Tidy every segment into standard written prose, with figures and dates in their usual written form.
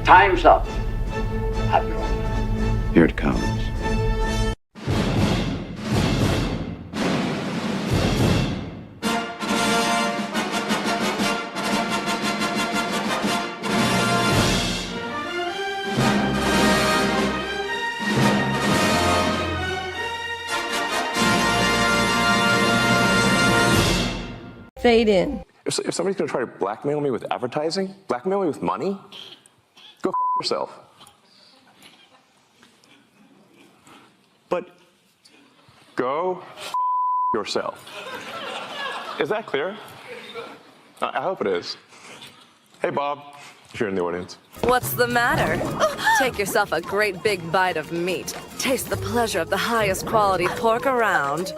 Time's up. Admiral. Here it comes. Fade in. If somebody's going to try to blackmail me with advertising, blackmail me with money, go f yourself. But go f yourself. Is that clear? I hope it is. Hey, Bob, if you're in the audience. What's the matter? Take yourself a great big bite of meat. Taste the pleasure of the highest quality pork around.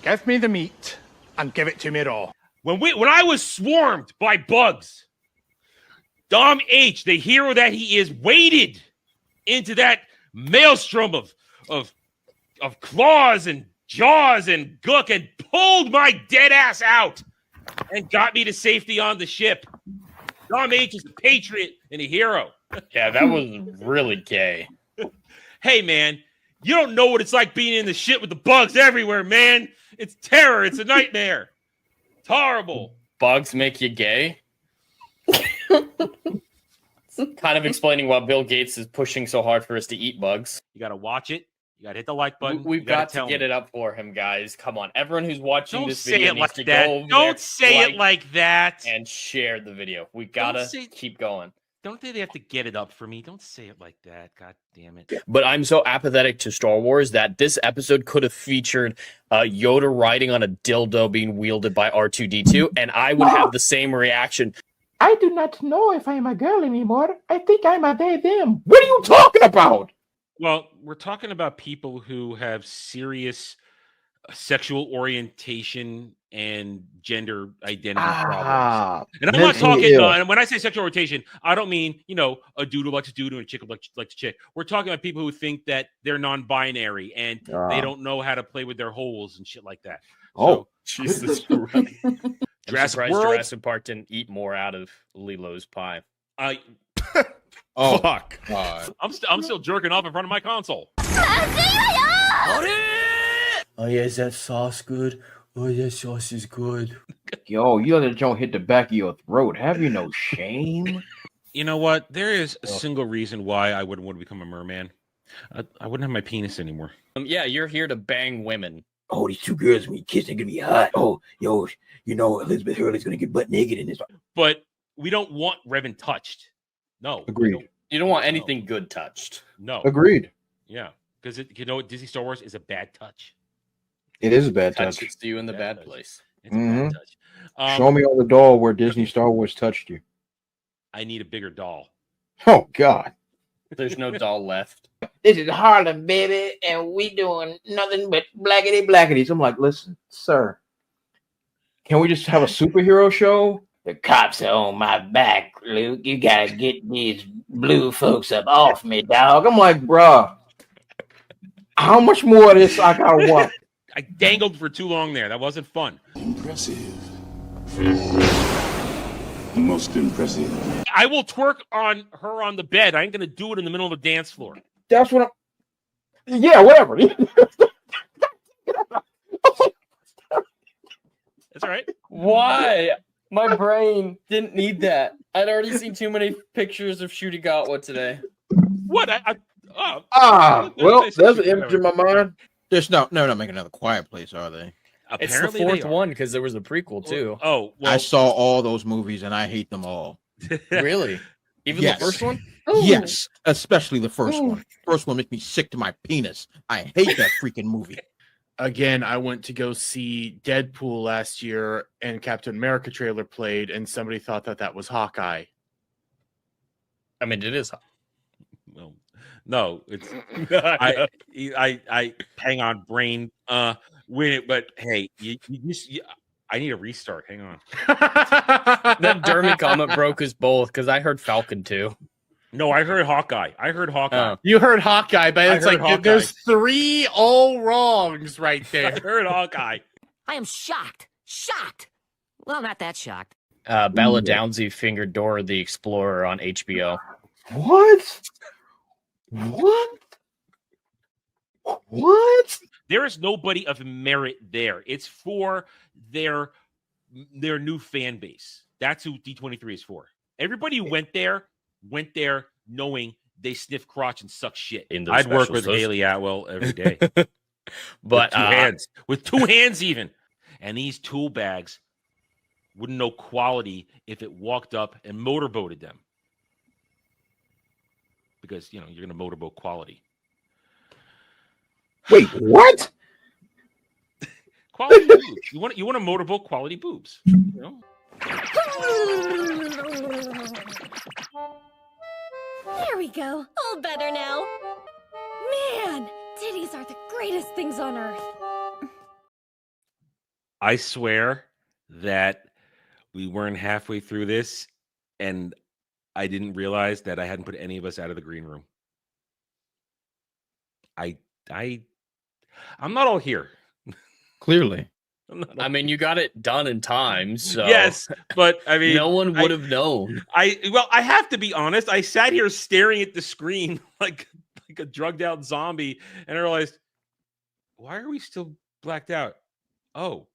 Give me the meat and give it to me raw. When I was swarmed by bugs, Dom H, the hero that he is, waded into that maelstrom of claws and jaws and gook and pulled my dead ass out and got me to safety on the ship. Dom H is a patriot and a hero. Yeah, that was really gay. Hey, man, you don't know what it's like being in the shit with the bugs everywhere, man. It's terror. It's a nightmare. It's horrible. Bugs make you gay? Kind of explaining why Bill Gates is pushing so hard for us to eat bugs. You got to watch it. You got to hit the like button. We've got to get it up for him, guys. Come on. Everyone who's watching this say video it needs like to that. go over Don't there, say it like that. And share the video. We got to keep going. Don't they have to get it up for me? Don't say it like that. God damn it. But I'm so apathetic to Star Wars that this episode could have featured Yoda riding on a dildo being wielded by R2-D2, and I would have the same reaction. I do not know if I'm a girl anymore. I think I'm a they, them. What are you talking about? Well, we're talking about people who have serious sexual orientation and gender identity problems. And I'm not talking, and when I say sexual orientation, I don't mean, a dude who likes a dude and a chick who likes a chick. We're talking about people who think that they're non-binary and they don't know how to play with their holes and shit like that. Oh, so, Jesus Christ. Jurassic Park didn't eat more out of Lilo's pie. Oh, fuck. I'm still jerking off in front of my console. Oh, yeah, is that sauce good? Oh, yeah, sauce is good. Yo, you let that joint hit the back of your throat. Have you no shame? You know what? There is a single reason why I wouldn't want to become a merman. I wouldn't have my penis anymore. Yeah, you're here to bang women. Oh, these two girls when you kiss, they're gonna be hot. Oh, yo, Elizabeth Hurley's gonna get butt naked in this. But we don't want Revan touched. No. Agreed. You don't want anything good touched. No. Agreed. Yeah. Because Disney Star Wars is a bad touch. It is a bad touch. Touches you in the bad place. It's a bad touch. Show me on the doll where Disney Star Wars touched you. I need a bigger doll. Oh, God. There's no doll left. This is Harlem, baby, and we doing nothing but blackity. I'm like, listen, sir, can we just have a superhero show? The cops are on my back, Luke. You gotta get these blue folks up off me, dog. I'm like, bruh, how much more of this I gotta watch? I dangled for too long there. That wasn't fun. Impressive. Most impressive. I will twerk on her on the bed. I ain't gonna do it in the middle of a dance floor. That's what I'm. Yeah, whatever. That's all right. Why? My brain didn't need that. I'd already seen too many pictures of Shooty today. What? Well, there's an image in my mind. They're not making another Quiet Place, are they? It's the fourth one because there was a prequel too. Oh, well, I saw all those movies and I hate them all. Really? Even the first one? Yes, especially the first one. First one makes me sick to my penis. I hate that freaking movie. Again, I went to go see Deadpool last year, and Captain America trailer played, and somebody thought that was Hawkeye. I mean, it is. Well, no, it's I hang on, brain. But hey, I need a restart. Hang on. That Dermy comment broke us both because I heard Falcon too. No, I heard Hawkeye. You heard Hawkeye, but it's like there's 3 all wrongs right there. I heard Hawkeye. I am shocked. Well, not that shocked. Bella Downsy fingered Dora the Explorer on HBO. What? What? What? There is nobody of merit there. It's for their new fan base. That's who D23 is for. Everybody who went there knowing they sniff crotch and suck shit. I'd work with Haley Atwell every day. But with two hands even. And these tool bags wouldn't know quality if it walked up and motorboated them. Because, you're going to motorboat quality. Wait, what? Quality boobs. You want to motorboat quality boobs. There we go. All better now. Man, titties are the greatest things on earth. I swear that we weren't halfway through this, and I didn't realize that I hadn't put any of us out of the green room. I'm not all here. Clearly. I mean, you got it done in time, so yes, but I mean, no one would have known. I have to be honest. I sat here staring at the screen like a drugged out zombie, and I realized, why are we still blacked out? Oh,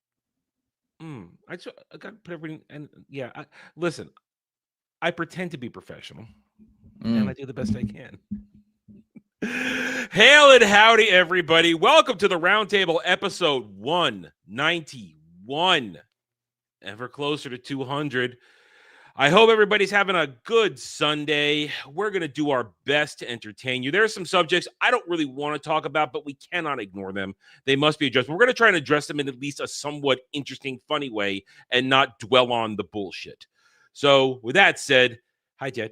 I got to put everything. And yeah, listen, I pretend to be professional, and I do the best I can. Hail and howdy, everybody. Welcome to the Roundtable, episode 191. Ever closer to 200. I hope everybody's having a good Sunday. We're going to do our best to entertain you. There are some subjects I don't really want to talk about, but we cannot ignore them. They must be addressed. We're going to try and address them in at least a somewhat interesting, funny way and not dwell on the bullshit. So with that said, hi, Jed.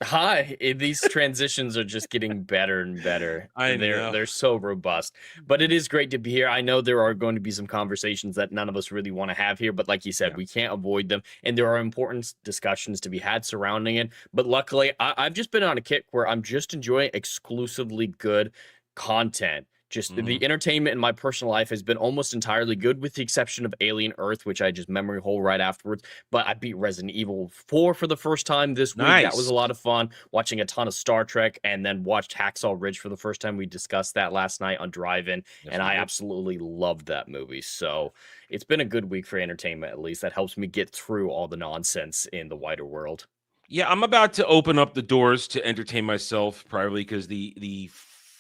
Hi, these transitions are just getting better and better. I know. They're so robust. But it is great to be here. I know there are going to be some conversations that none of us really want to have here, but like you said, we can't avoid them. And there are important discussions to be had surrounding it. But luckily, I've just been on a kick where I'm just enjoying exclusively good content. Just the entertainment in my personal life has been almost entirely good, with the exception of Alien Earth, which I just memory hole right afterwards. But I beat Resident Evil 4 for the first time this week. That was a lot of fun. Watching a ton of Star Trek, and then watched Hacksaw Ridge for the first time. We discussed that last night on Drive-In, and I absolutely loved that movie. So it's been a good week for entertainment, at least. That helps me get through all the nonsense in the wider world. Yeah, I'm about to open up the doors to entertain myself privately, because the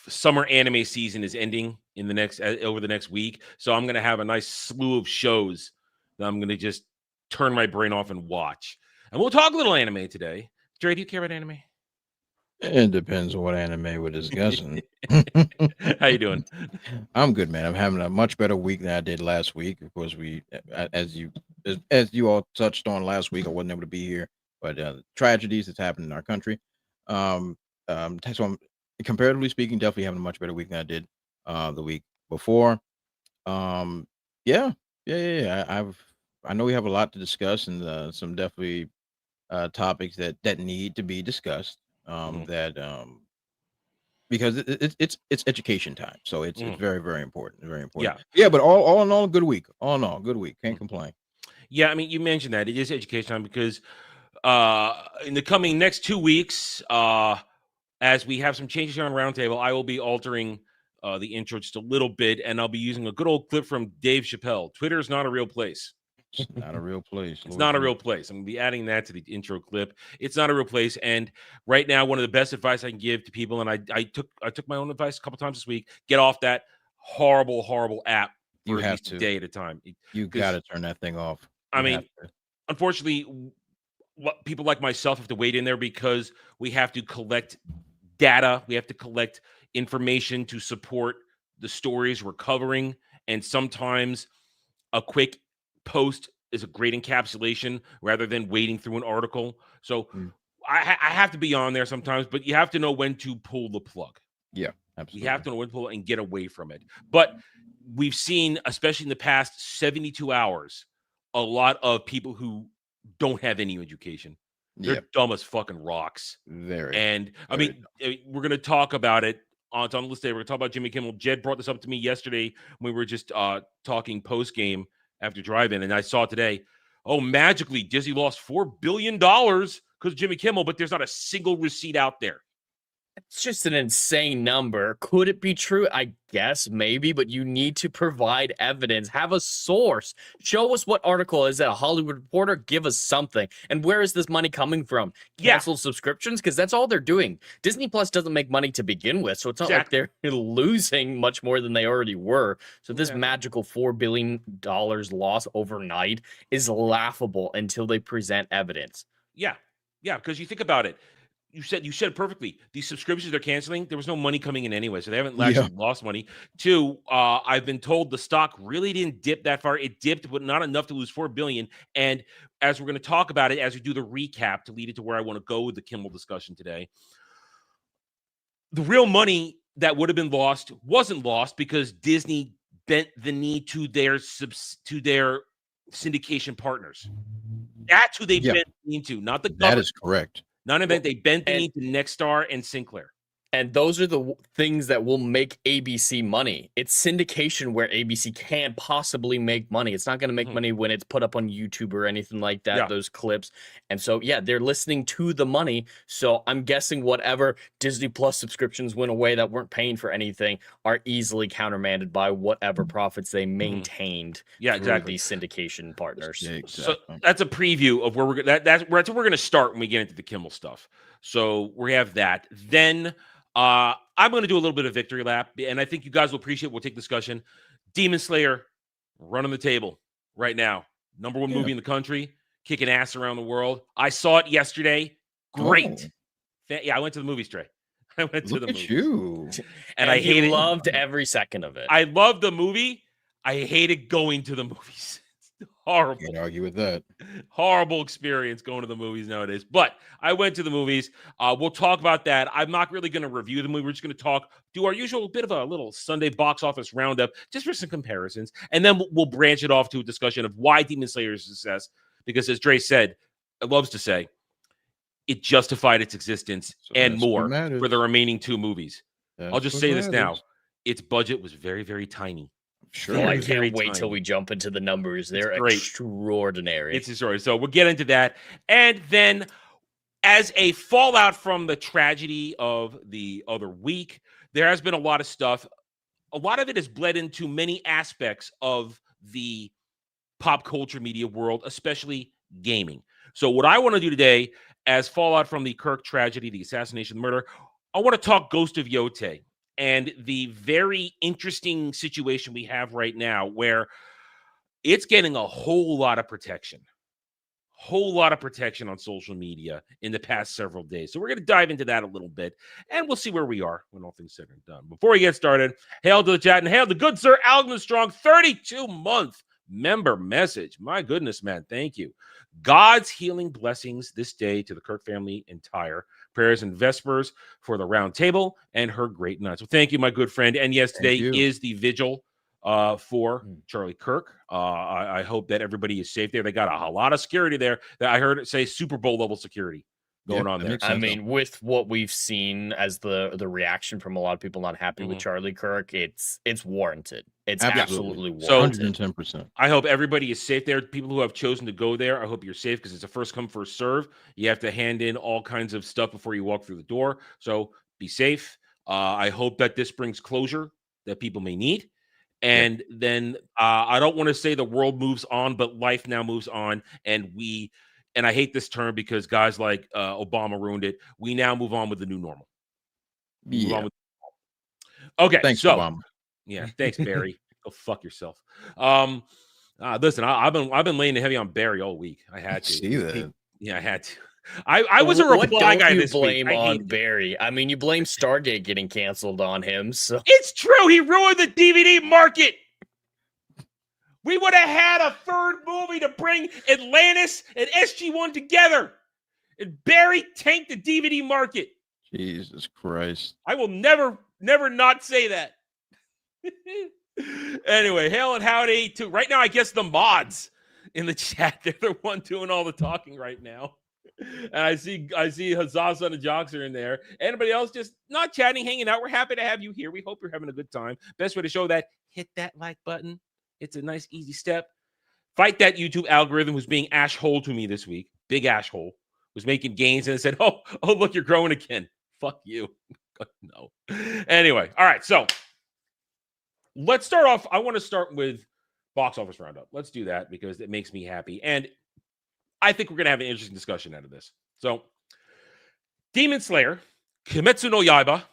summer anime season is ending in over the next week. So I'm going to have a nice slew of shows that I'm going to just turn my brain off and watch. And we'll talk a little anime today. Dre, do you care about anime? It depends on what anime we're discussing. How you doing? I'm good, man. I'm having a much better week than I did last week. Of course, as you all touched on last week, I wasn't able to be here, but tragedies that's happened in our country. So I'm, comparatively speaking, definitely having a much better week than I did the week before. I know we have a lot to discuss, and some definitely topics that need to be discussed. Because it's education time, so it's very, very important, very important. Yeah. But all in all, good week. All in all, good week. Can't complain. Yeah, I mean, you mentioned that it is education time because in the coming next 2 weeks, as we have some changes here on Roundtable, I will be altering the intro just a little bit, and I'll be using a good old clip from Dave Chappelle. Twitter is not a real place. It's not a real place. It's not a real place. I'm going to be adding that to the intro clip. It's not a real place. And right now, one of the best advice I can give to people, and I took my own advice a couple times this week, get off that horrible, horrible app for at least a day at a time. You got to turn that thing off. I mean, unfortunately, people like myself have to wait in there because we have to collect data. We have to collect information to support the stories we're covering. And sometimes a quick post is a great encapsulation rather than wading through an article. So I have to be on there sometimes, but you have to know when to pull the plug. Yeah, absolutely. You have to know when to pull it and get away from it. But we've seen, especially in the past 72 hours, a lot of people who don't have any education. They're dumb as fucking rocks. And I mean, we're going to talk about it on the list today. We're going to talk about Jimmy Kimmel. Jed brought this up to me yesterday when we were just talking post game after Drive-In, and I saw today, oh, magically Disney lost $4 billion because of Jimmy Kimmel, but there's not a single receipt out there. It's just an insane number. Could it be true? I guess maybe, but you need to provide evidence. Have a source. Show us what article is it, a Hollywood Reporter? Give us something. And where is this money coming from? Cancel subscriptions? Because that's all they're doing. Disney Plus doesn't make money to begin with, so it's not like they're losing much more than they already were. So this magical $4 billion loss overnight is laughable until they present evidence. Yeah, because you think about it. You said it perfectly. These subscriptions they're canceling, there was no money coming in anyway, so they haven't actually lost money. Two, I've been told the stock really didn't dip that far. It dipped, but not enough to lose $4 billion. And as we're going to talk about it, as we do the recap to lead it to where I want to go with the Kimmel discussion today, the real money that would have been lost wasn't lost because Disney bent the knee to their syndication partners. That's who they bent the knee to, not the government. That is correct. None of it. They bent the knee to Nexstar and Sinclair. And those are the things that will make ABC money. It's syndication where ABC can't possibly make money. It's not going to make money when it's put up on YouTube or anything like that, those clips. And so, they're listening to the money. So I'm guessing whatever Disney Plus subscriptions went away that weren't paying for anything are easily countermanded by whatever profits they maintained through these syndication partners. Yeah, exactly. So that's a preview of where that's where we're going to start when we get into the Kimmel stuff. So we have that. Then I'm going to do a little bit of victory lap, and I think you guys will appreciate. We'll take discussion. Demon Slayer, running the table right now. Number one movie in the country, kicking ass around the world. I saw it yesterday. Great. I went to the movies, Trey. I went to the movies. You. And I loved every second of it. I loved the movie. I hated going to the movies. Horrible. Can't argue with that. Horrible experience going to the movies nowadays. But I went to the movies. We'll talk about that. I'm not really going to review the movie. We're just going to do our usual bit of a little Sunday box office roundup, just for some comparisons. And then we'll branch it off to a discussion of why Demon Slayer is a success. Because as Dre said, it loves to say, it justified its existence and more for the remaining two movies. I'll just say this now. Its budget was very, very tiny. Sure. I can't wait till we jump into the numbers. They're extraordinary. It's a story. So we'll get into that. And then as a fallout from the tragedy of the other week, there has been a lot of stuff. A lot of it has bled into many aspects of the pop culture media world, especially gaming. So what I want to do today, as fallout from the Kirk tragedy, the assassination, the murder, I want to talk Ghost of Yote and the very interesting situation we have right now where it's getting a whole lot of protection on social media in the past several days. So we're going to dive into that a little bit, and we'll see where we are when all things said and done. Before we get started, hail to the chat and hail to good sir Alvin Strong, 32-month member message. My goodness, man. Thank you. God's healing blessings this day to the Kirk family entire. Prayers and vespers for the round table and her great nuts. So thank you, my good friend. And yes, today is the vigil for Charlie Kirk. I hope that everybody is safe there. They got a lot of security there. That I heard it say Super Bowl level security going on there. I mean, with what we've seen as the reaction from a lot of people not happy with Charlie Kirk, it's warranted. It's absolutely warranted. 110%. I hope everybody is safe there. People who have chosen to go there, I hope you're safe because it's a first come, first serve. You have to hand in all kinds of stuff before you walk through the door. So be safe. I hope that this brings closure that people may need. And then I don't want to say the world moves on, but life now moves on. And I hate this term because guys like Obama ruined it. We now move on with the new normal. Okay. Thanks, so, Obama. Yeah. Thanks, Barry. Go fuck yourself. Listen, I've been laying heavy on Barry all week. I had to. See that? Yeah, I had to. I was a reply guy this week. Blame on Barry. I mean, you blame Stargate getting canceled on him. So it's true. He ruined the DVD market. We would have had a third movie to bring Atlantis and SG-1 together. And Barry tanked the DVD market. Jesus Christ. I will never not say that. Anyway, hail and howdy to right now, I guess the mods in the chat. They're the one doing all the talking right now. And I see Huzzah Son of Jocks are in there. Anybody else just not chatting, hanging out? We're happy to have you here. We hope you're having a good time. Best way to show that, hit that like button. It's a nice, easy step. fight that YouTube algorithm who's being ash-hole to me this week. Big ash-hole. Was making gains and said, oh, look, you're growing again. Fuck you. No. Anyway, all right. So let's start off. I want to start with box office roundup. Let's do that because it makes me happy. And I think we're going to have an interesting discussion out of this. So Demon Slayer, Kimetsu no Yaiba,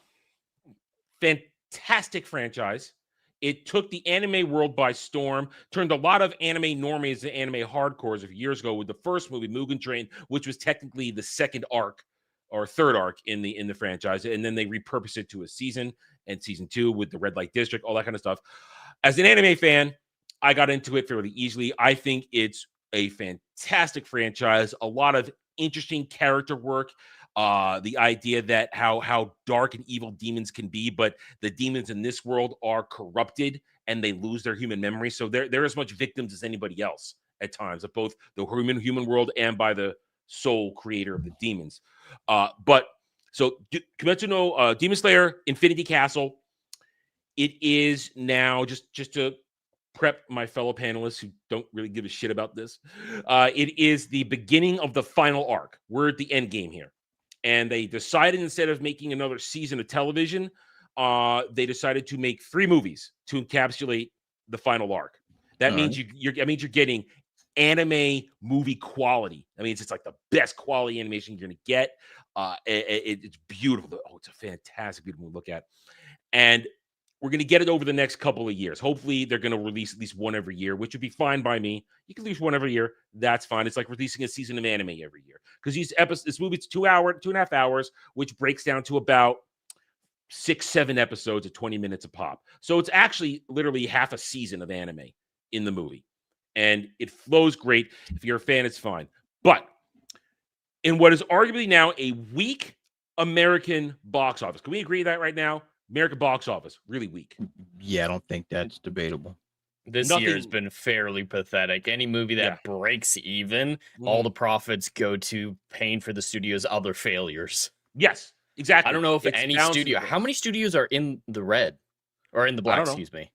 fantastic franchise. It took the anime world by storm, turned a lot of anime normies to anime hardcores a few years ago with the first movie, Mugen Train, which was technically the second arc or third arc in the franchise. And then they repurposed it to a season and season 2 with the Red Light District, all that kind of stuff. As an anime fan, I got into it fairly easily. I think it's a fantastic franchise, a lot of interesting character work. The idea that how dark and evil demons can be, but the demons in this world are corrupted and they lose their human memory. So they're as much victims as anybody else at times of both the human world and by the sole creator of the demons. But so Kimetsu no Demon Slayer Infinity Castle. It is now just to prep my fellow panelists who don't really give a shit about this. It is the beginning of the final arc. We're at the end game here. And they decided instead of making another season of television, they decided to make 3 movies to encapsulate the final arc. That means you're getting anime movie quality. That means it's like the best quality animation you're going to get. It's beautiful. Oh, it's a fantastic, beautiful look at. And we're going to get it over the next couple of years. Hopefully, they're going to release at least one every year, which would be fine by me. You can release one every year. That's fine. It's like releasing a season of anime every year. Because this movie's 2.5 hours, which breaks down to about 6-7 episodes of 20 minutes a pop. So it's actually literally half a season of anime in the movie. And it flows great. If you're a fan, it's fine. But in what is arguably now a weak American box office, can we agree that right now? American box office, really weak. Yeah, I don't think that's debatable. This year has been fairly pathetic. Any movie that breaks even, all the profits go to paying for the studio's other failures. Yes, exactly. I don't know if any studio. How many studios are in the red or in the black? Excuse me.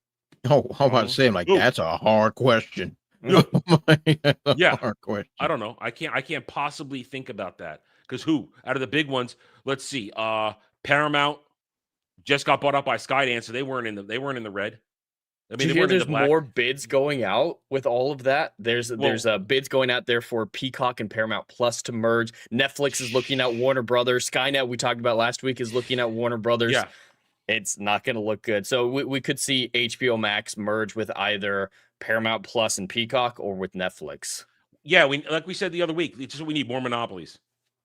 Oh, how about saying like that's a hard question? Yeah, hard question. I don't know. I can't possibly think about that because who out of the big ones? Let's see. Paramount just got bought up by Skydance, so they weren't in the red. I mean, do you hear there's more bids going out with all of that? There's bids going out there for Peacock and Paramount Plus to merge. Netflix is looking at Warner Brothers. Skynet, we talked about last week, is looking at Warner Brothers. Yeah. It's not going to look good. So we could see HBO Max merge with either Paramount Plus and Peacock or with Netflix. Yeah, like we said the other week, it's just we need more monopolies.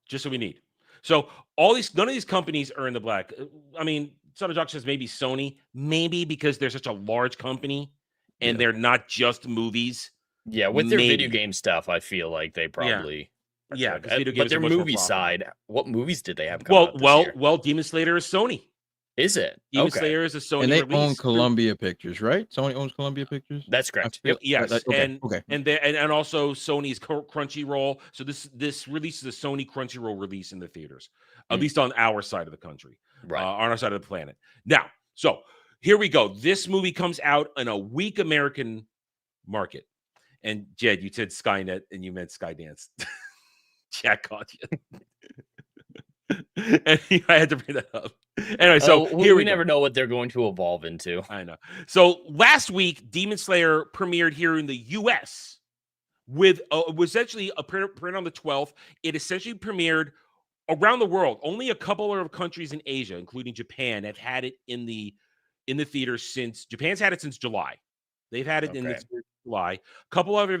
Just what we need. So none of these companies are in the black. I mean, Sotojock says maybe Sony, maybe because they're such a large company and they're not just movies. Yeah, with their video game stuff, I feel like they probably. Yeah, but their movie side, what movies did they have come out this year? Well, Demon Slayer is Sony. Is it? Demon Slayer is a Sony and they release. own Columbia Pictures, right? Sony owns Columbia Pictures. That's correct. Yes, okay. And also Sony's Crunchyroll. So this release is a Sony Crunchyroll release in the theaters, at least on our side of the country, right? On our side of the planet. Now, so here we go. This movie comes out in a weak American market. And Jed, you said Skynet and you meant Skydance. Jack caught you. And I had to bring that up. Anyway, so here we never know what they're going to evolve into. I know. So last week, Demon Slayer premiered here in the U.S. with essentially a print on the 12th. It essentially premiered around the world. Only a couple of countries in Asia, including Japan, have had it in the theaters since Japan's had it since July. They've had it in the theaters July. A couple other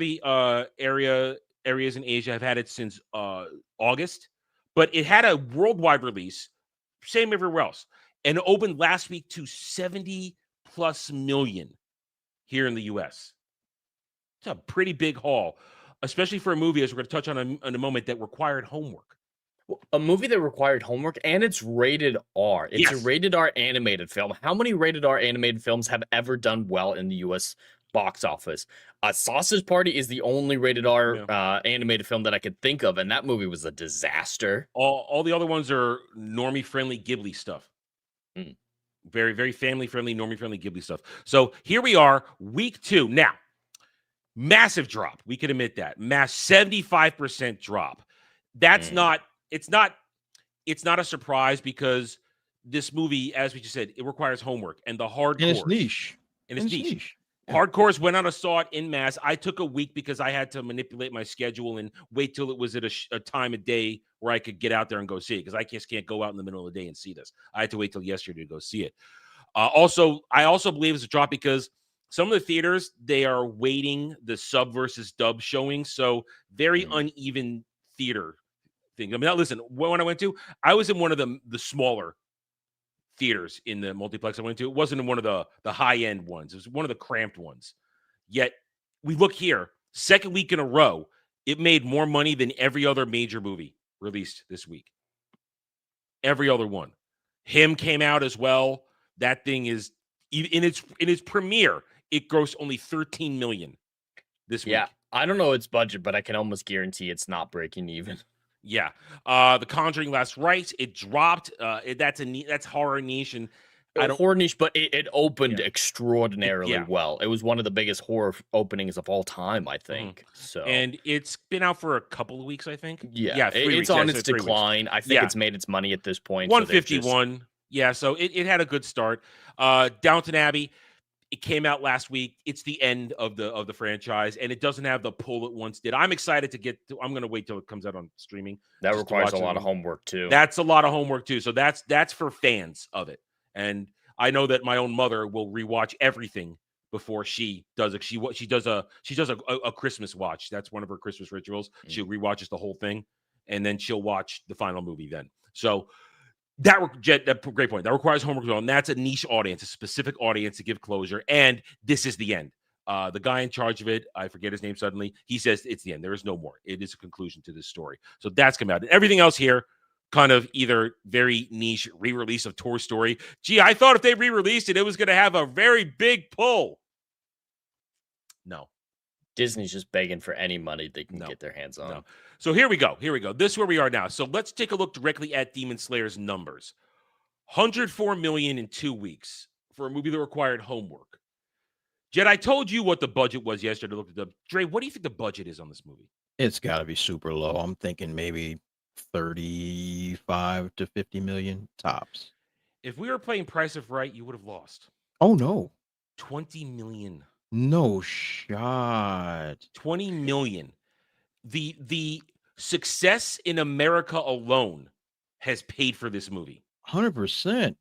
areas in Asia have had it since August. But it had a worldwide release, same everywhere else, and it opened last week to 70+ million here in the U.S. It's a pretty big haul, especially for a movie, as we're going to touch on in a moment, that required homework. A movie that required homework, and it's rated R. It's a rated R animated film. How many rated R animated films have ever done well in the U.S. box office? Sausage Party is the only rated R animated film that I could think of, and that movie was a disaster. All the other ones are normie-friendly Ghibli stuff. Very, very family-friendly, normie-friendly Ghibli stuff. So here we are, week 2. Now, Massive drop. We can admit that. 75% drop. That's not a surprise because this movie, as we just said, it requires homework and the hardcore. And it's niche. And it's niche. Hardcores went on a saw it in mass. I took a week because I had to manipulate my schedule and wait till it was at a time of day where I could get out there and go see it because I just can't go out in the middle of the day and see this. I had to wait till yesterday to go see it. I also believe it's a drop because some of the theaters, they are waiting the sub versus dub showing. So very uneven theater thing. I mean, now listen, when I went to, I was in one of the smaller theaters in the multiplex I went to. It wasn't in one of the high-end ones. It was one of the cramped ones. Yet, we look here, second week in a row, it made more money than every other major movie released this week. Every other one. Him came out as well. That thing is, in its premiere, it grossed only $13 million this week. Yeah, I don't know its budget, but I can almost guarantee it's not breaking even. Yeah, The Conjuring Last Rites, it dropped. That's horror niche, and horror niche, but it opened extraordinarily well. It was one of the biggest horror openings of all time, I think. So, and it's been out for a couple of weeks, I think. Yeah, it's on its decline. I think it's made its money at this point. 151. So it had a good start. Downton Abbey. It came out last week. It's the end of the franchise, and it doesn't have the pull it once did. I'm excited to get to. I'm going to wait till it comes out on streaming. That requires a lot of homework too. That's a lot of homework too. So that's for fans of it. And I know that my own mother will rewatch everything before she does it. She does a Christmas watch. That's one of her Christmas rituals. She rewatches the whole thing, and then she'll watch the final movie then. So. That great point. That requires homework, and that's a niche audience, a specific audience to give closure. And this is the end. The guy in charge of it, I forget his name suddenly. He says it's the end. There is no more. It is a conclusion to this story. So that's come out. And everything else here, kind of either very niche re-release of Toy Story. Gee, I thought if they re-released it, it was going to have a very big pull. No. Disney's just begging for any money they can get their hands on. No. So here we go. This is where we are now. So let's take a look directly at Demon Slayer's numbers. 104 million in 2 weeks for a movie that required homework. Jed, I told you what the budget was yesterday. Look at the Dre. What do you think the budget is on this movie? It's got to be super low. I'm thinking maybe 35 to 50 million tops. If we were playing Price of Right, you would have lost. Oh no, 20 million. No shot. 20 million. The success in America alone has paid for this movie. 100%.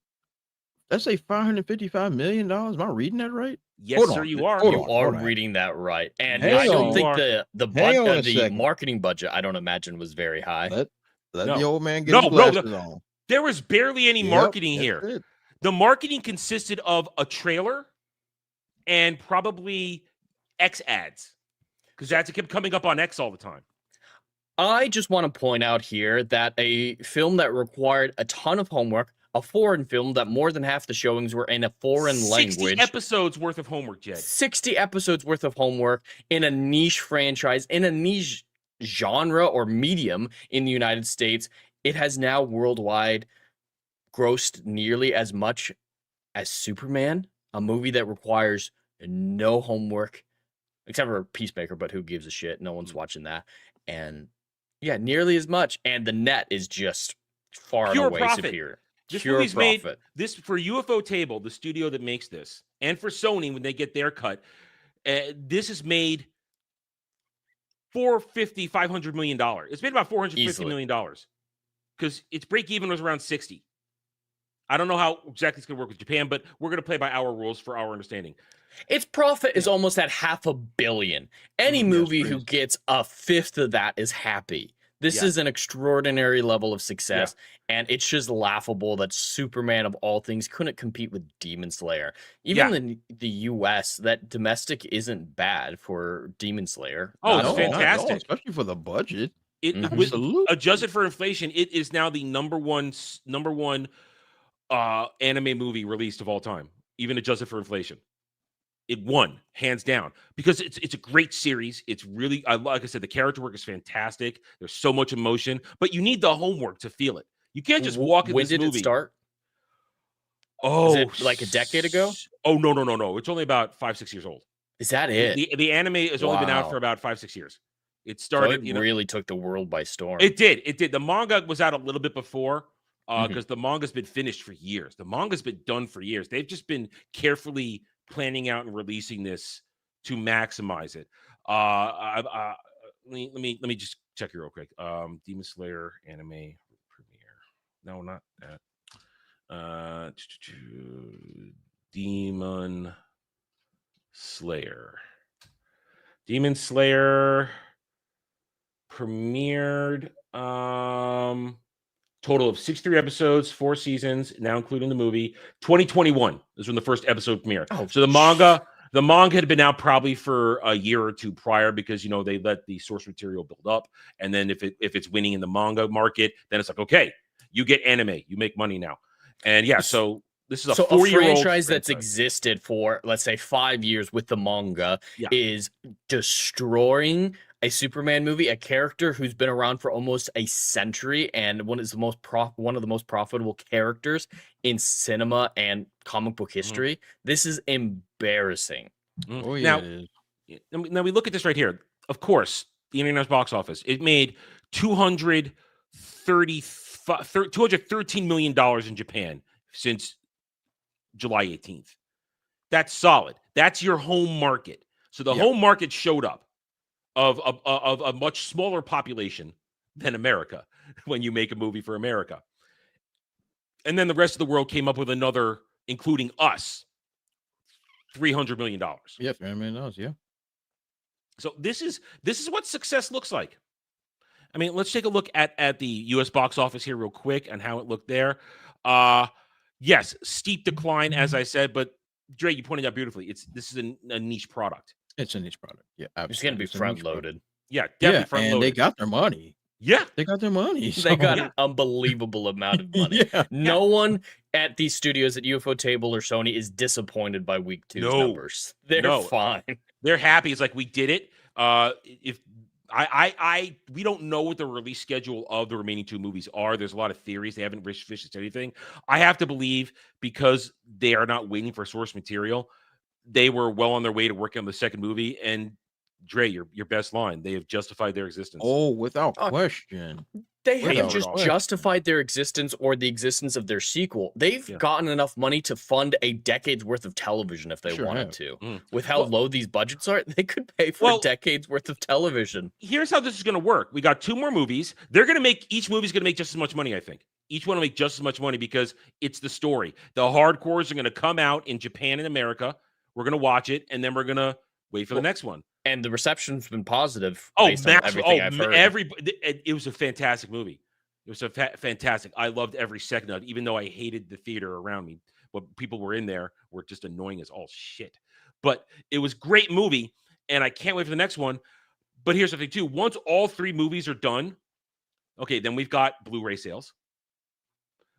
That's a $555 million. Am I reading that right? Yes, sir, you are. You are reading that right. And I don't think the marketing budget, I don't imagine, was very high. Let the old man get his glasses on. There was barely any marketing here. The marketing consisted of a trailer and probably X ads, because that's kept coming up on X all the time. I just want to point out here that a film that required a ton of homework, a foreign film that more than half the showings were in a foreign language. 60 episodes worth of homework, Jed. 60 episodes worth of homework in a niche franchise, in a niche genre or medium in the United States. It has now worldwide grossed nearly as much as Superman, a movie that requires no homework, except for Peacemaker, but who gives a shit? No one's watching that. And yeah, nearly as much. And the net is just far and away superior. This movie's made this for UFO Table, the studio that makes this, and for Sony when they get their cut. This is made $500 million. It's made about $450 million because its break even was around 60. I don't know how exactly it's going to work with Japan, but we're going to play by our rules for our understanding. Its profit is almost at $500 million. Any movie who gets a fifth of that is happy. This is an extraordinary level of success, and it's just laughable that Superman, of all things, couldn't compete with Demon Slayer. Even in the U.S., that domestic isn't bad for Demon Slayer. Oh, it's fantastic. Especially for the budget. Adjusted for inflation, it is now the number one anime movie released of all time, even adjusted for inflation. It won hands down because it's a great series. It's really, like I said, the character work is fantastic. There's so much emotion, but you need the homework to feel it. You can't just walk in this movie. When did it start? Oh, is it like a decade ago? Oh, no. It's only about 5-6 years old. Is that it? The anime has only been out for about 5-6 years. It started. So it really took the world by storm. It did. The manga was out a little bit before, Mm-hmm. because the manga's been finished for years. The manga's been done for years. They've just been carefully planning out and releasing this to maximize it. Let me just check here real quick. Demon Slayer anime premiere. No, not that. Demon Slayer. Demon Slayer premiered. Total of 63 episodes, 4 seasons, now including the movie. 2021 is when the first episode premiered. Oh, so the manga had been out probably for a year or two prior, because they let the source material build up, and then if it's winning in the manga market, then it's like, okay, you get anime, you make money now. And yeah, so this is a 4-year-old franchise that's existed for, let's say, 5 years with the manga, is destroying a Superman movie, a character who's been around for almost a century and one of the most profitable characters in cinema and comic book history. This is embarrassing. Oh yeah, it is. Now we look at this right here. Of course, the international box office, it made $213 million in Japan since July 18th. That's solid. That's your home market. So the home market showed up of a much smaller population than America when you make a movie for America. And then the rest of the world came up with another, including us, $300 million. Yeah, $300 million, yeah. So this is what success looks like. I mean, let's take a look at the U.S. box office here real quick and how it looked there. Yes, steep decline, as I said, but Dre, you pointed out beautifully. This is a niche product. It's a niche product. Yeah, absolutely. It's going to be front loaded. Yeah, definitely front loaded. And they got their money. Yeah, they got their money. They got an unbelievable amount of money. No one at these studios at UFO Table or Sony is disappointed by week 2's numbers. They're fine. They're happy. It's like, we did it. If we don't know what the release schedule of the remaining 2 movies are. There's a lot of theories. They haven't fished anything. I have to believe, because they are not waiting for source material, they were well on their way to working on the second movie. And Dre, your best line, they have justified their existence. Oh, without question. They haven't just justified their existence or the existence of their sequel. They've gotten enough money to fund a decade's worth of television if they wanted to. With how low these budgets are, they could pay for a decade's worth of television. Here's how this is going to work. We got 2 more movies. They're going to make, each movie's going to make just as much money, I think. Each one will make just as much money because it's the story. The hardcores are going to come out in Japan and America. We're going to watch it, and then we're going to wait for the next one. And the reception's been positive. Based on everything I've heard. It was a fantastic movie. It was fantastic. I loved every second of it, even though I hated the theater around me. But people were in there were just annoying as all shit. But it was a great movie, and I can't wait for the next one. But here's the thing, too. Once all 3 movies are done, okay, then we've got Blu-ray sales,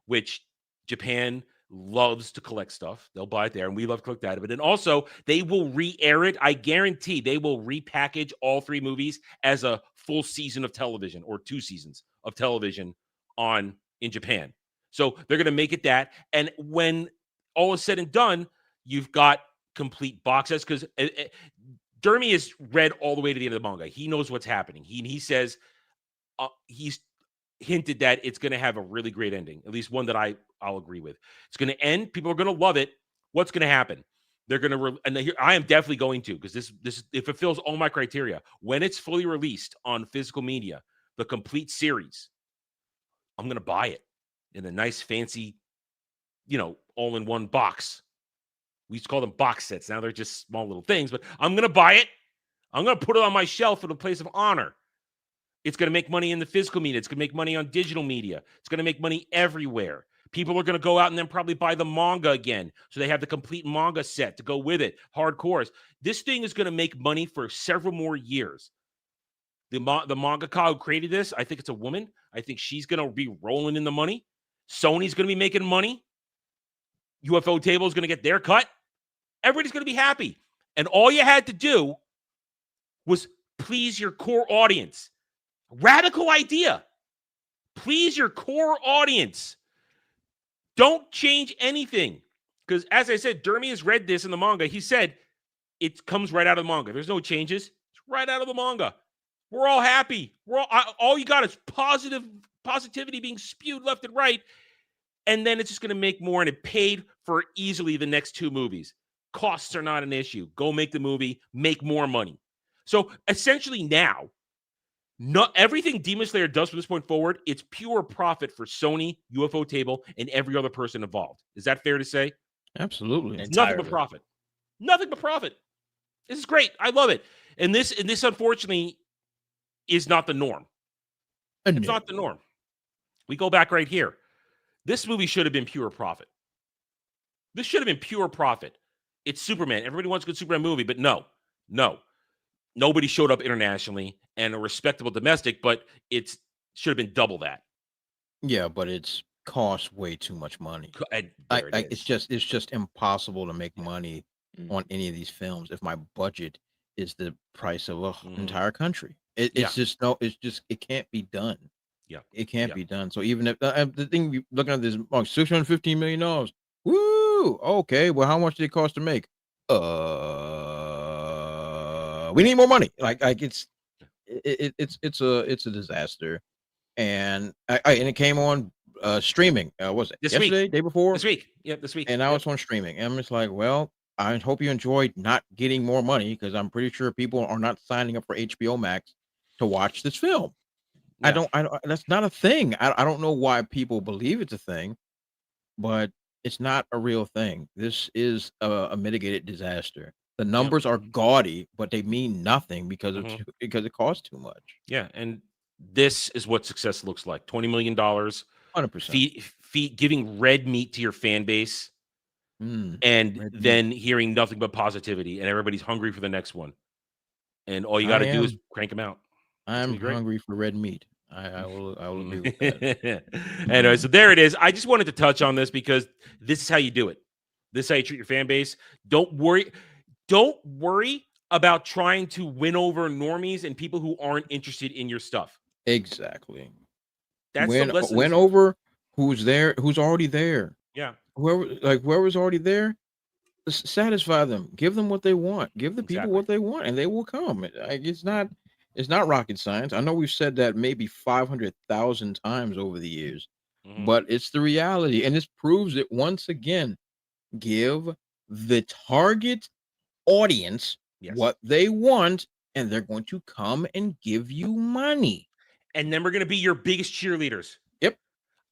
which Japan loves to collect stuff. They'll buy it there, and we love to collect that. But then also, they will re-air it. I guarantee they will repackage all 3 movies as a full season of television or 2 seasons of television in Japan. So they're going to make it that. And when all is said and done, you've got complete box sets, because Dermy has read all the way to the end of the manga. He knows what's happening. He says he's hinted that it's going to have a really great ending, at least one that I'll agree with. It's going to end. People are going to love it. What's going to happen? They're going to, I am definitely going to, because this if it fulfills all my criteria, when it's fully released on physical media, the complete series, I'm going to buy it in a nice, fancy, all-in-one box. We used to call them box sets. Now they're just small little things, but I'm going to buy it. I'm going to put it on my shelf in a place of honor. It's going to make money in the physical media. It's going to make money on digital media. It's going to make money everywhere. People are going to go out and then probably buy the manga again. So they have the complete manga set to go with it. Hardcores. This thing is going to make money for several more years. The mangaka who created this, I think it's a woman. I think she's going to be rolling in the money. Sony's going to be making money. UFO Table is going to get their cut. Everybody's going to be happy. And all you had to do was please your core audience. Radical idea. Please your core audience. Don't change anything. Because as I said, Dermy has read this in the manga. He said, it comes right out of the manga. There's no changes. It's right out of the manga. We're all happy. All you got is positivity being spewed left and right. And then it's just going to make more, and it paid for easily the next 2 movies. Costs are not an issue. Go make the movie, make more money. So essentially now, not everything Demon Slayer does from this point forward, it's pure profit for Sony, UFO Table, and every other person involved. Is that fair to say? Absolutely. It's nothing but profit. Nothing but profit. This is great. I love it. And this unfortunately is not the norm. It's not the norm. We go back right here. This movie should have been pure profit. This should have been pure profit. It's Superman. Everybody wants a good Superman movie, but no. Nobody showed up internationally and a respectable domestic, but it should have been double that. Yeah, but it's cost way too much money. It's just impossible to make money on any of these films if my budget is the price of an entire country. It can't be done. Yeah, it can't be done. So even if the thing you're looking at this, $615 million. Woo! Okay, well, how much did it cost to make? We need more money. It's a disaster, and it came on streaming. Was it this yesterday, week? Day before? This week. Yep, this week. And now it's on streaming. And I'm just like, well, I hope you enjoyed not getting more money, because I'm pretty sure people are not signing up for HBO Max to watch this film. Yeah. I don't. That's not a thing. I don't know why people believe it's a thing, but it's not a real thing. This is a mitigated disaster. The numbers are gaudy, but they mean nothing because it costs too much. Yeah, and this is what success looks like: $20 million, 100%, giving red meat to your fan base, and then hearing nothing but positivity, and everybody's hungry for the next one. And all you got to do is crank them out. I'm hungry for red meat. I will agree with that. Anyway, so there it is. I just wanted to touch on this because this is how you do it. This is how you treat your fan base. Don't worry about trying to win over normies and people who aren't interested in your stuff. Exactly. That's win over who's already there. Yeah. Whoever's already there, satisfy them. Give them what they want. Give the people what they want, and they will come. It's not rocket science. I know we've said that maybe 500,000 times over the years, but it's the reality, and this proves it once again. Give the target audience what they want, and they're going to come and give you money. And then we're going to be your biggest cheerleaders. Yep.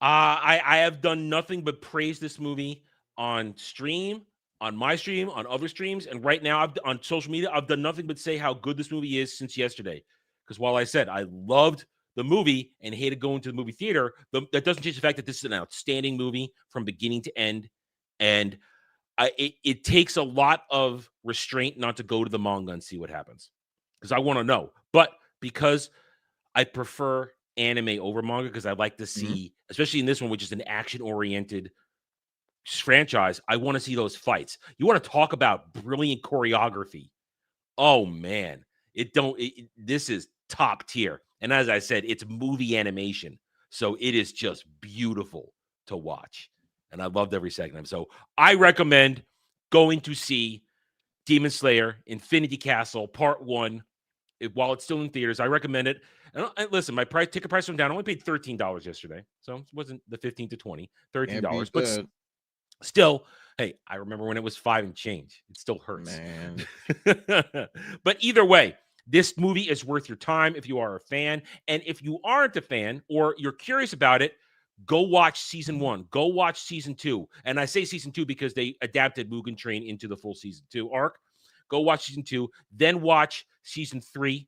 I have done nothing but praise this movie on stream, on my stream, on other streams, and right now on social media, I've done nothing but say how good this movie is since yesterday. Because while I said I loved the movie and hated going to the movie theater, that doesn't change the fact that this is an outstanding movie from beginning to end. And it takes a lot of restraint not to go to the manga and see what happens, because I want to know. But because I prefer anime over manga, because I like to see, especially in this one, which is an action-oriented franchise, I want to see those fights. You want to talk about brilliant choreography. Oh, man. This is top tier. And as I said, it's movie animation. So it is just beautiful to watch. And I loved every second of it. So I recommend going to see Demon Slayer Infinity Castle Part 1 while it's still in theaters. I recommend it. And listen, my ticket price went down. I only paid $13 yesterday. So it wasn't the $15 to $20, $13. But still, hey, I remember when it was $5 and change. It still hurts. Man. But either way, this movie is worth your time if you are a fan. And if you aren't a fan or you're curious about it, go watch season 1. Go watch season 2. And I say season 2 because they adapted Mugen Train into the full season 2 arc. Go watch season 2. Then watch season 3,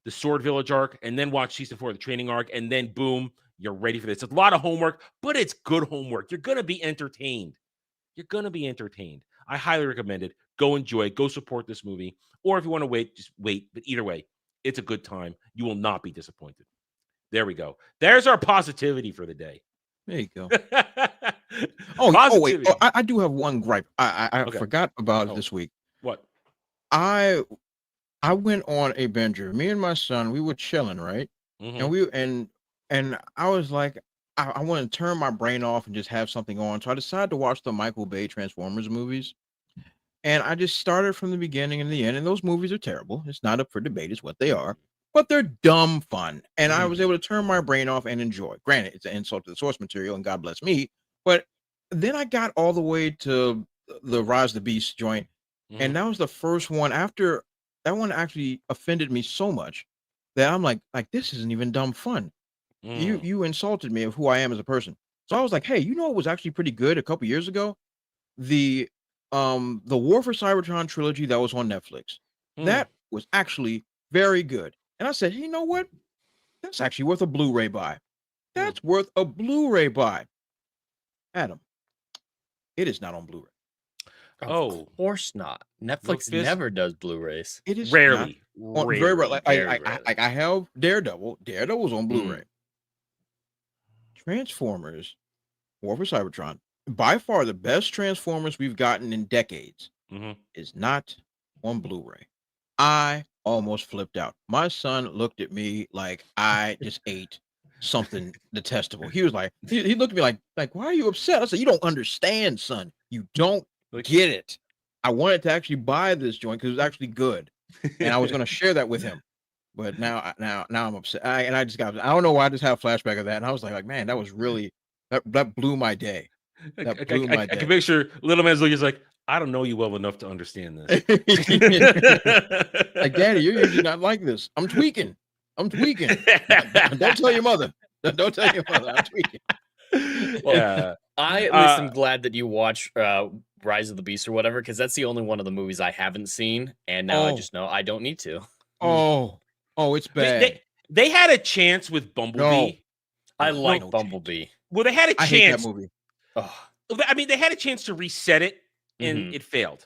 the Sword Village arc. And then watch season 4, the training arc. And then boom, you're ready for this. It's a lot of homework, but it's good homework. You're going to be entertained. You're going to be entertained. I highly recommend it. Go enjoy it. Go support this movie. Or if you want to wait, just wait. But either way, it's a good time. You will not be disappointed. There we go. There's our positivity for the day. There you go. Wait. I do have one gripe. I forgot about it this week. What? I went on a bender. Me and my son, we were chilling, right? And I was like, I want to turn my brain off and just have something on. So I decided to watch the Michael Bay Transformers movies. And I just started from the beginning and the end. And those movies are terrible. It's not up for debate, is what they are. But they're dumb fun. And I was able to turn my brain off and enjoy. Granted, it's an insult to the source material, and God bless me. But then I got all the way to the Rise of the Beast joint. And that was the first one. After that one actually offended me so much that I'm like this isn't even dumb fun. You insulted me of who I am as a person. So I was like, hey, you know what was actually pretty good a couple years ago? The War for Cybertron trilogy that was on Netflix. That was actually very good. And I said, hey, you know what? That's actually worth a Blu-ray buy. That's worth a Blu-ray buy. Adam, it is not on Blu-ray. Of course not. Netflix never does Blu-rays. It is rarely. not on, very rarely. I have Daredevil. Daredevil's on Blu-ray. Transformers, War for Cybertron, by far the best Transformers we've gotten in decades, is not on Blu-ray. I almost flipped out. My son looked at me like I just ate something detestable. He was like, he looked at me like, why are you upset? I said, you don't understand, son. You don't get it. I wanted to actually buy this joint because it was actually good, and I was going to share that with him. But now I'm upset. I don't know why I just have a flashback of that, and I was like, man, that was really that blew my day. That blew my day. I can make sure little man's looking like, I don't know you well enough to understand this. Like, Daddy, you're usually not like this. I'm tweaking. Don't tell your mother. Don't tell your mother. I'm tweaking. Well, I at least am glad that you watch Rise of the Beast or whatever, because that's the only one of the movies I haven't seen, and now I just know I don't need to. Oh, it's bad. They had a chance with Bumblebee. No. I like Bumblebee. Well, they had a chance. I hate that movie. I mean, they had a chance to reset it, and it failed.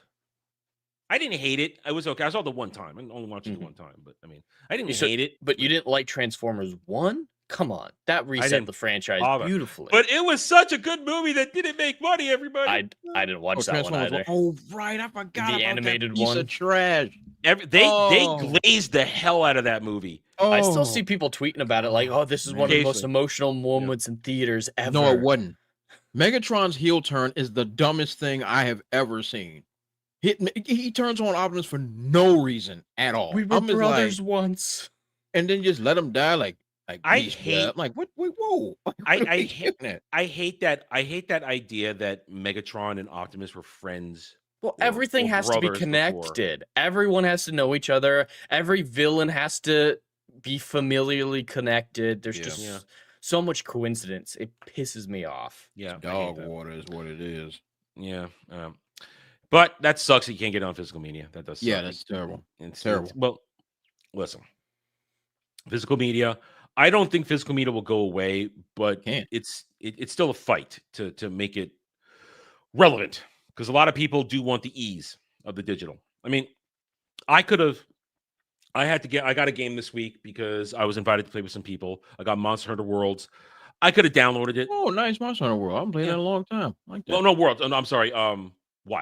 I didn't hate it. I was okay. I saw the one time. I only watched it one time, but I mean, I didn't hate it. But you didn't like Transformers 1? Come on. That reset the franchise beautifully. But it was such a good movie that didn't make money, everybody. I didn't watch that one either. Oh, right. I forgot the about animated that piece one. of trash. They glazed the hell out of that movie. I still see people tweeting about it like, oh, this is one of the most emotional moments in theaters ever. No, it wasn't. Megatron's heel turn is the dumbest thing I have ever seen. He turns on Optimus for no reason at all. We were brothers once. And then just let him die like I hate. I'm like, what? Whoa! I hate that idea that Megatron and Optimus were friends. Well, everything has to be connected. Everyone has to know each other. Every villain has to be familiarly connected. There's just so much coincidence. It pisses me off. Yeah, dog water is what it is. Yeah, but that sucks that you can't get it on physical media. That does. Yeah, suck. that's terrible. It's terrible. Well, listen, physical media. I don't think physical media will go away, but it's still a fight to make it relevant, because a lot of people do want the ease of the digital. I mean, I got a game this week because I was invited to play with some people. I got Monster Hunter Worlds. I could have downloaded it. Oh, nice, Monster Hunter World. I've been playing that a long time. I like that. Well, no, Worlds. Oh, no, I'm sorry. Wild.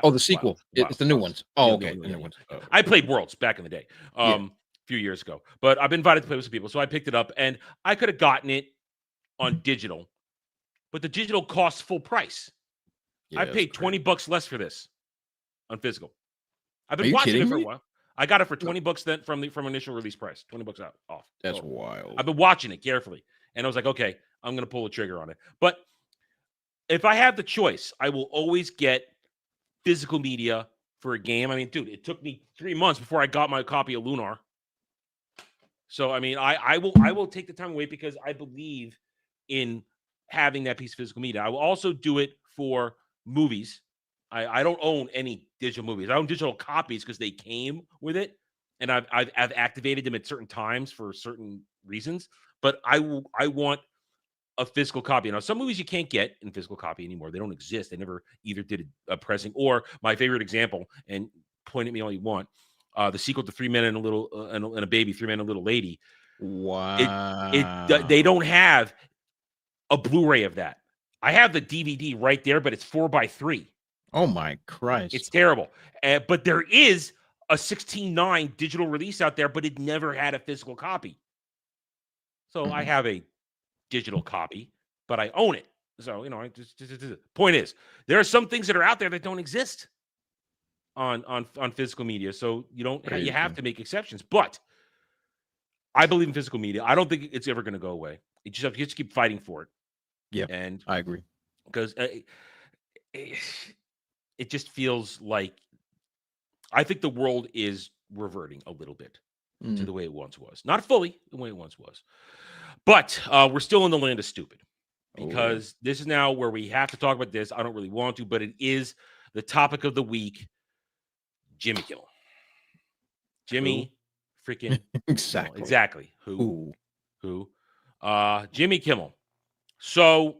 Oh, the sequel. Wild. It's the new ones. Oh, okay. The new ones. I played Worlds back in the day. A few years ago, but I've been invited to play with some people, so I picked it up, and I could have gotten it on digital, but the digital costs full price. I paid $20 less for this on physical. I've been watching it for a while. I got it for $20 then from initial release price, $20 off. That's wild. I've been watching it carefully, and I was like, okay, I'm gonna pull the trigger on it. But if I have the choice, I will always get physical media for a game. I mean, dude, it took me 3 months before I got my copy of Lunar. So, I mean, I will take the time to wait because I believe in having that piece of physical media. I will also do it for movies. I don't own any digital movies. I own digital copies because they came with it, and I've activated them at certain times for certain reasons. But I want a physical copy. Now, some movies you can't get in physical copy anymore. They don't exist. They never either did a pressing, or my favorite example, and point at me all you want, the sequel to 3 Men and a Little and a Baby, 3 Men and a Little Lady. Wow. They don't have a Blu-ray of that. I have the DVD right there, but it's 4x3. Oh my Christ. It's terrible. But there is a 16:9 digital release out there, but it never had a physical copy. So I have a digital copy, but I own it. So, you know, point is, there are some things that are out there that don't exist. on physical media, so you don't Crazy. you have to make exceptions. But I believe in physical media. I don't think it's ever going to go away. You just have to keep fighting for it. Yeah, and I agree. Because it just feels like I think the world is reverting a little bit to the way it once was. Not fully the way it once was, but we're still in the land of stupid. Because this is now where we have to talk about this. I don't really want to, but it is the topic of the week. Jimmy Kimmel. Jimmy freaking exactly. Who? Jimmy Kimmel. So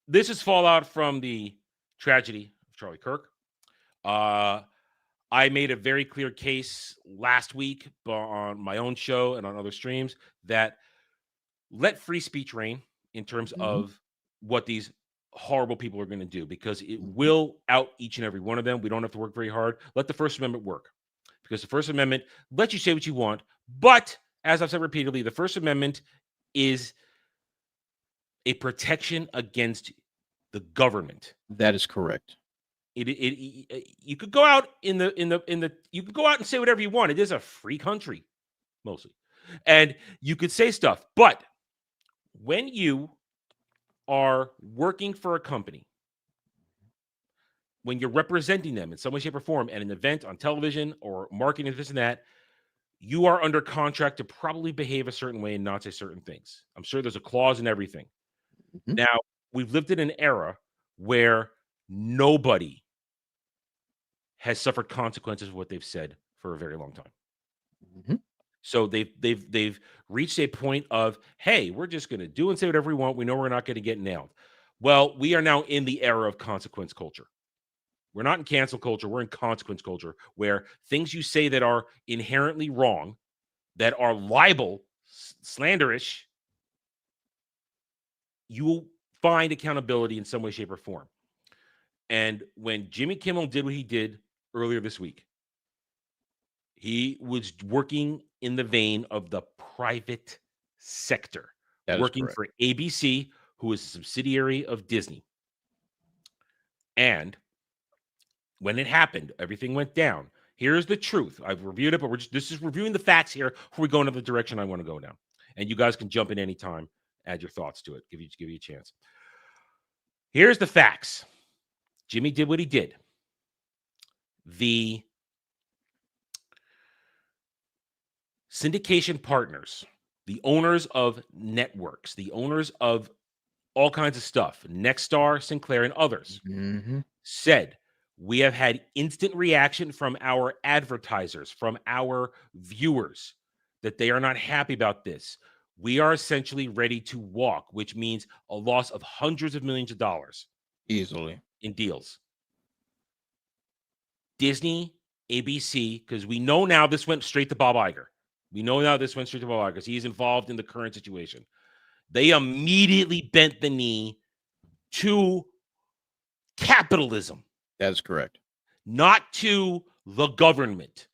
this is fallout from the tragedy of Charlie Kirk. I made a very clear case last week on my own show and on other streams that let free speech reign in terms of what these horrible people are going to do, because it will out each and every one of them. We don't have to work very hard. Let the First Amendment work, because the First Amendment lets you say what you want. But as I've said repeatedly, the First Amendment is a protection against the government. That is correct. You could go out you could go out and say whatever you want. It is a free country, mostly, and you could say stuff. But when you are working for a company, when you're representing them in some way, shape, or form at an event on television or marketing, this and that, you are under contract to probably behave a certain way and not say certain things. I'm sure there's a clause in everything. Now, we've lived in an era where nobody has suffered consequences of what they've said for a very long time. So they've reached a point of, hey, we're just going to do and say whatever we want. We know we're not going to get nailed. Well, we are now in the era of consequence culture. We're not in cancel culture. We're in consequence culture, where things you say that are inherently wrong, that are libel, slanderish, you will find accountability in some way, shape, or form. And when Jimmy Kimmel did what he did earlier this week, he was working in the vein of the private sector, working for ABC, who is a subsidiary of Disney. And when it happened, everything went down. Here's the truth. I've reviewed it, but this is reviewing the facts here before we go into the direction I want to go down. And you guys can jump in anytime, add your thoughts to it, give you a chance. Here's the facts. Jimmy did what he did. The syndication partners, the owners of networks, the owners of all kinds of stuff, Nexstar, Sinclair, and others, said, we have had instant reaction from our advertisers, from our viewers, that they are not happy about this. We are essentially ready to walk, which means a loss of hundreds of millions of dollars. Easily. In deals. Disney, ABC, because we know now this went straight to Bob Iger. We know now this went straight to Bob Iger because he's involved in the current situation. They immediately bent the knee to capitalism. That's correct. Not to the government.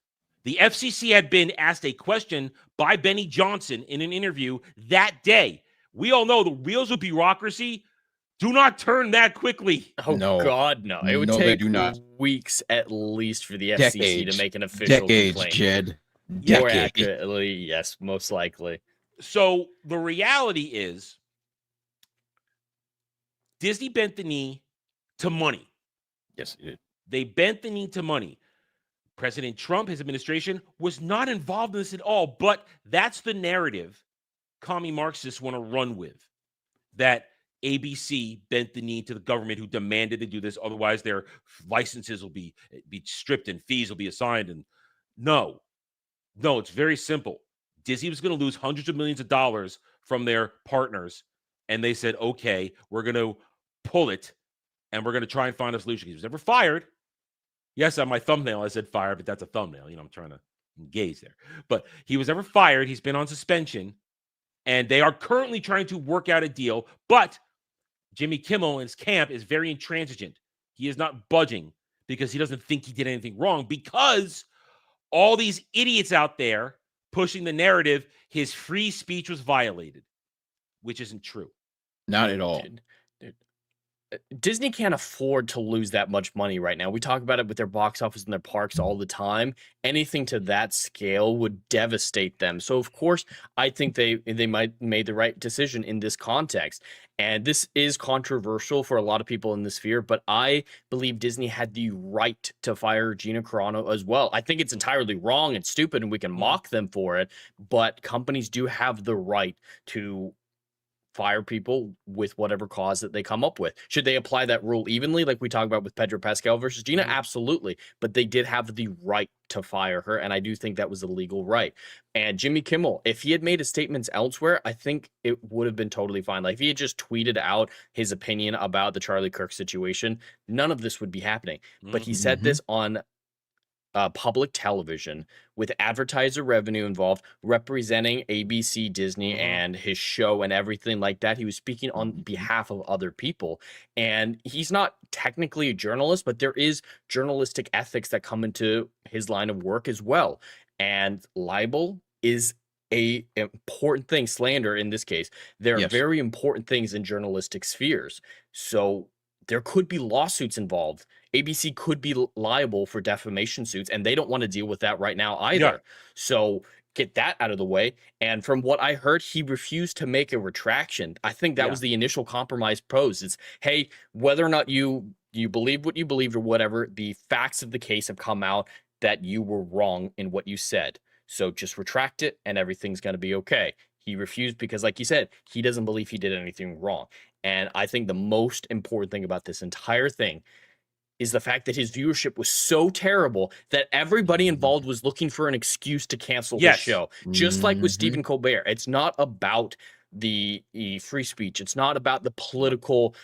The FCC had been asked a question by Benny Johnson in an interview that day. We all know the wheels of bureaucracy do not turn that quickly. Oh, no. God, no. It would take weeks at least for the FCC to make an official complaint. Jed. More accurately, yes, most likely. So the reality is Disney bent the knee to money. Yes, it did. They bent the knee to money. President Trump, his administration, was not involved in this at all, but that's the narrative commie Marxists want to run with, that ABC bent the knee to the government who demanded to do this. Otherwise, their licenses will be stripped and fees will be assigned. And no, it's very simple. Disney was going to lose hundreds of millions of dollars from their partners. And they said, okay, we're going to pull it and we're going to try and find a solution. He was never fired. Yes, on my thumbnail, I said fired, but that's a thumbnail. I'm trying to engage there. But he was never fired. He's been on suspension. And they are currently trying to work out a deal. But Jimmy Kimmel and his camp is very intransigent. He is not budging because he doesn't think he did anything wrong, because all these idiots out there pushing the narrative, his free speech was violated, which isn't true. Not at all. Disney can't afford to lose that much money right now. We talk about it with their box office and their parks all the time. Anything to that scale would devastate them. So of course, I think they might made the right decision in this context. And this is controversial for a lot of people in the sphere, but I believe Disney had the right to fire Gina Carano as well. I think it's entirely wrong and stupid, and we can mock them for it, but companies do have the right to fire people with whatever cause that they come up with. Should they apply that rule evenly, like we talk about with Pedro Pascal versus Gina? Absolutely. But they did have the right to fire her, and I do think that was a legal right. And Jimmy Kimmel, if he had made his statements elsewhere, I think it would have been totally fine. Like if he had just tweeted out his opinion about the Charlie Kirk situation, none of this would be happening. But he said this on public television with advertiser revenue involved, representing ABC, Disney, and his show and everything like that. He was speaking on behalf of other people. And he's not technically a journalist, but there is journalistic ethics that come into his line of work as well. And libel is a important thing. Slander, in this case, there are very important things in journalistic spheres. So there could be lawsuits involved. ABC could be liable for defamation suits, and they don't want to deal with that right now either. Yeah. So get that out of the way. And from what I heard, he refused to make a retraction. I think that was the initial compromise posed. It's, hey, whether or not you believe what you believed or whatever, the facts of the case have come out that you were wrong in what you said. So just retract it and everything's going to be okay. He refused because, like you said, he doesn't believe he did anything wrong. And I think the most important thing about this entire thing is the fact that his viewership was so terrible that everybody involved was looking for an excuse to cancel the show. Just like with Stephen Colbert. It's not about the free speech. It's not about the political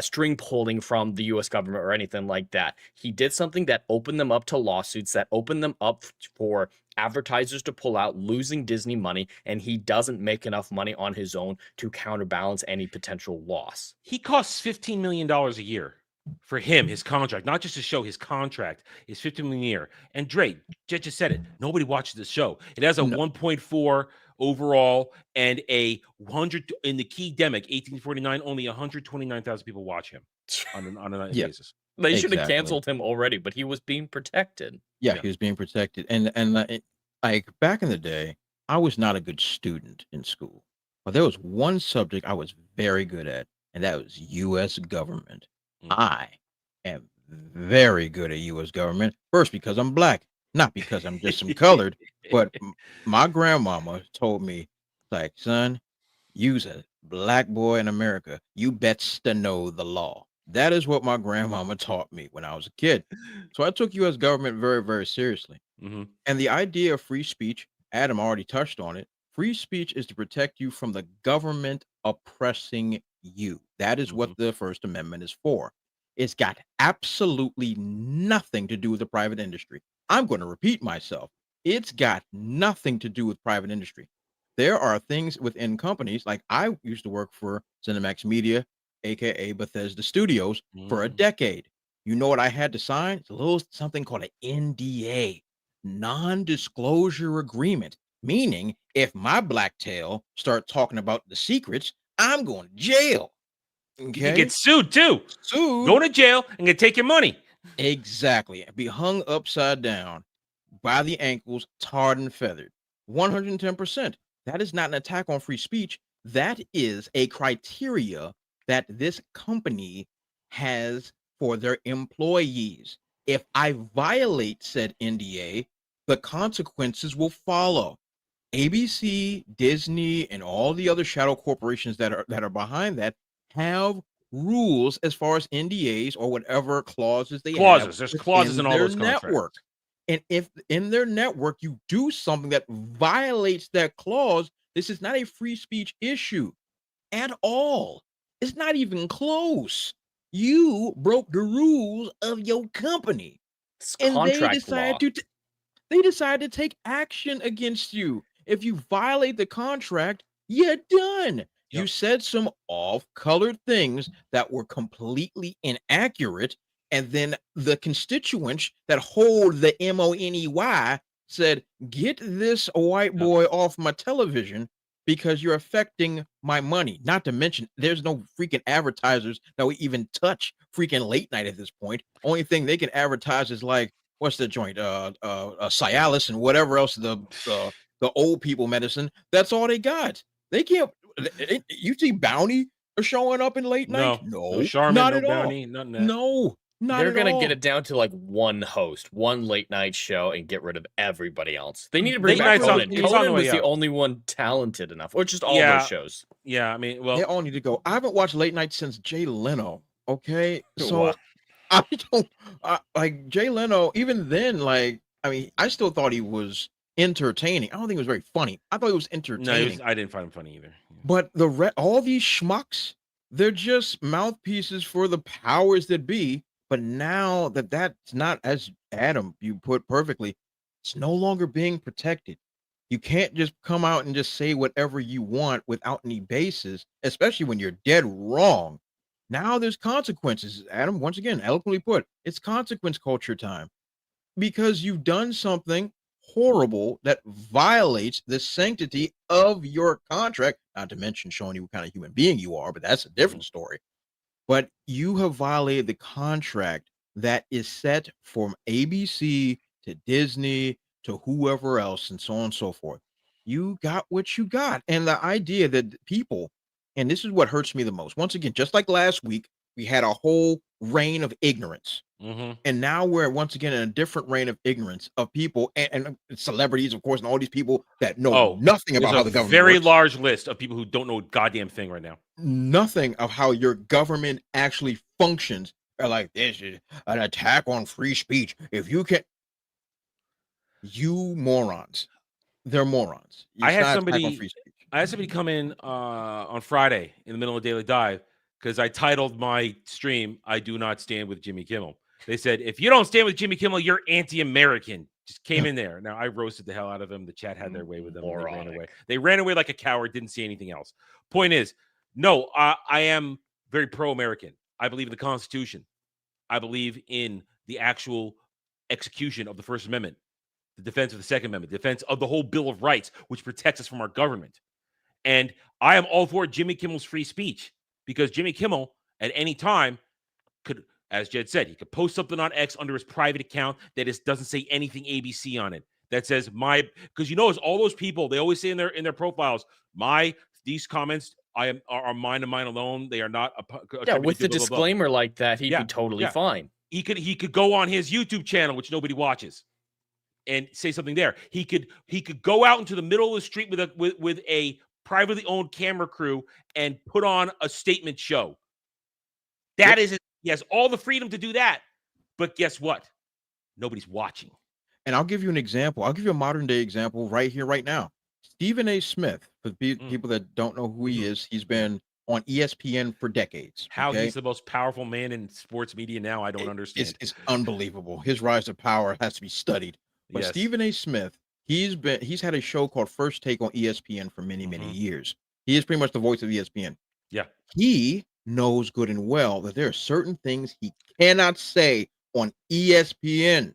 string pulling from the U.S. government or anything like that. He did something that opened them up to lawsuits, that opened them up for advertisers to pull out, losing Disney money, and he doesn't make enough money on his own to counterbalance any potential loss. He costs $15 million a year for him, his contract, not just to show his contract is $15 million a year. And Dre just said it. Nobody watches the show. It has a 1.4 overall and a 100 in the key demic 1849. Only 129,000 people watch him on a nightly basis. They should have canceled him already, but he was being protected. Yeah, he was being protected. And like back in the day, I was not a good student in school, but there was one subject I was very good at, and that was U.S. government. I am very good at U.S. government. First, because I'm black, not because I'm just some colored, but my grandmama told me, like, son, you's a black boy in America. You bets to know the law. That is what my grandmama taught me when I was a kid. So I took U.S. government very, very seriously. And the idea of free speech, Adam already touched on it. Free speech is to protect you from the government oppressing you. That is what the First Amendment is for. It's got absolutely nothing to do with the private industry. I'm going to repeat myself. It's got nothing to do with private industry. There are things within companies, like I used to work for Cinemax Media, aka Bethesda Studios, for a decade. You know what I had to sign? It's a little something called an NDA, non-disclosure agreement, meaning if my black tail start talking about the secrets, I'm going to jail. Okay? You can get sued too. Go to jail and get take your money. Exactly. Be hung upside down by the ankles, tarred and feathered. 110%. That is not an attack on free speech. That is a criteria that this company has for their employees. If I violate said NDA, the consequences will follow. ABC, Disney, and all the other shadow corporations that are behind that have rules as far as NDAs or whatever clauses they have. There's clauses in all those contracts. Network. And if in their network you do something that violates that clause, this is not a free speech issue at all. It's not even close. You broke the rules of your company. And they decided to take action against you. If you violate the contract, you're done. You said some off-colored things that were completely inaccurate, and then the constituents that hold the MONEY said, get this white boy off my television, because you're affecting my money. Not to mention, there's no freaking advertisers that will even touch freaking late night at this point. Only thing they can advertise is like, what's the joint? Cialis and whatever else the old people medicine. That's all they got. They can't. You see Bounty are showing up in late night? No No, Charmin, not no at all. Bounty, none of that. No, not They're at gonna all. get it down to like one host, one late night show, and get rid of everybody else. They need to bring Late back night's on- Conan. it's on the Conan way was the out. only one talented enough, or just all Yeah. those shows. Yeah, I mean, They well, all need to go. I haven't watched late night since Jay Leno. Okay, so Wow. I don't like Jay Leno. Even then, like, I mean, I still thought he was entertaining. I don't think it was very funny. I thought it was no, entertaining. I didn't find him funny either. But all these schmucks, they're just mouthpieces for the powers that be. But now that's not, as Adam, you put perfectly, it's no longer being protected. You can't just come out and just say whatever you want without any basis, especially when you're dead wrong. Now there's consequences. Adam, once again, eloquently put, it's consequence culture time because you've done something horrible that violates the sanctity of your contract, not to mention showing you what kind of human being you are, but that's a different story. But you have violated the contract that is set from ABC to Disney to whoever else and so on and so forth. You got what you got. And the idea that people, and this is what hurts me the most. Once again, just like last week, we had a whole reign of ignorance. Mm-hmm. And now we're once again in a different reign of ignorance of people and celebrities, of course, and all these people that know nothing about how the government very works. large list of people who don't know a goddamn thing right now. Nothing of how your government actually functions. Are like, this is an attack on free speech. If you can, you morons, they're morons. I had not an attack on somebody free speech. I had somebody come in on Friday in the middle of Daily Dive because I titled my stream, I Do Not Stand with Jimmy Kimmel. They said, if you don't stand with Jimmy Kimmel, you're anti-American. Just came in there. Now, I roasted the hell out of them. The chat had their way with them. And they ran away. They ran away like a coward, didn't see anything else. Point is, no, I am very pro-American. I believe in the Constitution. I believe in the actual execution of the First Amendment, the defense of the Second Amendment, defense of the whole Bill of Rights, which protects us from our government. And I am all for Jimmy Kimmel's free speech because Jimmy Kimmel at any time could, as Jed said, he could post something on X under his private account that doesn't say anything ABC on it. That says because you know, it's all those people, they always say in their profiles, these comments are mine and mine alone. They are not with the disclaimer like that, he'd be totally fine. He could go on his YouTube channel, which nobody watches, and say something there. He could go out into the middle of the street with a privately owned camera crew and put on a statement show. That is, he has all the freedom to do that. But guess what? Nobody's watching. And I'll give you an example. I'll give you a modern day example right here, right now. Stephen A. Smith, for people that don't know who he is, he's been on ESPN for decades. How he's the most powerful man in sports media now, I don't understand. It's unbelievable. His rise to power has to be studied. But Yes. Stephen A. Smith, he's had a show called First Take on ESPN for many, many years. He is pretty much the voice of ESPN. Yeah. He knows good and well that there are certain things he cannot say on ESPN.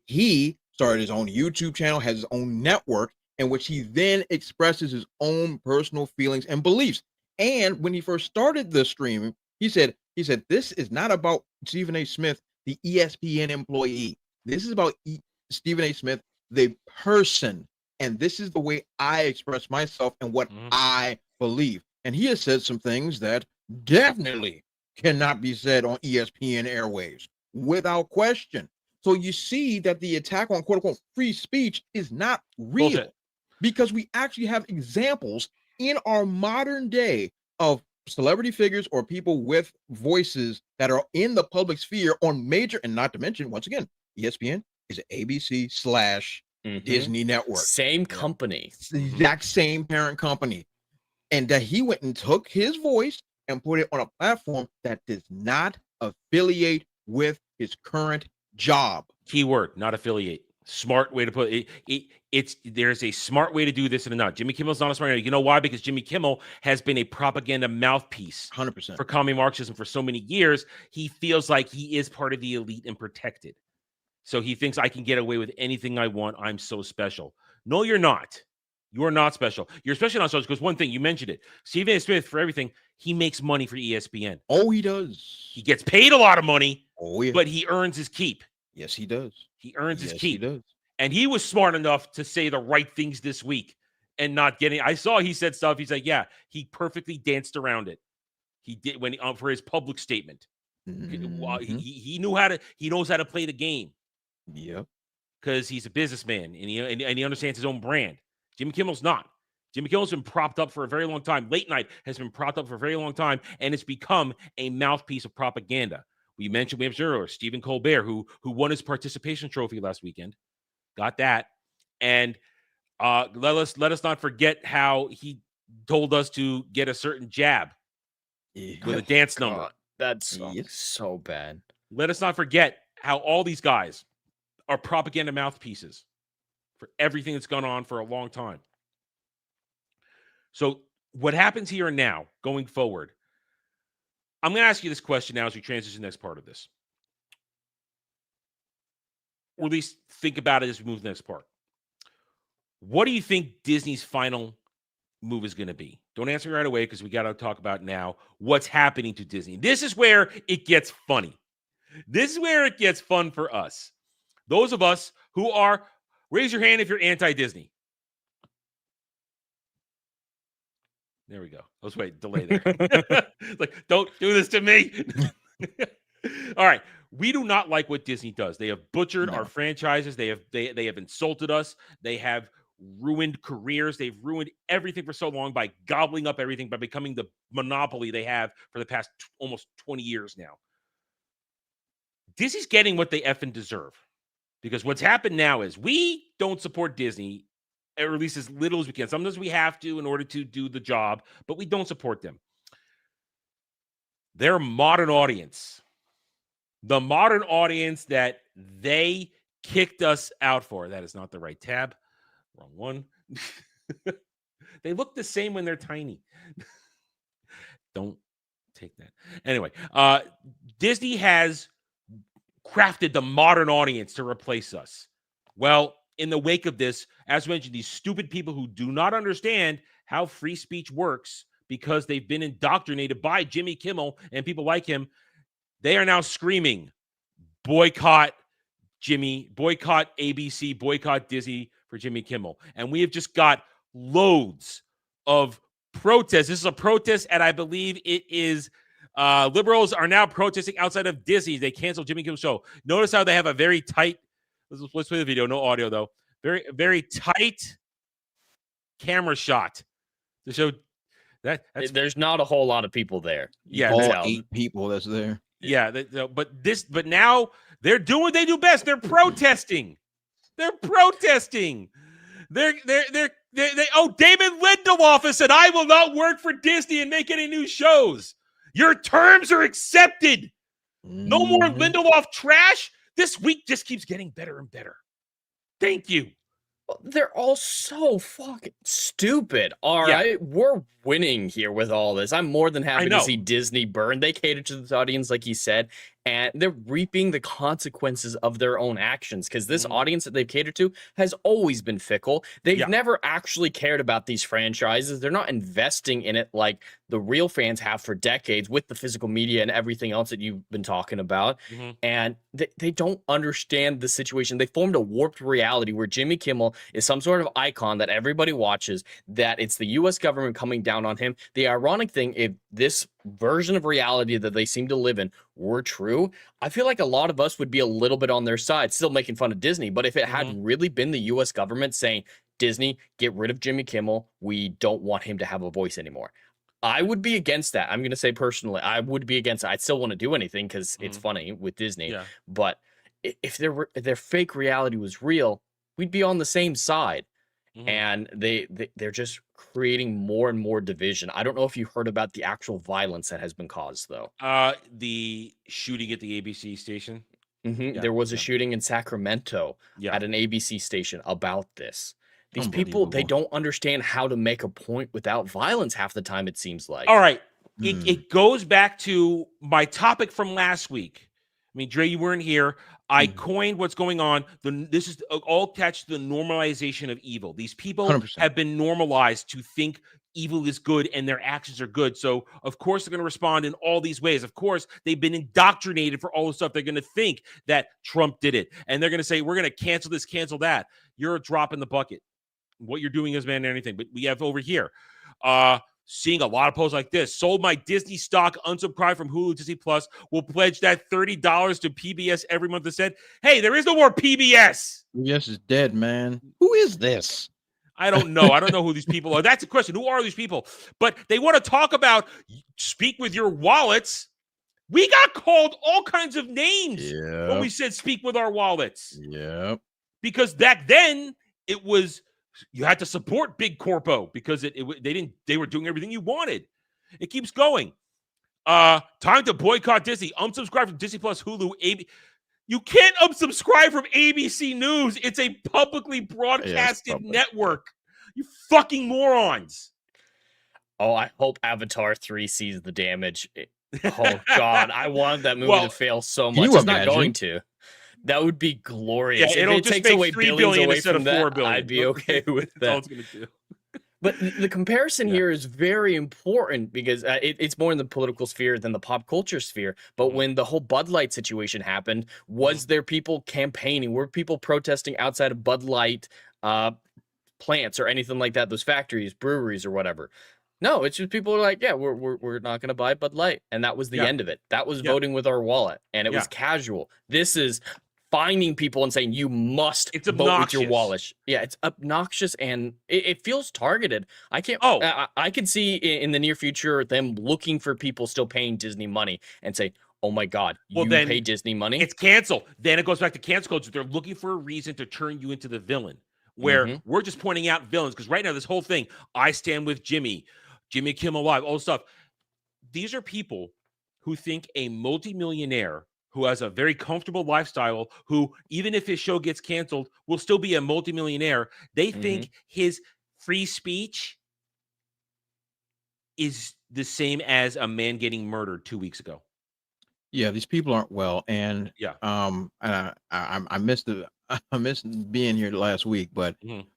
He started his own YouTube channel, has his own network, in which he then expresses his own personal feelings and beliefs. And when he first started the stream, he said, this is not about Stephen A. Smith, the ESPN employee. This is about Stephen A. Smith, the person. And this is the way I express myself and what I believe. And he has said some things that definitely cannot be said on ESPN airwaves without question. So you see that the attack on quote unquote free speech is not real. Bullshit. Because we actually have examples in our modern day of celebrity figures or people with voices that are in the public sphere on major, and not to mention, once again, ESPN is an ABC / Disney network. Same company. It's the exact same parent company. And that he went and took his voice and put it on a platform that does not affiliate with his current job. Keyword, not affiliate. Smart way to put it. There's a smart way to do this and not. Jimmy Kimmel's not a smart way. You know why? Because Jimmy Kimmel has been a propaganda mouthpiece 100% for commie Marxism for so many years. He feels like he is part of the elite and protected. So he thinks I can get away with anything I want. I'm so special. No, you're not. You're not special. You're especially not special because one thing, you mentioned it. Stephen A. Smith, for everything, he makes money for ESPN. Oh, he does. He gets paid a lot of money, Oh, yeah. but he earns his keep. Yes, he does. He earns his Yes, keep. he does. And he was smart enough to say the right things this week and not getting. I saw he said stuff. He's like, yeah, he perfectly danced around it. He did when for his public statement. He knew how to. He knows how to play the game. Yep. Because he's a businessman and he understands his own brand. Jimmy Kimmel's not. Jimmy Kimmel's been propped up for a very long time. Late night has been propped up for a very long time, and it's become a mouthpiece of propaganda. We mentioned earlier Stephen Colbert, who won his participation trophy last weekend, got that, and let us not forget how he told us to get a certain jab with a dance number. That's so bad. Let us not forget how all these guys are propaganda mouthpieces for everything that's gone on for a long time. So what happens here and now going forward, I'm going to ask you this question now as we transition to the next part of this. Or at least think about it as we move to the next part. What do you think Disney's final move is going to be? Don't answer me right away because we got to talk about now what's happening to Disney. This is where it gets funny. This is where it gets fun for us. Those of us who are, raise your hand if you're anti-Disney. There we go. Let's wait, delay there. Like, don't do this to me. All right. We do not like what Disney does. They have butchered our franchises. They have insulted us. They have ruined careers. They've ruined everything for so long by gobbling up everything, by becoming the monopoly they have for the past almost 20 years now. Disney's getting what they effing deserve. Because what's happened now is we don't support Disney, or at least as little as we can. Sometimes we have to in order to do the job, but we don't support them. Their modern audience, the modern audience that they kicked us out for. That is not the right tab. Wrong one. They look the same when they're tiny. Don't take that. Anyway, Disney has crafted the modern audience to replace us. Well, in the wake of this, as mentioned, these stupid people who do not understand how free speech works because they've been indoctrinated by Jimmy Kimmel and people like him, they are now screaming, boycott Jimmy, boycott ABC, boycott Disney for Jimmy Kimmel. And we have just got loads of protests. This is a protest, and I believe it is liberals are now protesting outside of Disney. They canceled Jimmy Kimmel's show. Notice how they have a very tight, let's play the video, no audio though. Very, very tight camera shot to show that there's not a whole lot of people there. Yeah, all 8 people that's there. Yeah, but now they're doing what they do best. They're protesting. They're protesting. They David Lindelof has said, I will not work for Disney and make any new shows. Your terms are accepted. No more Lindelof trash. This week just keeps getting better and better. Thank you. They're all so fucking stupid. All right, we're winning here with all this. I'm more than happy to see Disney burn. They cater to the audience, like he said, and they're reaping the consequences of their own actions because this audience that they've catered to has always been fickle. They've never actually cared about these franchises. They're not investing in it like the real fans have for decades with the physical media and everything else that you've been talking about. And they don't understand the situation. They formed a warped reality where Jimmy Kimmel is some sort of icon that everybody watches, that it's the U.S. government coming down on him. The ironic thing, if this version of reality that they seem to live in were true, I feel like a lot of us would be a little bit on their side, still making fun of Disney. But if it had really been the U.S. government saying, Disney, get rid of Jimmy Kimmel, we don't want him to have a voice anymore, I would be against that. I'm going to say personally, I would be against it. I'd still want to do anything because it's funny with Disney. But if their fake reality was real, we'd be on the same side. And they're just creating more and more division. I don't know if you heard about the actual violence that has been caused, though. The shooting at the ABC station. There was a shooting in Sacramento at an ABC station about this. These people, they don't understand how to make a point without violence half the time, it seems like. All right. It goes back to my topic from last week. I mean, Dre, you weren't here. I coined what's going on. This is all attached to the normalization of evil. These people 100%. have been normalized to think evil is good and their actions are good. So, of course, they're going to respond in all these ways. Of course, they've been indoctrinated for all this stuff. They're going to think that Trump did it. And they're going to say, we're going to cancel this, cancel that. You're a drop in the bucket. What you're doing is man anything. But we have over here, seeing a lot of posts like this. Sold my Disney stock, unsubscribed from Hulu, Disney Plus. Will pledge that $30 to PBS every month. That said, hey, there is no more PBS. PBS is dead, man. Who is this? I don't know. I don't know who these people are. That's the question. Who are these people? But they want to talk about speak with your wallets. We got called all kinds of names when we said speak with our wallets. Yep. Because back then it was you had to support Big Corpo because they were doing everything you wanted. It keeps going. Time to boycott Disney. Unsubscribe from Disney Plus, Hulu, AB. You can't unsubscribe from ABC News. It's a publicly broadcasted network. You fucking morons. Oh, I hope Avatar 3 sees the damage. Oh, God. I wanted that movie to fail so much. It's not going to. That would be glorious. Yeah, if it takes away $3 billion away from that, $4 billion. I'd be okay with that. That's all it's going to do. But the comparison here is very important because it's more in the political sphere than the pop culture sphere. But when the whole Bud Light situation happened, was there people campaigning? Were people protesting outside of Bud Light plants or anything like that? Those factories, breweries, or whatever. No, it's just people are like, yeah, we're not going to buy Bud Light, and that was the end of it. That was voting with our wallet, and it was casual. This is finding people and saying you must vote with your wallet. Yeah, it's obnoxious and it feels targeted. I can't. I can see in the near future them looking for people still paying Disney money and say, "Oh my God, you pay Disney money." It's cancel. Then it goes back to cancel culture. They're looking for a reason to turn you into the villain. Where we're just pointing out villains because right now this whole thing, I stand with Jimmy Kimmel Live, all this stuff. These are people who think a multimillionaire who has a very comfortable lifestyle, who, even if his show gets canceled, will still be a multimillionaire. They think his free speech is the same as a man getting murdered 2 weeks ago. Yeah, these people aren't well. And I missed being here last week, but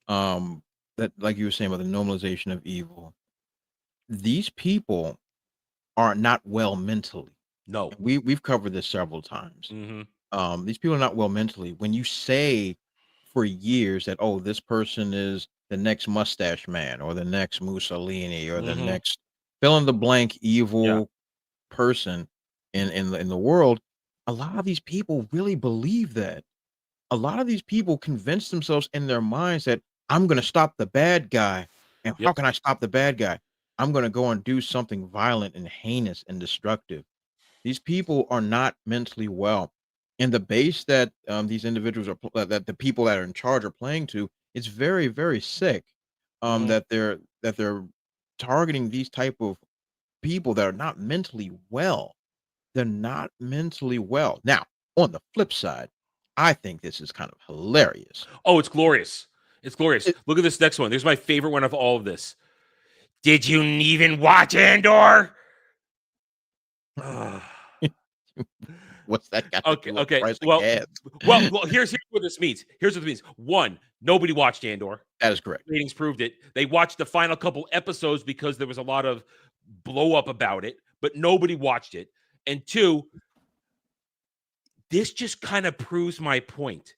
that, like you were saying about the normalization of evil, these people are not well mentally. No, we've covered this several times. These people are not well mentally. When you say for years that, oh, this person is the next mustache man or the next Mussolini or the next fill in the blank evil person in the world, a lot of these people really believe that. A lot of these people convince themselves in their minds that I'm going to stop the bad guy. And how can I stop the bad guy? I'm going to go and do something violent and heinous and destructive. These people are not mentally well, and the base that these individuals are that the people that are in charge are playing to, it's very, very sick. That they're targeting these type of people that are not mentally well. They're not mentally well. Now, on the flip side, I think this is kind of hilarious. Oh, it's glorious! It's glorious. Look at this next one. There's my favorite one of all of this. Did you even watch Andor? What's that got okay, to do with okay. price of Well, gas? well, here's what this means. Here's what it means. One, nobody watched Andor. That is correct. Ratings proved it. They watched the final couple episodes because there was a lot of blow up about it, but nobody watched it. And two, this just kind of proves my point.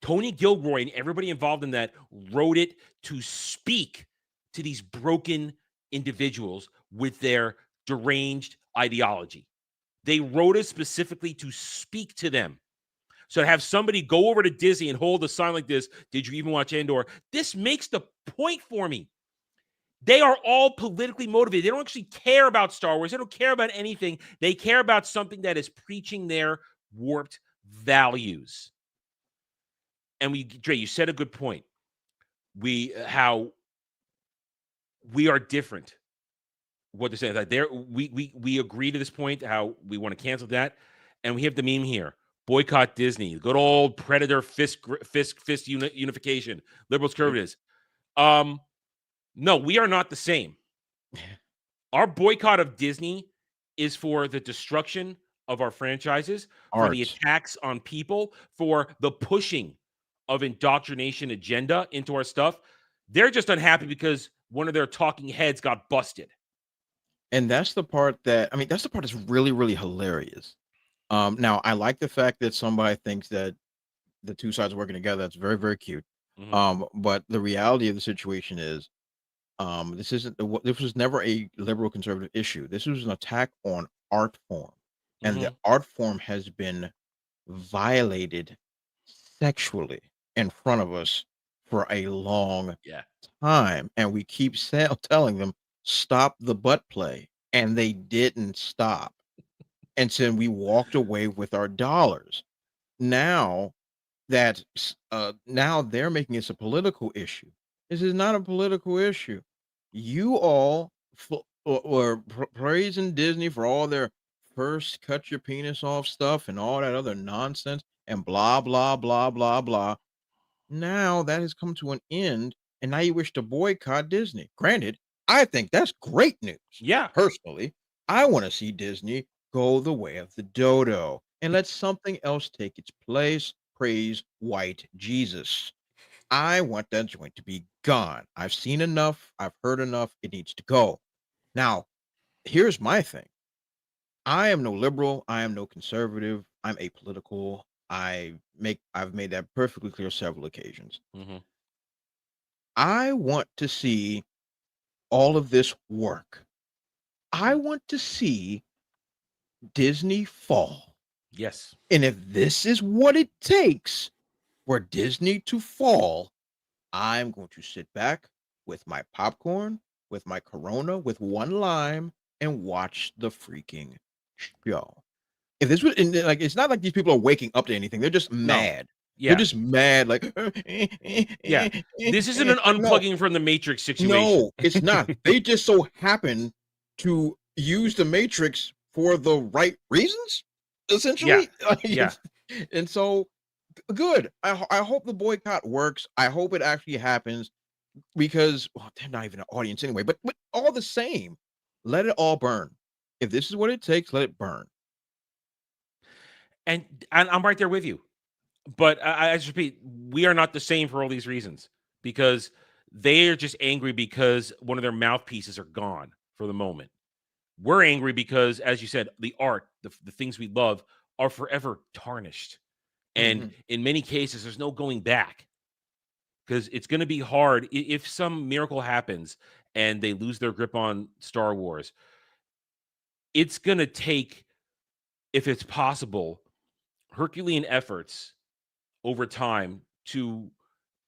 Tony Gilroy and everybody involved in that wrote it to speak to these broken individuals with their deranged ideology. They wrote it specifically to speak to them. So to have somebody go over to Disney and hold a sign like this, did you even watch Andor? This makes the point for me. They are all politically motivated. They don't actually care about Star Wars. They don't care about anything. They care about something that is preaching their warped values. And Dre, you said a good point. How we are different. What they're saying, like we agree to this point, how we want to cancel that, and we have the meme here: boycott Disney, good old predator fist unification, liberals, conservatives. No, we are not the same. Our boycott of Disney is for the destruction of our franchises, for the Art. attacks on people, for the pushing of indoctrination agenda into our stuff. They're just unhappy because one of their talking heads got busted. And that's the part that that's the part that's really, really hilarious. Now I like the fact that somebody thinks that the two sides are working together. That's very, very cute. But the reality of the situation is, this was never a liberal conservative issue. This was an attack on art form, and the art form has been violated sexually in front of us for a long time, and we keep telling them stop the butt play, and they didn't stop. And so we walked away with our dollars. Now that now they're making this a political issue. This is not a political issue. You all were praising Disney for all their first cut your penis off stuff and all that other nonsense and blah blah blah blah blah. Now that has come to an end, and now you wish to boycott Disney. Granted, I think that's great news. Yeah. Personally, I want to see Disney go the way of the dodo and let something else take its place. Praise white Jesus. I want that joint to be gone. I've seen enough. I've heard enough. It needs to go. Now, here's my thing. I am no liberal. I am no conservative. I'm apolitical. I've made that perfectly clear several occasions. I want to see all of this work. I want to see Disney fall. Yes. And if this is what it takes for Disney to fall, I'm going to sit back with my popcorn, with my Corona, with one lime, and watch the freaking show. If this was like, it's not like these people are waking up to anything. They're just mad. Yeah. They're just mad. Like, yeah. This isn't an unplugging from the Matrix situation. No, it's not. They just so happen to use the Matrix for the right reasons, essentially. Yeah. And so, good. I hope the boycott works. I hope it actually happens because they're not even an audience anyway. But all the same, let it all burn. If this is what it takes, let it burn. And I'm right there with you. But I just repeat, we are not the same for all these reasons, because they are just angry because one of their mouthpieces are gone for the moment. We're angry because, as you said, the art, the things we love are forever tarnished. And in many cases, there's no going back, because it's going to be hard if some miracle happens and they lose their grip on Star Wars. It's going to take, if it's possible, Herculean efforts over time to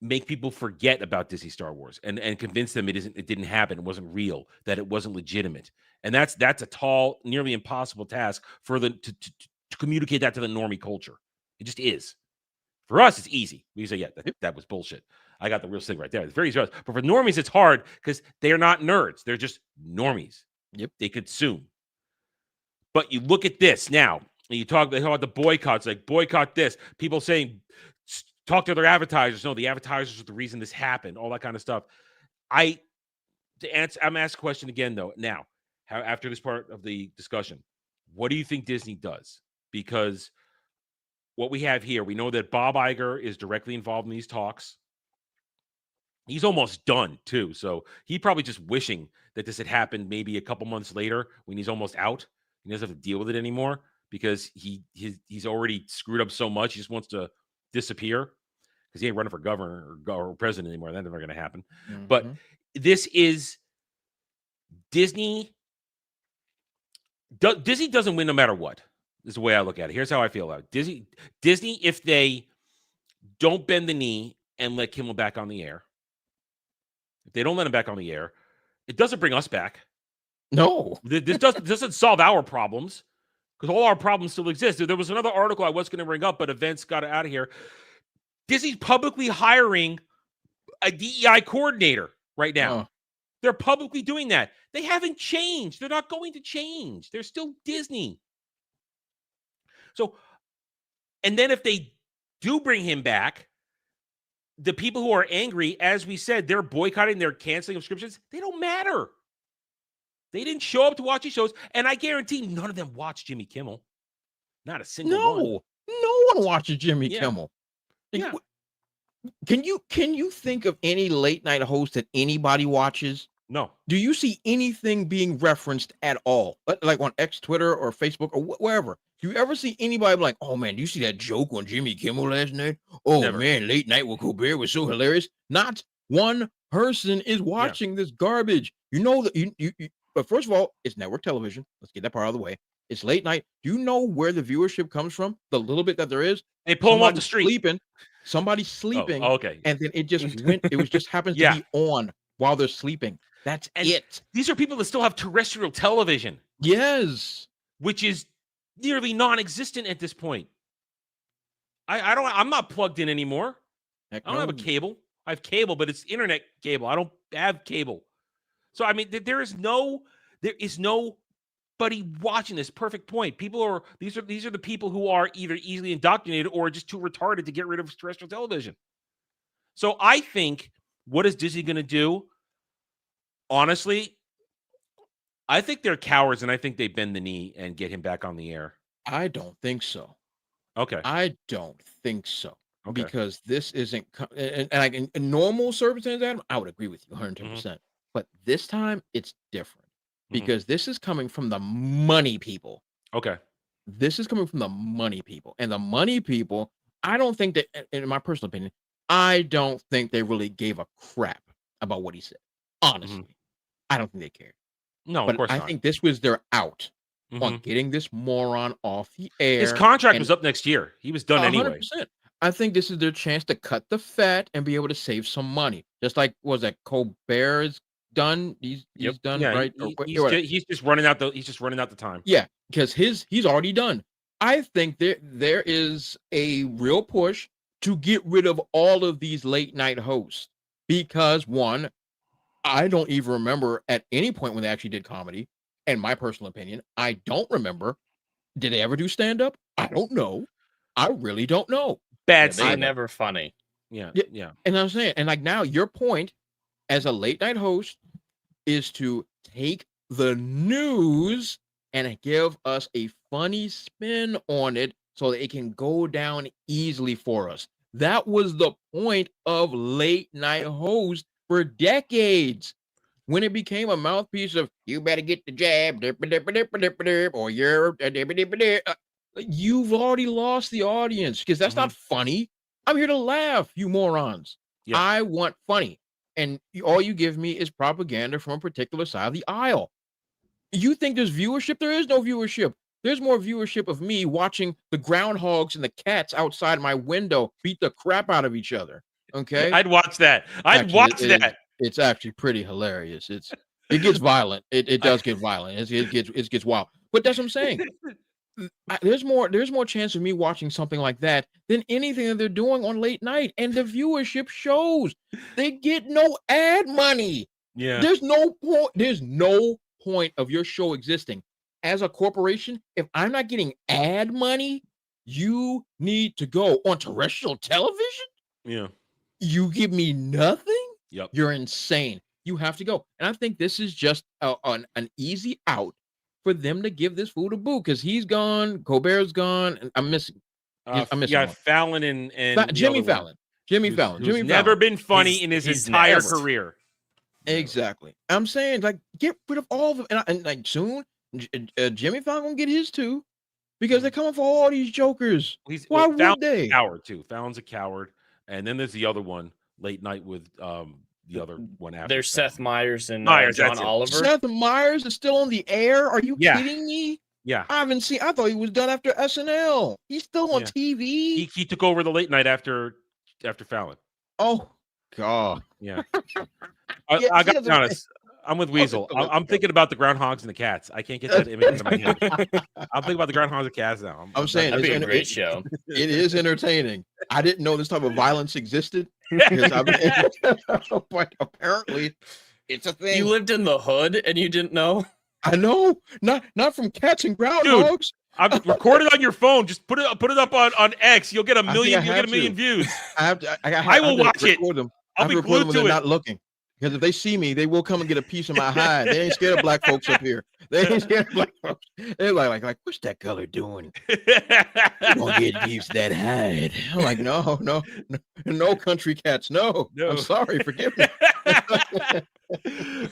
make people forget about Disney Star Wars and convince them it didn't happen, it wasn't real, that it wasn't legitimate. And that's a tall, nearly impossible task for them to communicate that to the normie culture. It just is. For us, it's easy. We say, yeah, that was bullshit. I got the real thing right there. It's very easy. But for normies, it's hard because they're not nerds. They're just normies. Yep. They consume. But you look at this now, and they talk about the boycotts, like boycott this. People saying, talk to their advertisers. No, the advertisers are the reason this happened. All that kind of stuff. I'm asking a question again, though. Now, after this part of the discussion, what do you think Disney does? Because what we have here, we know that Bob Iger is directly involved in these talks. He's almost done, too. So he probably just wishing that this had happened maybe a couple months later when he's almost out. He doesn't have to deal with it anymore because he's already screwed up so much. He just wants to disappear because he ain't running for governor or president anymore. That's never going to happen. But this is Disney. Disney doesn't win no matter what. This is the way I look at it. Here's how I feel about it. Disney, if they don't bend the knee and let Kimmel back on the air, if they don't let him back on the air, it doesn't bring us back. No. This doesn't solve our problems, because all our problems still exist. There was another article I was going to bring up, but events got out of here. Disney's publicly hiring a DEI coordinator right now. They're publicly doing that. They haven't changed. They're not going to change. They're still Disney. So, and then if they do bring him back, the people who are angry, as we said, they're boycotting, they're canceling subscriptions. They don't matter. They didn't show up to watch these shows, and I guarantee none of them watch Jimmy Kimmel. Not a single one. No one watches Jimmy Kimmel. Like, Yeah. Can you think of any late night host that anybody watches? No. Do you see anything being referenced at all? Like on X, Twitter, or Facebook, or wherever? Do you ever see anybody be like, oh man, do you see that joke on Jimmy Kimmel last night? Oh Never. man, late night with Colbert was so hilarious. Not one person is watching this garbage. You know that you but first of all, it's network television. Let's get that part out of the way. It's late night. Do you know where the viewership comes from? The little bit that there is. They pull them off the street. Somebody's sleeping. Oh, okay. And then it just went. It was just happens to be on while they're sleeping. That's it. These are people that still have terrestrial television. Yes. Which is nearly non-existent at this point. I'm not plugged in anymore. Heck I don't have a cable. I have cable, but it's internet cable. I don't have cable. So I mean, there is nobody watching this. Perfect point. These are the people who are either easily indoctrinated or just too retarded to get rid of terrestrial television. So I think, what is Disney going to do? Honestly, I think they're cowards, and I think they bend the knee and get him back on the air. I don't think so. Okay. I don't think so. Okay. Because this isn't, and like in normal circumstances, Adam, I would agree with you 110%. But this time, it's different because this is coming from the money people. Okay. This is coming from the money people, and the money people. I don't think that, in my personal opinion, I don't think they really gave a crap about what he said. Honestly, I don't think they cared. No, but of course I not. think this was their out on getting this moron off the air. His contract was up next year. He was done anyway. 100%. I think this is their chance to cut the fat and be able to save some money. Just like, was that Colbert is done? He's done, right? He's just running out the time. Yeah, because he's already done. I think there is a real push to get rid of all of these late night hosts because one, I don't even remember at any point when they actually did comedy. In my personal opinion, I don't remember. Did they ever do stand up? I don't know. I really don't know. They're never funny. Yeah. And I'm saying, and like now, your point as a late night host is to take the news and give us a funny spin on it so that it can go down easily for us. That was the point of late night host for decades. When it became a mouthpiece of you better get the jab, or you've already lost the audience because that's not funny. I'm here to laugh, you morons. Yeah. I want funny. And all you give me is propaganda from a particular side of the aisle. You think there's viewership? There is no viewership. There's more viewership of me watching the groundhogs and the cats outside my window beat the crap out of each other. Okay? I'd watch that. I'd watch that. It's actually pretty hilarious. It gets violent. It does get violent. It gets wild. But that's what I'm saying. There's more chance of me watching something like that than anything that they're doing on late night. And the viewership shows they get no ad money. Yeah. There's no point. There's no point of your show existing as a corporation. If I'm not getting ad money, you need to go on terrestrial television. Yeah. You give me nothing. Yep. You're insane. You have to go. And I think this is just an easy out for them to give this fool a boot because he's gone. Colbert's gone. And I'm missing. I'm missing. Yeah, Fallon and Jimmy Fallon. Jimmy Fallon. Who's never been funny in his entire career. Exactly. I'm saying, like, get rid of all of them. And like soon, Jimmy Fallon gonna get his too because they're coming for all these jokers. Why would they? A coward too. Fallon's a coward. And then there's the other one, late night with the other one after. There's Seth Meyers and John Oliver. Seth Meyers is still on the air. Are you kidding me? Yeah. I thought he was done after SNL. He's still on TV. He took over the late night after Fallon. Oh God. Yeah. I got to be honest. I'm with Weasel. I'm thinking about the groundhogs and the cats. I can't get that image into my head. I'm thinking about the groundhogs and cats now. I'm saying that'd be a great show. It is entertaining. I didn't know this type of violence existed. But apparently, it's a thing. You lived in the hood and you didn't know? I know. Not from cats and groundhogs. Dude, I've recorded on your phone. Just put it up on X. You'll get a million. You'll get a million views. I will watch it. I'll be glued to it. Not looking. Because if they see me, they will come and get a piece of my hide. They ain't scared of black folks up here. They ain't scared of black folks. They're like, what's that color doing? You gonna get a piece of that hide? I'm like, no, country cats, no. I'm sorry, forgive me.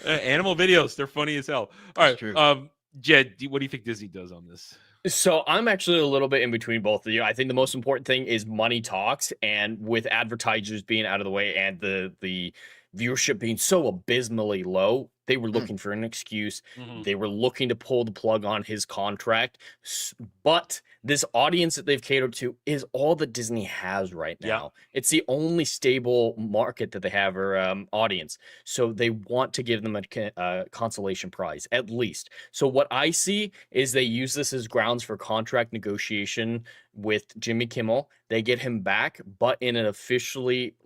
Animal videos, they're funny as hell. All right, Jed, what do you think Disney does on this? So I'm actually a little bit in between both of you. I think the most important thing is money talks, and with advertisers being out of the way and the viewership being so abysmally low, they were looking for an excuse. They were looking to pull the plug on his contract. But this audience that they've catered to is all that Disney has right now. It's the only stable market that they have, or audience. So they want to give them a consolation prize, at least. So what I see is they use this as grounds for contract negotiation with Jimmy Kimmel. They get him back, but in an officially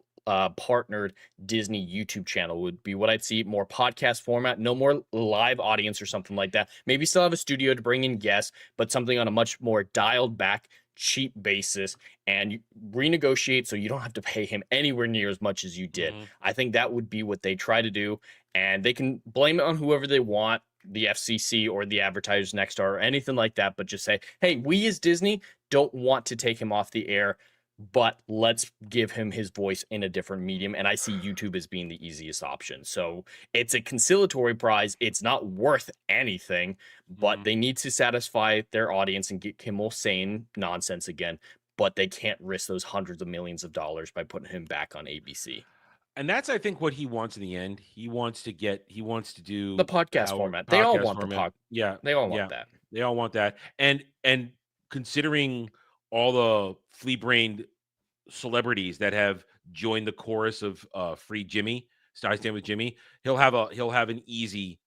partnered Disney YouTube channel would be what I'd see. More podcast format, no more live audience or something like that. Maybe still have a studio to bring in guests, but something on a much more dialed back, cheap basis, and you renegotiate so you don't have to pay him anywhere near as much as you did. I think that would be what they try to do, and they can blame it on whoever they want, the FCC or the advertisers next door or anything like that, but just say, hey, we as Disney don't want to take him off the air, but let's give him his voice in a different medium. And I see YouTube as being the easiest option. So it's a conciliatory prize. It's not worth anything, but they need to satisfy their audience and get Kimmel saying nonsense again. But they can't risk those hundreds of millions of dollars by putting him back on ABC. And that's, I think, what he wants in the end. He wants to do the podcast format. They all want format. They all want that. They all want that. And considering all the flea-brained celebrities that have joined the chorus of Free Jimmy, I Stand With Jimmy, he'll have an easy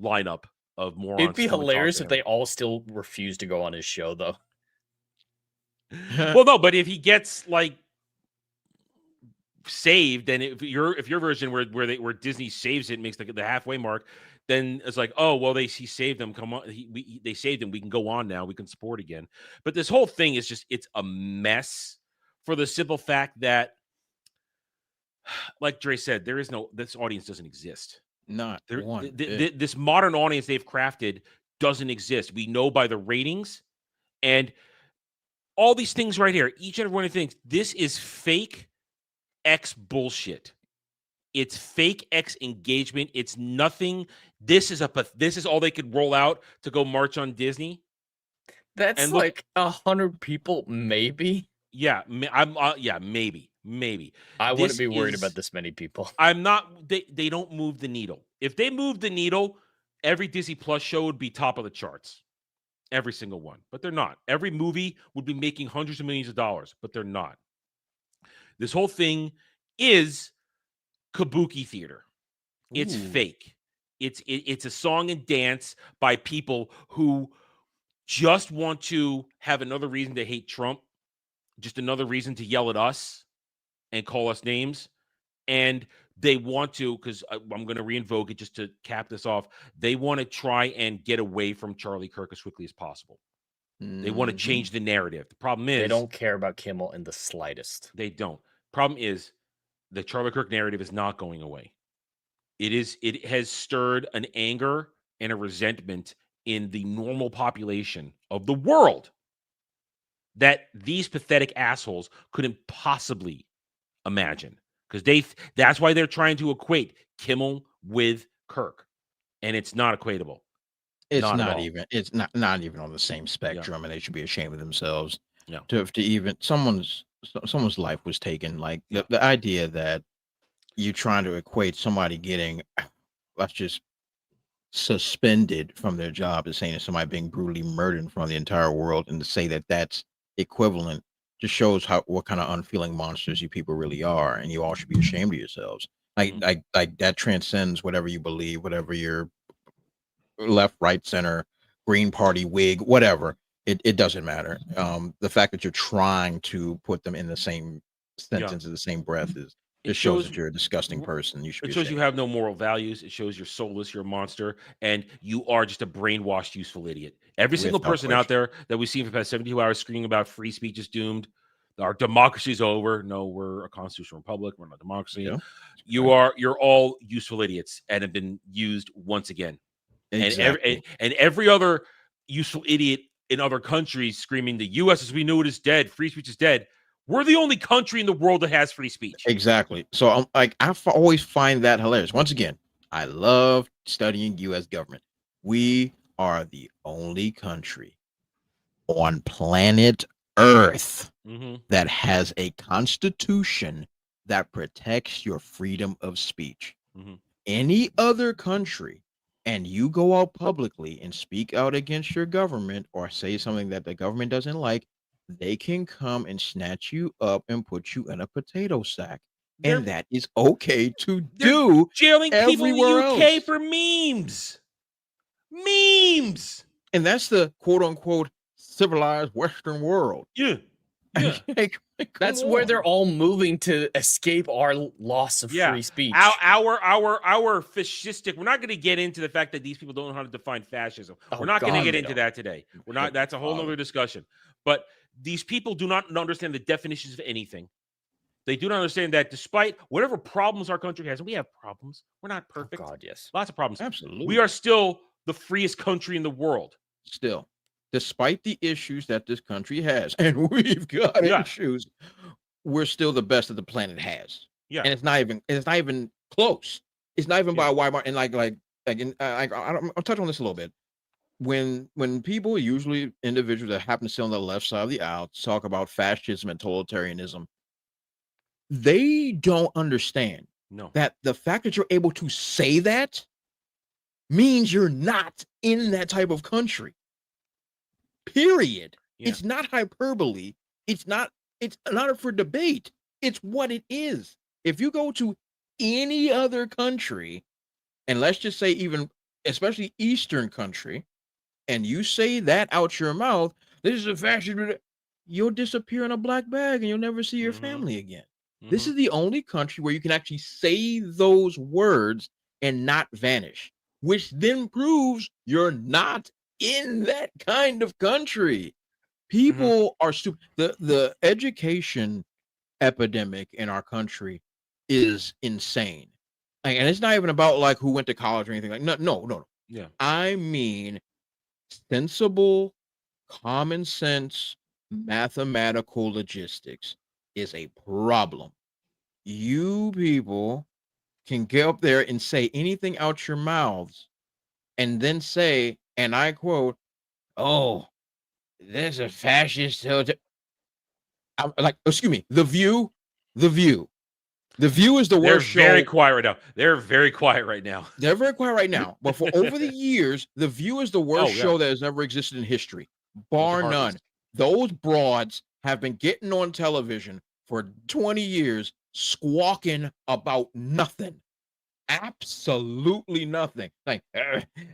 lineup of morons. It'd be hilarious if they all still refuse to go on his show, though. Well, no, but if he gets like saved, and if your version where Disney saves it, makes the halfway mark, then it's like, oh well, he saved them. Come on, they saved him. We can go on now. We can support again. But this whole thing is it's a mess for the simple fact that, like Dre said, this audience doesn't exist. Not one. This modern audience they've crafted doesn't exist. We know by the ratings and all these things right here. Each and every one of the things. This is fake X bullshit. It's fake X engagement. It's nothing. This is all they could roll out to go march on Disney. That's and like 100 people, maybe. Yeah, maybe. I wouldn't be worried about this many people. I'm not. They don't move the needle. If they moved the needle, every Disney Plus show would be top of the charts. Every single one. But they're not. Every movie would be making hundreds of millions of dollars, but they're not. This whole thing is kabuki theater. It's fake. It's a song and dance by people who just want to have another reason to hate Trump, just another reason to yell at us and call us names. And they want to, because I'm going to reinvoke it just to cap this off, they want to try and get away from Charlie Kirk as quickly as possible. They want to change the narrative. The problem is they don't care about Kimmel in the slightest. They don't. Problem is the Charlie Kirk narrative is not going away. It has stirred an anger and a resentment in the normal population of the world that these pathetic assholes couldn't possibly imagine. Because that's why they're trying to equate Kimmel with Kirk. And it's not equatable. It's not even on the same spectrum, and they should be ashamed of themselves. Yeah. To even someone's life was taken. Like the idea that you're trying to equate somebody getting, let's just suspended from their job to saying that somebody being brutally murdered in front of the entire world, and to say that that's equivalent just shows what kind of unfeeling monsters you people really are, and you all should be ashamed of yourselves. Like that transcends whatever you believe, whatever your left, right, center, Green Party, Whig, whatever. It doesn't matter. The fact that you're trying to put them in the same sentence in the same breath shows that you're a disgusting person. You should. It shows you have no moral values. It shows you're soulless. You're a monster, and you are just a brainwashed, useful idiot. Every single person out there that we've seen for the past 72 hours screaming about free speech is doomed, Our democracy's over. No, we're a constitutional republic. We're not a democracy. Yeah. You're all useful idiots and have been used once again. Exactly. And every other useful idiot in other countries screaming, the U.S. as we knew it is dead. Free speech is dead. We're the only country in the world that has free speech. Exactly. So I'm like, always find that hilarious. Once again, I love studying U.S. government. We are the only country on planet Earth that has a constitution that protects your freedom of speech. Any other country, and you go out publicly and speak out against your government or say something that the government doesn't like, they can come and snatch you up and put you in a potato sack. And that is okay to do. Jailing people in the UK else. for memes. Memes. And that's the quote unquote civilized Western world. Yeah. That's where they're all moving to escape our loss of free speech. Our fascistic. We're not going to get into the fact that these people don't know how to define fascism. We're not going to get into that today. We're not. That's a whole other discussion. But these people do not understand the definitions of anything. They do not understand that despite whatever problems our country has, and we have problems, we're not perfect. God, yes. Lots of problems. Absolutely. We are still the freest country in the world. Still. Despite the issues that this country has, and we've got issues, we're still the best that the planet has. Yeah. And it's not even close. It's not even by a wide margin. And I'll touch on this a little bit. When people, usually individuals that happen to sit on the left side of the aisle, talk about fascism and totalitarianism, they don't understand that the fact that you're able to say that means you're not in that type of country. Period. Yeah. It's not hyperbole. It's not up for debate. It's what it is. If you go to any other country, and let's just say even, especially Eastern country, and you say that out your mouth, this is a fascist, you'll disappear in a black bag and you'll never see your family again. This is the only country where you can actually say those words and not vanish, which then proves you're not in that kind of country. People are stupid. The education epidemic in our country is insane. And it's not even about like who went to college or anything. Like no. Yeah. I mean sensible, common sense, mathematical logistics is a problem. You people can get up there and say anything out your mouths and then say, and I quote, "Oh, there's a fascist." I'm like, excuse me, The View is the worst show. They're very quiet right now. They're very quiet right now. They're very quiet right now. But for over the years, The View is the worst show that has ever existed in history, bar none. Those broads have been getting on television for 20 years, squawking about nothing. Absolutely nothing. Like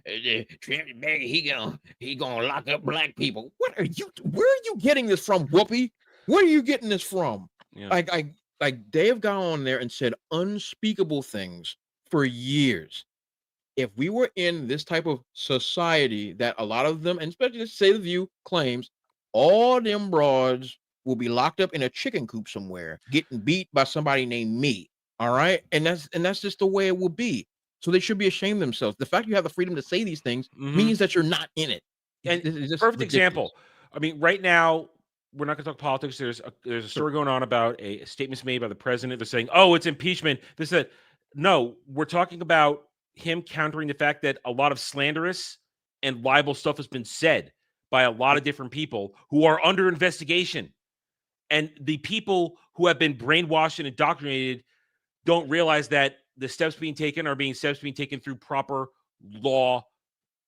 he gonna lock up black people. Where are you getting this from, Whoopi? Where are you getting this from? Yeah. Like they have gone on there and said unspeakable things for years. If we were in this type of society that a lot of them, and especially let's say The View claims, all them broads will be locked up in a chicken coop somewhere, getting beat by somebody named me. All right. And that's just the way it will be. So they should be ashamed of themselves. The fact you have the freedom to say these things means that you're not in it. And perfect example. I mean, right now, we're not going to talk politics. There's a story going on about statements made by the president. They're saying, "Oh, it's impeachment." This that. No, we're talking about him countering the fact that a lot of slanderous and libel stuff has been said by a lot of different people who are under investigation, and the people who have been brainwashed and indoctrinated don't realize that the steps being taken are steps being taken through proper law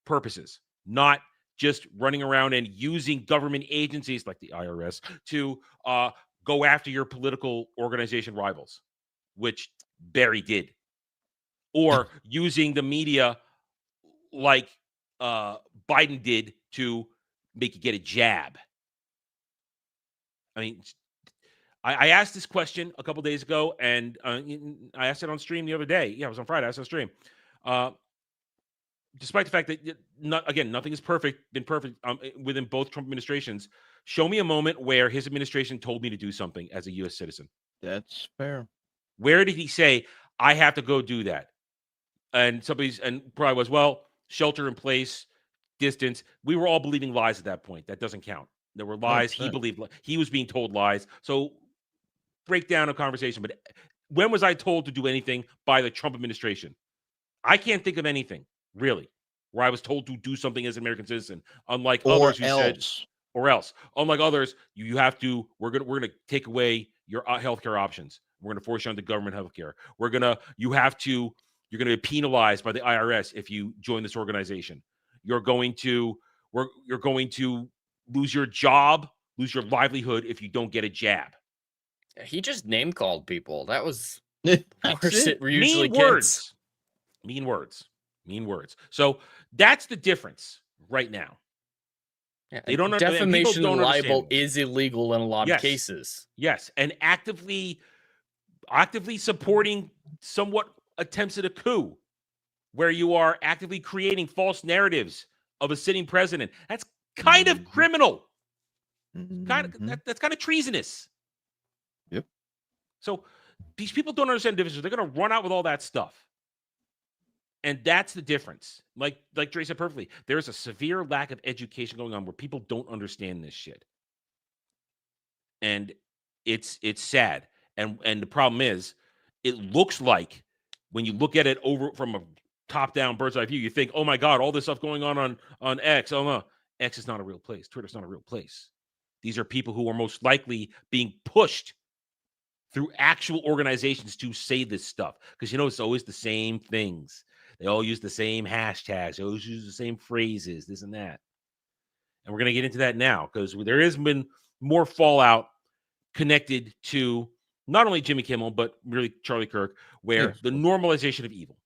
purposes, not just running around and using government agencies like the IRS to go after your political organization rivals, which Barry did, or using the media like Biden did to make you get a jab. I mean, I asked this question a couple days ago, and I asked it on stream the other day. Yeah, it was on Friday. I asked on stream. Despite the fact that, nothing is been perfect within both Trump administrations, Show me a moment where his administration told me to do something as a U.S. citizen. That's fair. Where did he say, I have to go do that? And probably was, well, shelter in place, distance. We were all believing lies at that point. That doesn't count. There were lies. 100%. He was being told lies. So break down a conversation. But when was I told to do anything by the Trump administration? I can't think of anything, really, where I was told to do something as an American citizen, unlike others who said, or else. Unlike others, you have to, we're gonna take away your healthcare options. We're gonna force you onto government healthcare. You're gonna be penalized by the IRS if you join this organization. You're going to lose your job, lose your livelihood if you don't get a jab. He just name called people. That was That's worse it. it usually Mean gets. words. Mean words. So that's the difference right now. Yeah, They don't defamation and and libel understand. is illegal in a lot of cases. Yes, and actively supporting somewhat attempts at a coup, where you are actively creating false narratives of a sitting president. That's kind of criminal. That's kind of treasonous. Yep. So these people don't understand the difference. They're going to run out with all that stuff. And that's the difference. Like Dre said perfectly, there's a severe lack of education going on where people don't understand this shit. And it's sad. And the problem is, it looks like when you look at it over from a top-down bird's eye view, you think, oh my God, all this stuff going on X. Oh no, X is not a real place. Twitter's not a real place. These are people who are most likely being pushed through actual organizations to say this stuff. Because it's always the same things. They all use the same hashtags. They always use the same phrases, this and that. And we're going to get into that now because there has been more fallout connected to not only Jimmy Kimmel, but really Charlie Kirk, where the normalization of evil.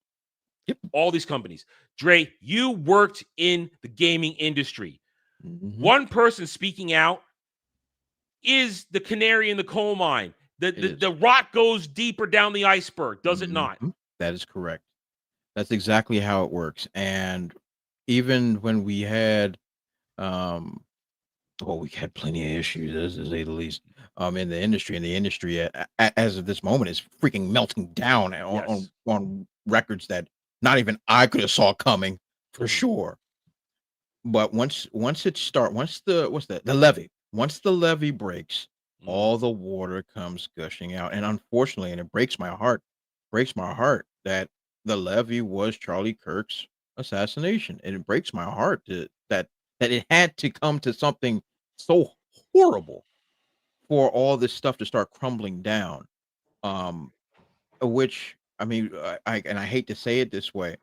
Yep. All these companies. Dre, you worked in the gaming industry. Mm-hmm. One person speaking out is the canary in the coal mine. The rot goes deeper down the iceberg, does it not? That is correct. That's exactly how it works. And even when we had, we had plenty of issues, to say the least, in the industry. And the industry, as of this moment, is freaking melting down on records that not even I could have saw coming for sure. But once the levee, once the levee breaks, all the water comes gushing out. And unfortunately, and it breaks my heart that the levee was Charlie Kirk's assassination. And it breaks my heart that it had to come to something so horrible for all this stuff to start crumbling down. Which, I mean, I hate to say it this way,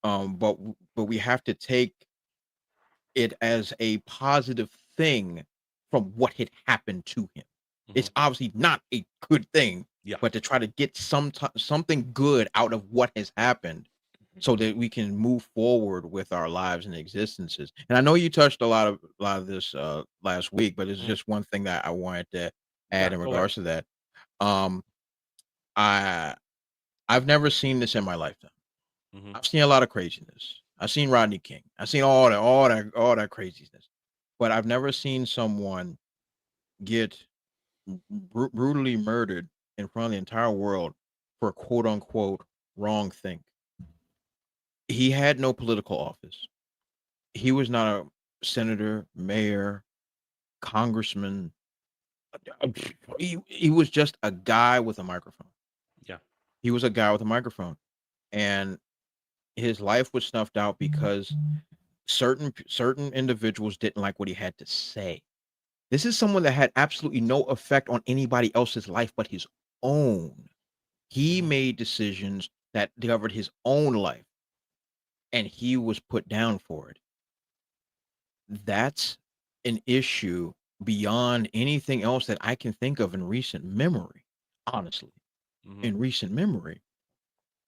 but we have to take it as a positive thing from what had happened to him. It's obviously not a good thing, but to try to get something good out of what has happened so that we can move forward with our lives and existences. And I know you touched a lot of this last week, but it's just one thing that I wanted to add in regards to that. I've never seen this in my lifetime. I've seen a lot of craziness. I've seen Rodney King. I've seen all that craziness, but I've never seen someone get brutally murdered in front of the entire world for a quote unquote wrong thing. He had no political office. He was not a senator, mayor, congressman. He was just a guy with a microphone. Yeah. He was a guy with a microphone. And his life was snuffed out because certain individuals didn't like what he had to say. This is someone that had absolutely no effect on anybody else's life but his own. He made decisions that governed his own life, and he was put down for it. That's an issue beyond anything else that I can think of in recent memory, honestly, in recent memory,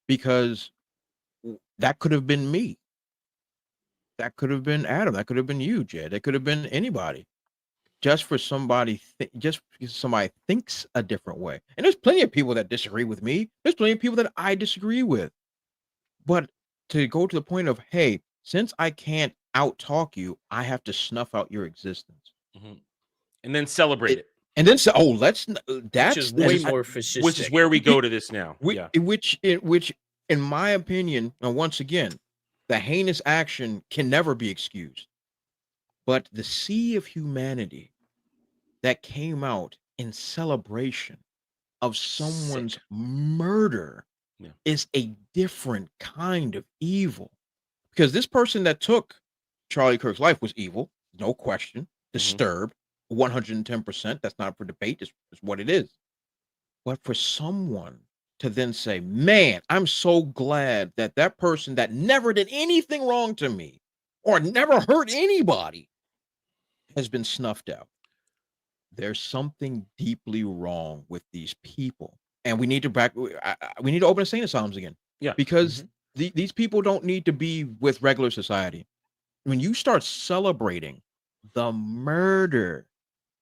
because that could have been me. That could have been Adam. That could have been you, Jed. That could have been anybody. Just for somebody, just because somebody thinks a different way. And there's plenty of people that disagree with me. There's plenty of people that I disagree with. But to go to the point of, hey, since I can't out-talk you, I have to snuff out your existence. and then celebrate it. And then say, "Oh, that's which is way more fascistic. Which is where we go to this now. Which, in my opinion, and once again, the heinous action can never be excused. But the sea of humanity that came out in celebration of someone's murder is a different kind of evil. Because this person that took Charlie Kirk's life was evil, no question, disturbed, 110%. That's not for debate. It's what it is. But for someone to then say, man, I'm so glad that that person that never did anything wrong to me or never hurt anybody has been snuffed out. There's something deeply wrong with these people. And we need to we need to open insane asylums again. Yeah. Because these people don't need to be with regular society. When you start celebrating the murder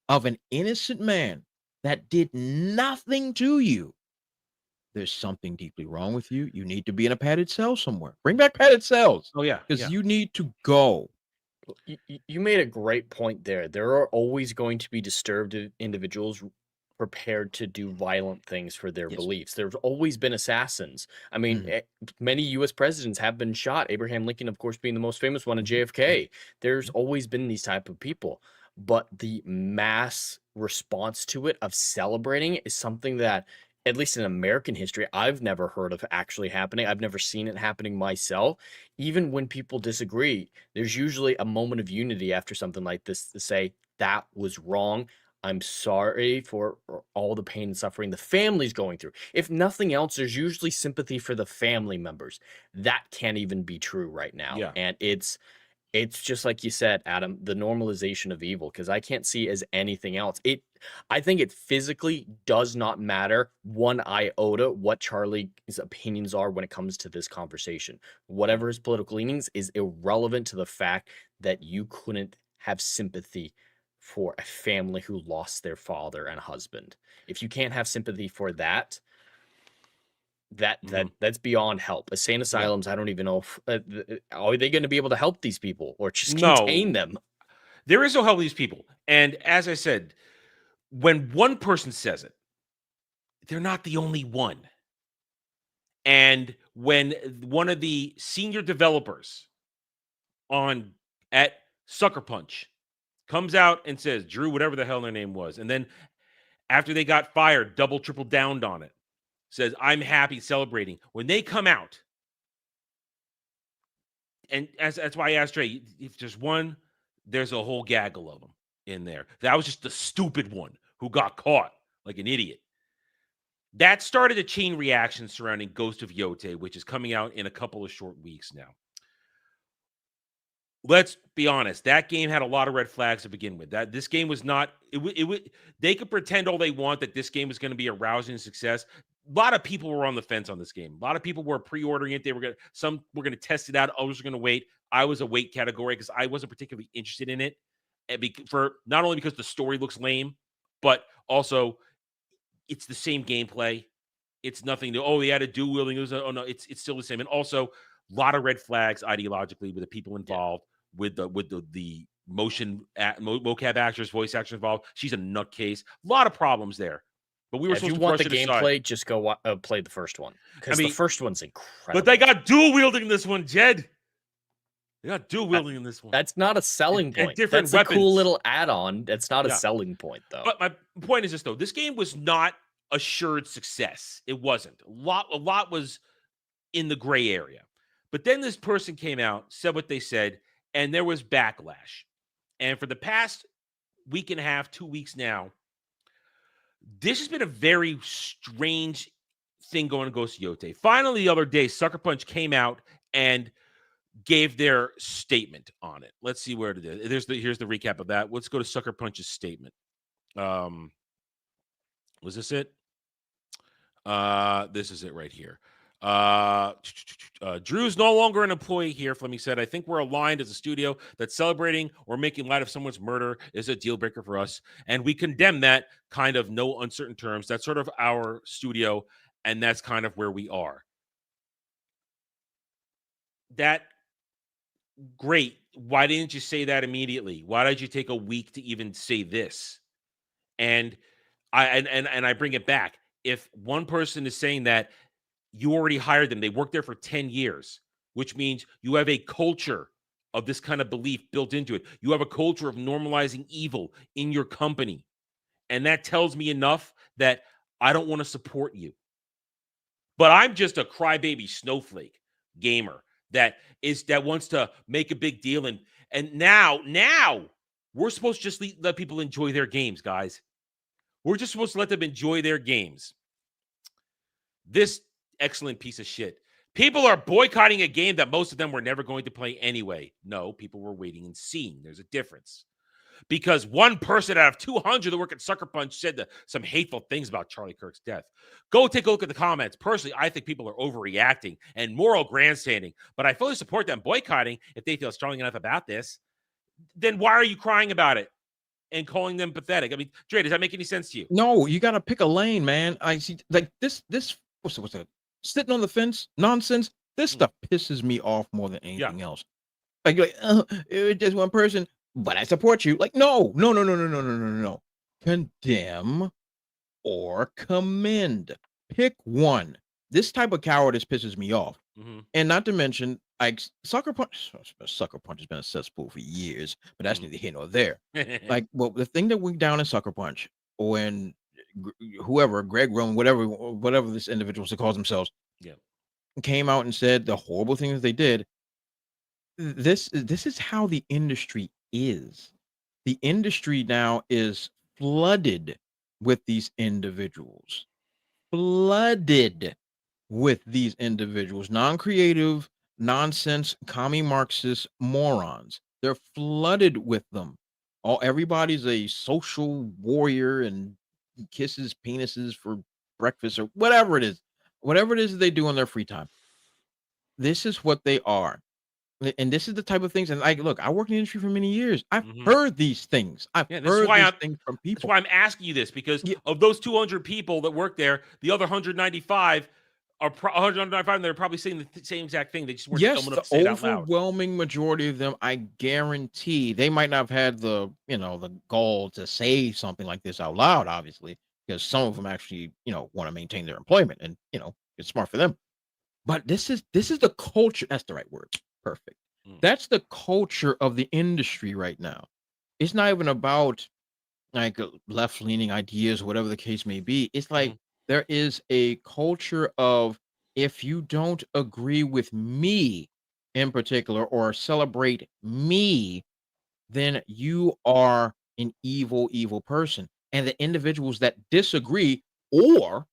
of an innocent man that did nothing to you, there's something deeply wrong with you. You need to be in a padded cell somewhere. Bring back padded cells. Oh, yeah. Because you need to go. You made a great point there. There are always going to be disturbed individuals prepared to do violent things for their beliefs. There's always been assassins. I mean, many U.S. presidents have been shot. Abraham Lincoln, of course, being the most famous one, and JFK. There's always been these type of people. But the mass response to it of celebrating is something that, at least in American history, I've never heard of actually happening. I've never seen it happening myself. Even when people disagree, there's usually a moment of unity after something like this to say, that was wrong. I'm sorry for all the pain and suffering the family's going through. If nothing else, there's usually sympathy for the family members. That can't even be true right now. Yeah. And it's just like you said, Adam, the normalization of evil, because I can't see as anything else. I think it physically does not matter one iota what Charlie's opinions are when it comes to this conversation. Whatever his political leanings is irrelevant to the fact that you couldn't have sympathy for a family who lost their father and husband. If you can't have sympathy for that's beyond help. Insane asylums, I don't even know if are they going to be able to help these people or just contain them? There is no help these people. And as I said, when one person says it, they're not the only one. And when one of the senior developers at Sucker Punch comes out and says, Drew, whatever the hell their name was, and then after they got fired, double, triple downed on it, says, I'm happy celebrating. When they come out, and that's why I asked Trey, if there's one, there's a whole gaggle of them in there. That was just the stupid one who got caught like an idiot. That started a chain reaction surrounding Ghost of Yote, which is coming out in a couple of short weeks now. Let's be honest. That game had a lot of red flags to begin with. This game was not. They could pretend all they want that this game was going to be a rousing success. A lot of people were on the fence on this game. A lot of people were pre-ordering it. Some were going to test it out. Others were going to wait. I was a wait category because I wasn't particularly interested in it. And for not only because the story looks lame, but also it's the same gameplay. It's nothing new. Oh, they had a dual wielding. Oh no, it's still the same. And also a lot of red flags ideologically with the people involved. With the motion mocap actors, voice actors involved. She's a nutcase. A lot of problems there. But we were supposed if you to want the gameplay, just go play the first one. Because the first one's incredible. But they got dual wielding in this one, Jed. They got dual wielding in this one. That's not a selling point. And different That's weapons. a cool little add-on. That's not a selling point, though. But my point is this, though. This game was not assured success. It wasn't. A lot was in the gray area. But then this person came out, said what they said, and there was backlash. And for the past week and a half, 2 weeks now, this has been a very strange thing going to Ghost of Yote. Finally, the other day, Sucker Punch came out and gave their statement on it. Let's see where it is. Here's the recap of that. Let's go to Sucker Punch's statement. Was this it? This is it right here. Drew's no longer an employee here. Fleming said, I think we're aligned as a studio that celebrating or making light of someone's murder is a deal breaker for us. And we condemn that kind of no uncertain terms. That's sort of our studio. And that's kind of where we are. That great. Why didn't you say that immediately? Why did you take a week to even say this? And I bring it back. If one person is saying that you already hired them, they worked there for 10 years, which means you have a culture of this kind of belief built into it. You have a culture of normalizing evil in your company. And that tells me enough that I don't want to support you. But I'm just a crybaby snowflake gamer that wants to make a big deal. And now we're supposed to just let people enjoy their games, guys. We're just supposed to let them enjoy their games. This excellent piece of shit. People are boycotting a game that most of them were never going to play anyway. No, people were waiting and seeing. There's a difference. Because one person out of 200 that work at Sucker Punch said some hateful things about Charlie Kirk's death. Go take a look at the comments. Personally, I think people are overreacting and moral grandstanding, but I fully support them boycotting if they feel strongly enough about this. Then why are you crying about it and calling them pathetic? I mean, Dre, does that make any sense to you? No, you got to pick a lane, man. I see, like this what's that? Sitting on the fence nonsense. This stuff pisses me off more than anything else. Like it's just one person, but I support you. Like, no. Condemn or commend. Pick one. This type of cowardice pisses me off. And not to mention, like Sucker Punch has been a cesspool for years, but that's neither here nor there. Like, well, the thing that went down in Sucker Punch when whoever, Greg Roman, whatever this individual calls themselves, came out and said the horrible things they did. This is how the industry is. The industry now is flooded with these individuals. Non-creative, nonsense, commie Marxist morons. They're flooded with them. Everybody's a social warrior and kisses penises for breakfast or whatever it is that they do in their free time. This is what they are. And this is the type of things. And like, look, I worked in the industry for many years. I've heard these things. I've heard these things from people. That's why I'm asking you this, because of those 200 people that work there, the other 195 are 195. They're probably saying the same exact thing. They just weren't dumb enough to say it out loud. Overwhelming majority of them, I guarantee, they might not have had the gall to say something like this out loud, obviously, because some of them actually, want to maintain their employment, and it's smart for them. But this is the culture. That's the right word. Perfect. That's the culture of the industry right now. It's not even about like left-leaning ideas, whatever the case may be. It's like there is a culture of, if you don't agree with me in particular or celebrate me, then you are an evil person. And the individuals that disagree or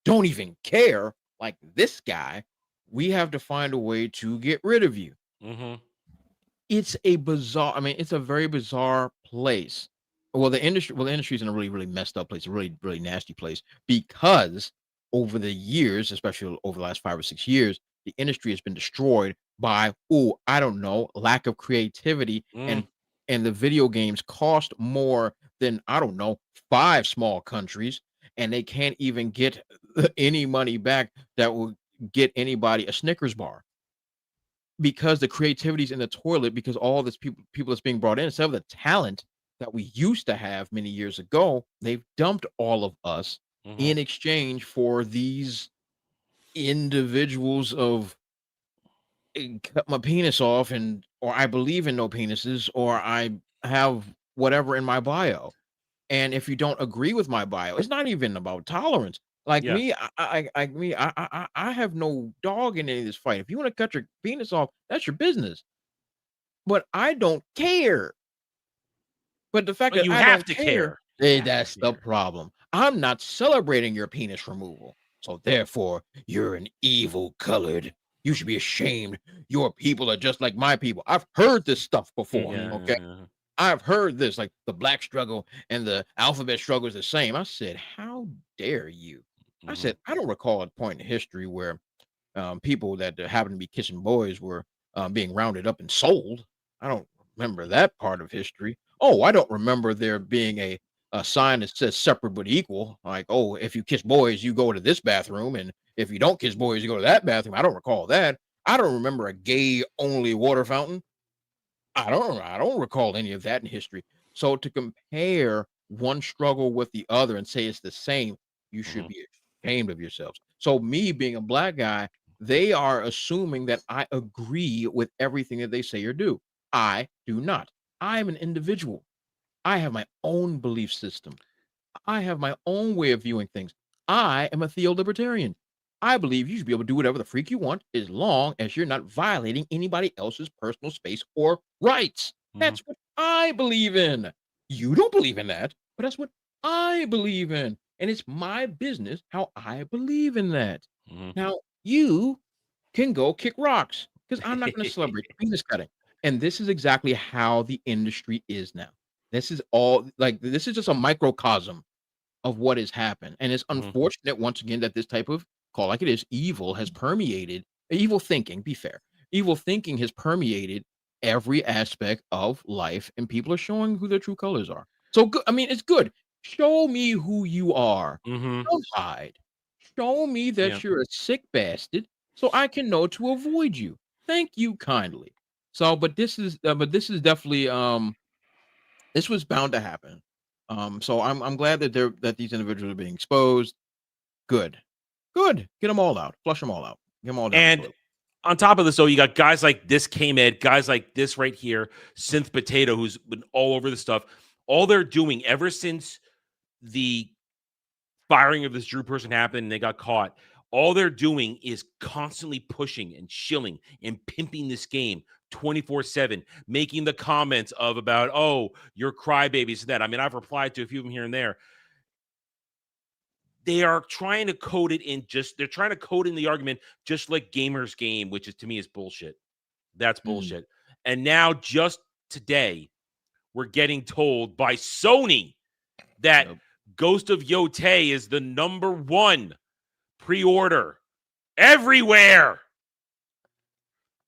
don't even care, like this guy, we have to find a way to get rid of you. It's a very bizarre place. Well, the industry's in a really, really messed up place, a really, really nasty place, because over the years, especially over the last 5 or 6 years, the industry has been destroyed by, I don't know, lack of creativity. And the video games cost more than, I don't know, 5 small countries, and they can't even get any money back that will get anybody a Snickers bar, because the creativity's in the toilet, because all this people that's being brought in, instead of the talent that we used to have many years ago, they've dumped all of us in exchange for these individuals of cut my penis off, or I believe in no penises, or I have whatever in my bio. And if you don't agree with my bio, it's not even about tolerance. Like me, I have no dog in any of this fight. If you want to cut your penis off, that's your business. But I don't care. But the fact that you I have don't to care, that's the problem. I'm not celebrating your penis removal. So therefore, you're an evil colored. You should be ashamed. Your people are just like my people. I've heard this stuff before. Okay. I've heard this, like the black struggle and the alphabet struggle is the same. I said, how dare you? I said, I don't recall a point in history where people that happen to be kissing boys were being rounded up and sold. I don't remember that part of history. I don't remember there being a sign that says separate but equal. Like, if you kiss boys, you go to this bathroom, and if you don't kiss boys, you go to that bathroom. I don't recall that. I don't remember a gay-only water fountain. I don't recall any of that in history. So to compare one struggle with the other and say it's the same, you should be ashamed of yourselves. So me being a black guy, they are assuming that I agree with everything that they say or do. I do not. I am an individual. I have my own belief system. I have my own way of viewing things. I am a theo-libertarian. I believe you should be able to do whatever the freak you want as long as you're not violating anybody else's personal space or rights. That's what I believe in. You don't believe in that, but that's what I believe in. And it's my business how I believe in that. Now, you can go kick rocks because I'm not going to celebrate penis cutting. And this is exactly how the industry is now. This is all like this is just a microcosm of what has happened. And it's unfortunate once again that this type of call like it is evil has permeated evil thinking, be fair. Evil thinking has permeated every aspect of life, and people are showing who their true colors are. So good. I mean, it's good. Show me who you are. Don't hide. Show me that you're a sick bastard so I can know to avoid you. Thank you kindly. So, but this is definitely this was bound to happen. So I'm glad that these individuals are being exposed. Good. Get them all out. Flush them all out. Get them all down. And on top of this, though, you got guys like this K-Med, guys like this right here, Synth Potato, who's been all over the stuff. All they're doing ever since the firing of this Drew person happened and they got caught, all they're doing is constantly pushing and shilling and pimping this game 24/7, making the comments about, oh, you're crybabies and that. I mean, I've replied to a few of them here and there. They are trying to code it in they're trying to code in the argument just like Gamers Game, which is to me is bullshit. That's bullshit. And now just today, we're getting told by Sony that Ghost of Yotei is the #1 pre-order everywhere.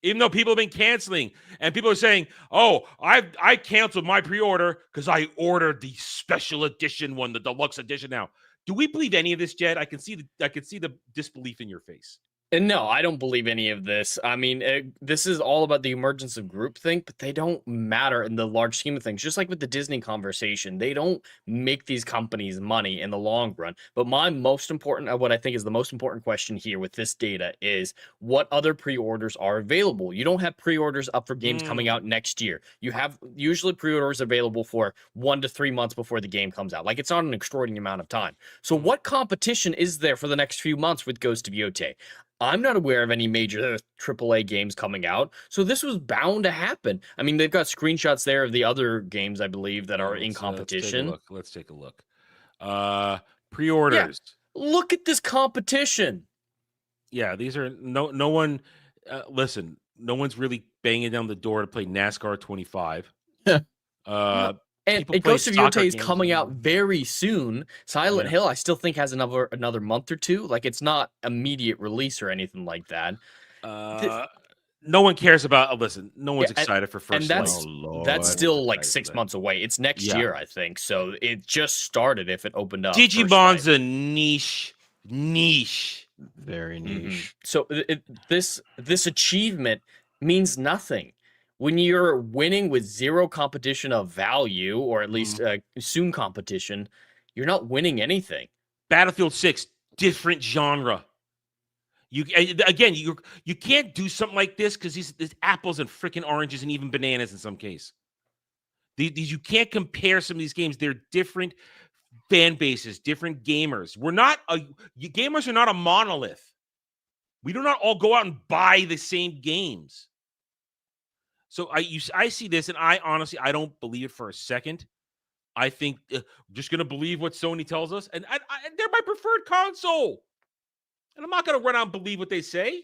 Even though people have been canceling and people are saying, oh, I canceled my pre-order because I ordered the special edition one, the deluxe edition now. Do we believe any of this, Jed? I can see the disbelief in your face. And no, I don't believe any of this. I mean, this is all about the emergence of groupthink, but they don't matter in the large scheme of things. Just like with the Disney conversation, they don't make these companies money in the long run. But what I think is the most important question here with this data is what other pre-orders are available. You don't have pre-orders up for games coming out next year. You have usually pre-orders available for 1 to 3 months before the game comes out. Like, it's not an extraordinary amount of time. So what competition is there for the next few months with Ghost of Yotei? I'm not aware of any major AAA games coming out, so this was bound to happen. I mean, they've got screenshots there of the other games, I believe, that are in competition. Let's take a look. Pre-orders. Yeah, look at this competition. Yeah, these are no one. Listen, no one's really banging down the door to play NASCAR 25. And Ghost of Yotei is coming out very soon. Silent Hill, I still think, has another month or two. Like, it's not immediate release or anything like that. No one cares about. Listen, no one's excited for first. And that's still like 6 months away. It's next year, I think. So it just started. If it opened up, Digimon's a niche, very niche. So this achievement means nothing. When you're winning with zero competition of value, or at least soon competition, you're not winning anything. Battlefield 6, different genre. You can't do something like this because there's apples and freaking oranges and even bananas in some case. These you can't compare some of these games. They're different fan bases, different gamers. Gamers are not a monolith. We do not all go out and buy the same games. So I see this, and I honestly, I don't believe it for a second. I think I'm just going to believe what Sony tells us, and they're my preferred console. And I'm not going to run out and believe what they say.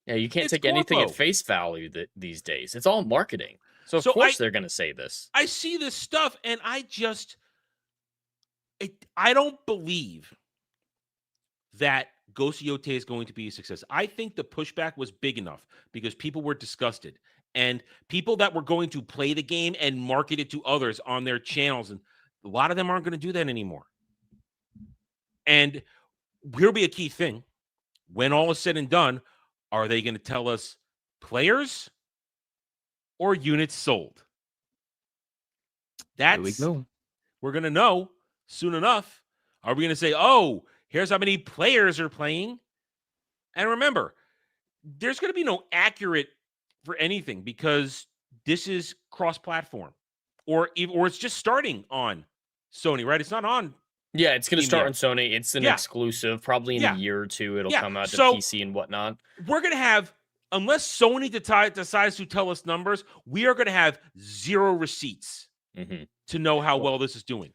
Yeah, you can't take anything at face value these days. It's all marketing. So of course they're going to say this. I see this stuff, and I don't believe that Ghost of Yotei is going to be a success. I think the pushback was big enough because people were disgusted. And people that were going to play the game and market it to others on their channels, and a lot of them aren't going to do that anymore. And here'll be a key thing. When all is said and done, are they going to tell us players or units sold? That's We're going to know soon enough. Are we going to say, oh, here's how many players are playing? And remember, there's going to be no accurate for anything because this is cross-platform, or it's just starting on Sony, right? It's not on. Yeah, it's going to Steam start yet. on Sony. It's an exclusive. Probably in a year or two, it'll come out to PC and whatnot. We're going to have, unless Sony decides to tell us numbers, we are going to have zero receipts to know how well this is doing.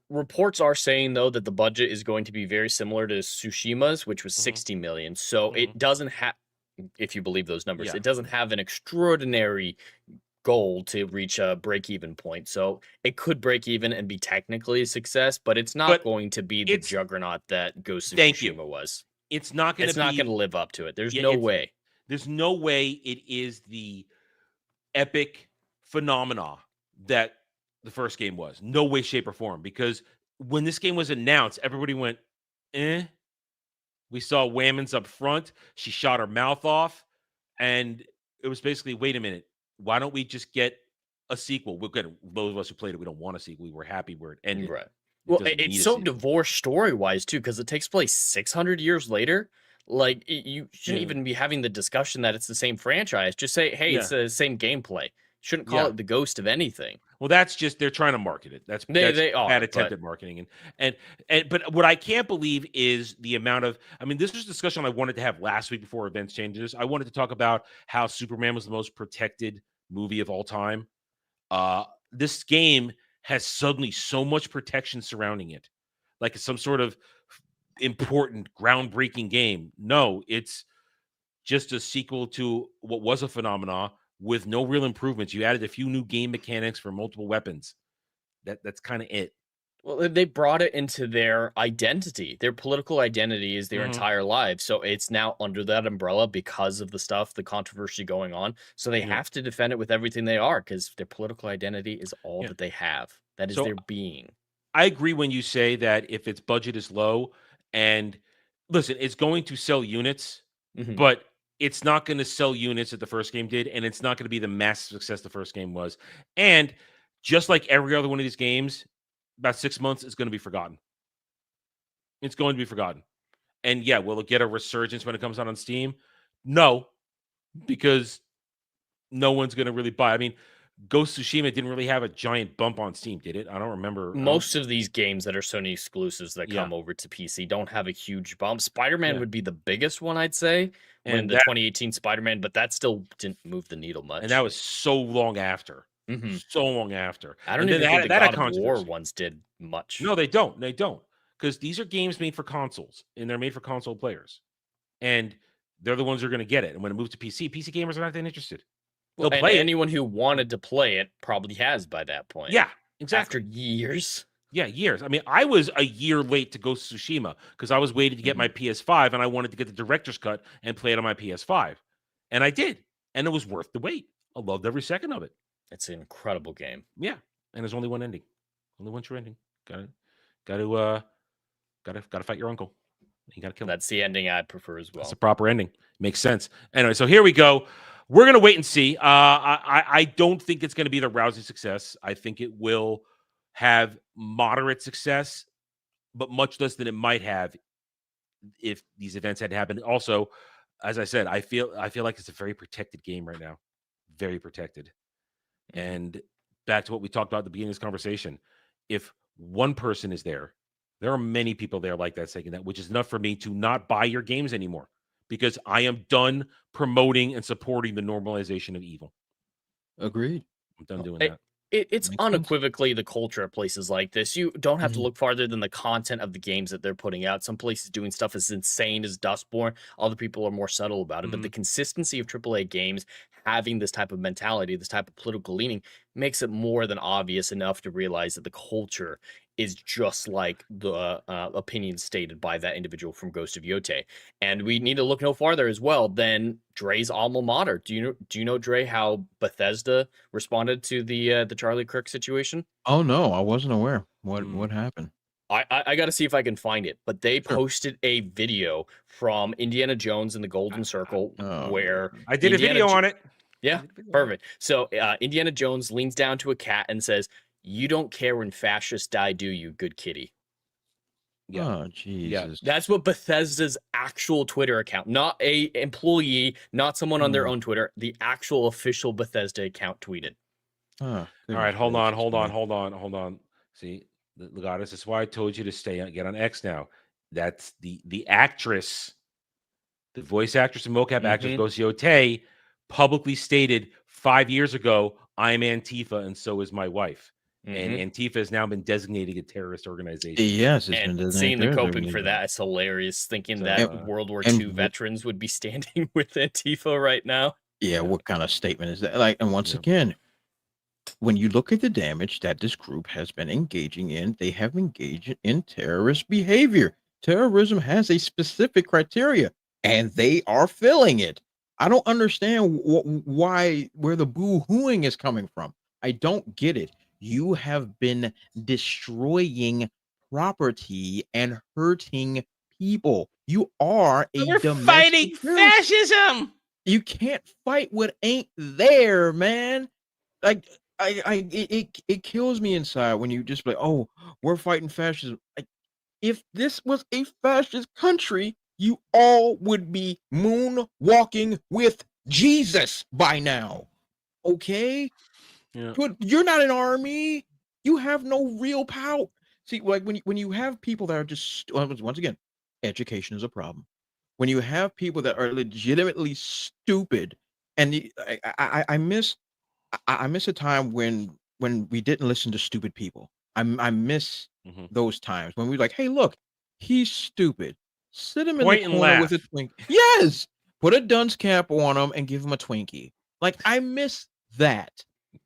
Reports are saying, though, that the budget is going to be very similar to Tsushima's, which was 60 million. So it doesn't have, if you believe those numbers, it doesn't have an extraordinary goal to reach a break-even point. So it could break even and be technically a success, but it's not going to be the juggernaut that Ghost of Tsushima was. It's not going to live up to it. There's no way. There's no way it is the epic phenomena that the first game was. No way, shape, or form. Because when this game was announced, everybody went, eh. We saw Whammons up front. She shot her mouth off. And it was basically, wait a minute. Why don't we just get a sequel? We'll get those of us who played it. We don't want a sequel. We were happy where it ended. Right. Well, it's so divorced story-wise, too, because it takes place 600 years later. Like, you shouldn't even be having the discussion that it's the same franchise. Just say, hey, it's the same gameplay. Shouldn't call it the ghost of anything. Well, that's just, they're trying to market it. That's they are, bad attempt at marketing. But what I can't believe is the amount of, I mean, this was a discussion I wanted to have last week before events changes. I wanted to talk about how Superman was the most protected movie of all time. This game has suddenly so much protection surrounding it. Like it's some sort of important, groundbreaking game. No, it's just a sequel to what was a phenomena with no real improvements. You added a few new game mechanics for multiple weapons. That's kind of it. Well, they brought it into their identity. Their political identity is their entire lives. So it's now under that umbrella because of the controversy going on. So they have to defend it with everything they are because their political identity is all that they have. That is their being. I agree when you say that if its budget is low, and listen, it's going to sell units, but it's not going to sell units that the first game did, and it's not going to be the massive success the first game was. And just like every other one of these games, about 6 months, it's going to be forgotten. It's going to be forgotten. And yeah, will it get a resurgence when it comes out on Steam? No, because no one's going to really buy. I mean, Ghost of Tsushima didn't really have a giant bump on Steam, did it? I don't remember. Most of these games that are Sony exclusives that come over to PC don't have a huge bump. Spider-Man would be the biggest one, I'd say, when the 2018 Spider-Man, but that still didn't move the needle much. And that was so long after. So long after. I don't even think the God of War ones did much. No, they don't. They don't. Because these are games made for consoles, and they're made for console players. And they're the ones who are going to get it. And when it moves to PC, PC gamers are not that interested. Well, anyone who wanted to play it probably has by that point. Yeah, exactly. After years. Yeah, years. I mean, I was a year late to Ghost of Tsushima because I was waiting to get my PS5 and I wanted to get the director's cut and play it on my PS5. And I did. And it was worth the wait. I loved every second of it. It's an incredible game. Yeah. And there's only one ending. Only one true ending. Gotta fight your uncle. You gotta kill him. That's the ending I prefer as well. That's a proper ending. Makes sense. Anyway, so here we go. We're going to wait and see. I don't think it's going to be the rousing success. I think it will have moderate success, but much less than it might have if these events had happened. Also, as I said, I feel like it's a very protected game right now. Very protected. And back to what we talked about at the beginning of this conversation. If one person is there are many people there like that saying that, which is enough for me to not buy your games anymore. Because I am done promoting and supporting the normalization of evil. Agreed. I'm done doing that. It's unequivocally the culture of places like this. You don't have to look farther than the content of the games that they're putting out. Some places doing stuff as insane as Dustborn. Other people are more subtle about it. But the consistency of AAA games having this type of mentality, this type of political leaning, makes it more than obvious enough to realize that the culture is just like the opinion stated by that individual from Ghost of Yote. And we need to look no farther as well than Dre's alma mater. Do you know, Dre, how Bethesda responded to the Charlie Kirk situation? Oh no, I wasn't aware. What happened? I got to see if I can find it, but they posted a video from Indiana Jones and the Golden Circle where I did a video on it. Yeah, perfect. So Indiana Jones leans down to a cat and says, You don't care when fascists die, do you, good kitty? Yeah. Oh, Jesus. That's what Bethesda's actual Twitter account, not a employee, not someone on their own Twitter, the actual official Bethesda account tweeted. Oh, All right, hold goodness on. See, Legatus, this is why I told you to get on X now. That's the actress, the voice actress and mocap actress Ghost Yote publicly stated 5 years ago, I'm Antifa and so is my wife. And Antifa has now been designated a terrorist organization. Yes, it's been And designated seeing the terrorist coping for organization. that is hilarious. Thinking So, that World War II veterans would be standing with Antifa right now. Yeah, what kind of statement is that? Like, and once again, when you look at the damage that this group has been engaging in, they have engaged in terrorist behavior. Terrorism has a specific criteria, and they are filling it. I don't understand where the boo-hooing is coming from. I don't get it. You have been destroying property and hurting people. You are a We're domestic fighting terrorist. fascism. You can't fight what ain't there, man. Like it kills me inside when you just like, oh, we're fighting fascism. Like, if this was a fascist country, you all would be moonwalking with Jesus by now. Okay? Yeah. But you're not an army. You have no real power. See, like when you have people that are just once again, education is a problem. When you have people that are legitimately stupid, and I miss a time when we didn't listen to stupid people. I miss those times when we like, hey, look, he's stupid. Sit him in Point the and corner with a laugh. Twinkie. Yes, put a dunce cap on him and give him a Twinkie. Like, I miss that.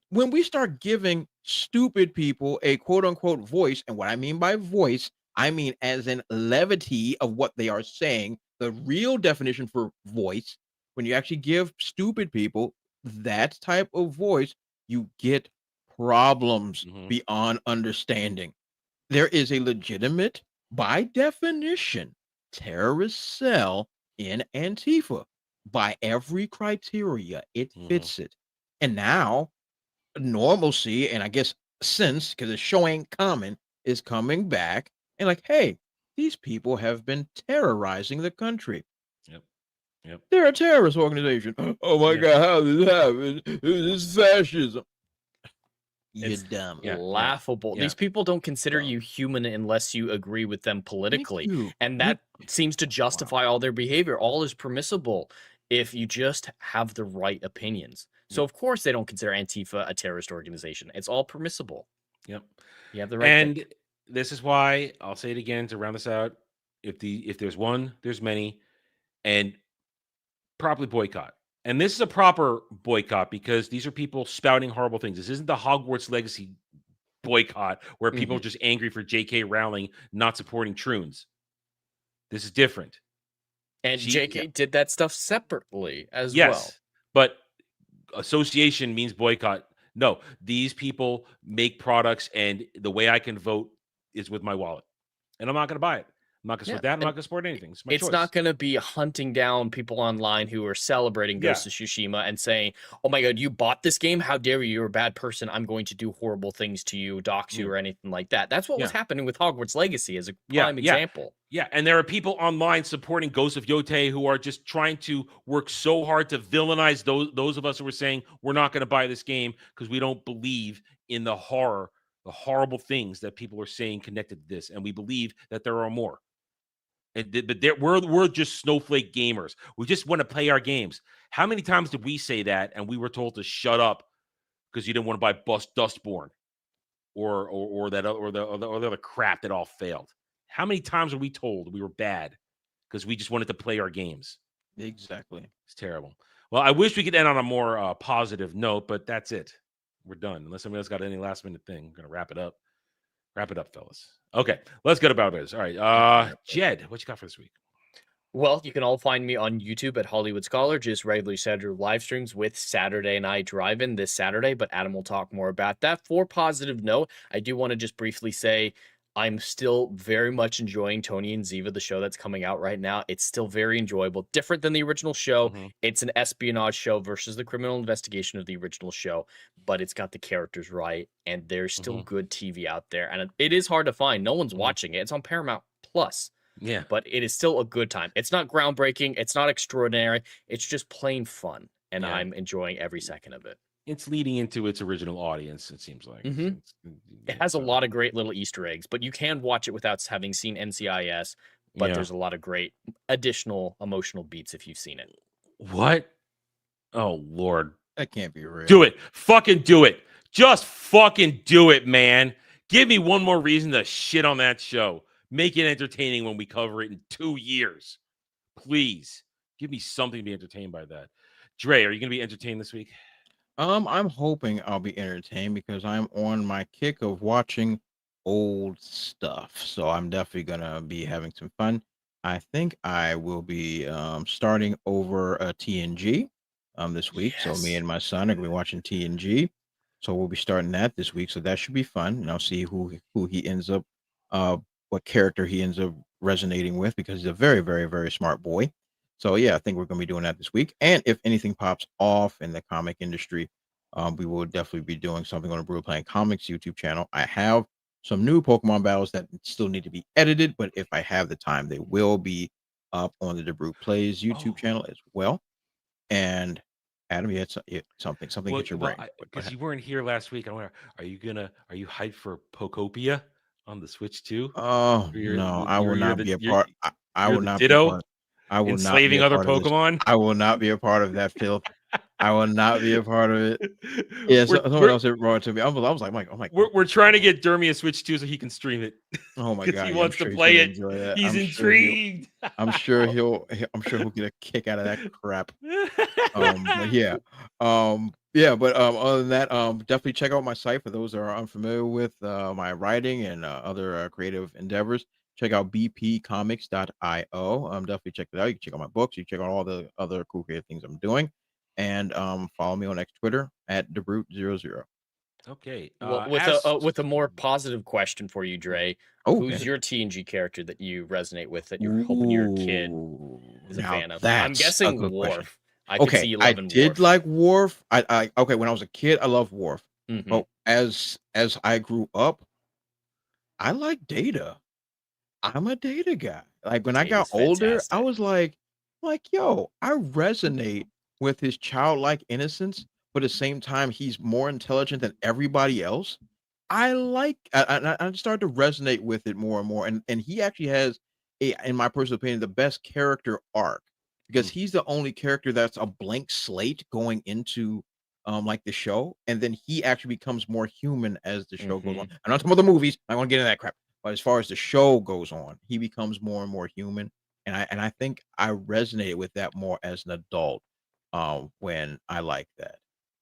When we start giving stupid people a quote unquote voice, and what I mean by voice, I mean as in levity of what they are saying. The real definition for voice, when you actually give stupid people that type of voice, you get problems beyond understanding. There is a legitimate, by definition, terrorist cell in Antifa. By every criteria, it fits it. And now, normalcy, and I guess sense, because the show ain't common, is coming back. And like, hey, these people have been terrorizing the country. Yep. They're a terrorist organization. Oh my God, how did this happen? This is fascism. You're It's dumb. laughable. These people don't consider you human unless you agree with them politically. And that seems to justify all their behavior. All is permissible if you just have the right opinions. So of course they don't consider Antifa a terrorist organization. It's all permissible. Yep. You have the right And thing. this is why I'll say it again to round this out. If there's one, there's many, and properly boycott. And this is a proper boycott because these are people spouting horrible things. This isn't the Hogwarts Legacy boycott where people are just angry for J.K. Rowling not supporting Troons. This is different. And J.K. did that stuff separately as well. But association means boycott. No, these people make products, and the way I can vote is with my wallet. And I'm not going to buy it. I'm not going to support that. I'm not going to support anything. It's my choice. Not going to be hunting down people online who are celebrating Ghost of Tsushima and saying, oh my God, you bought this game? How dare you? You're a bad person. I'm going to do horrible things to you, dox you, or anything like that. That's what was happening with Hogwarts Legacy as a prime example. Yeah, and there are people online supporting Ghost of Yote who are just trying to work so hard to villainize those of us who are saying we're not going to buy this game because we don't believe in the horror, the horrible things that people are saying connected to this, and we believe that there are more. But we're just snowflake gamers. We just want to play our games. How many times did we say that and we were told to shut up because you didn't want to buy Dustborn or the other crap that all failed? How many times were we told we were bad because we just wanted to play our games? Exactly. It's terrible. Well, I wish we could end on a more positive note, but that's it. We're done. Unless somebody else got any last minute thing, I'm gonna wrap it up. Wrap it up, fellas. Okay, let's go to Battle Biz. All right, Jed, what you got for this week? Well, you can all find me on YouTube at Hollywood Scholar, just regularly Saturday live streams with Saturday Night Drive-In this Saturday, but Adam will talk more about that. For positive note, I do want to just briefly say I'm still very much enjoying Tony and Ziva, the show that's coming out right now. It's still very enjoyable. Different than the original show. It's an espionage show versus the criminal investigation of the original show, but it's got the characters right, and there's still good TV out there. And it is hard to find. No one's watching it. It's on Paramount Plus. Yeah. But it is still a good time. It's not groundbreaking. It's not extraordinary. It's just plain fun. And I'm enjoying every second of it. It's leading into its original audience, it seems like. It has a lot of great little Easter eggs, but you can watch it without having seen NCIS. But there's a lot of great additional emotional beats if you've seen it. What? Oh, Lord. That can't be real. Do it. Fucking do it. Just fucking do it, man. Give me one more reason to shit on that show. Make it entertaining when we cover it in 2 years. Please. Give me something to be entertained by that. Dre, are you going to be entertained this week? I'm hoping I'll be entertained because I'm on my kick of watching old stuff. So I'm definitely gonna be having some fun. I think I will be starting over TNG this week. So me and my son are gonna be watching TNG. So we'll be starting that this week. So that should be fun. And I'll see who he ends up what character he ends up resonating with, because he's a very, very, very smart boy. So yeah, I think we're going to be doing that this week. And if anything pops off in the comic industry, we will definitely be doing something on the Brew Playing Comics YouTube channel. I have some new Pokemon battles that still need to be edited, but if I have the time, they will be up on the Brew Plays YouTube channel as well. And Adam, you had something hit your brain. Because you weren't here last week. I wonder, are you hyped for Pokopia on the Switch too? Oh no, I will not be a part. I will not Ditto? be a part. I will not be enslaving a other part of this. Pokemon. I will not be a part of that filth. I will not be a part of it. Yeah, someone else had brought it to me. I was like, oh my. We're trying to get Dermy a Switch too so he can stream it. Oh my god, he yeah, wants sure to play it. He's I'm intrigued. Sure he'll get a kick out of that crap. But yeah. But other than that, definitely check out my site for those that are unfamiliar with my writing and other creative endeavors. Check out bpcomics.io. Definitely check that out. You can check out my books. You can check out all the other cool creative things I'm doing. And follow me on X Twitter at DeBrute00. Okay. With a more positive question for you, Dre. Who's your TNG character that you resonate with that you're hoping your kid is a fan of? I'm guessing Worf. I could see you loving Worf. I did like Worf. Okay, when I was a kid, I loved Worf. But as I grew up, I like Data. I'm a Data guy. Like when I got older, I was like, yo, I resonate with his childlike innocence, but at the same time, he's more intelligent than everybody else. I started to resonate with it more and more. And he actually has in my personal opinion, the best character arc, because he's the only character that's a blank slate going into like the show, and then he actually becomes more human as the show goes on. I'm not talking about the movies. I want to get into that crap. But as far as the show goes on, he becomes more and more human. And I think I resonated with that more as an adult when I like that.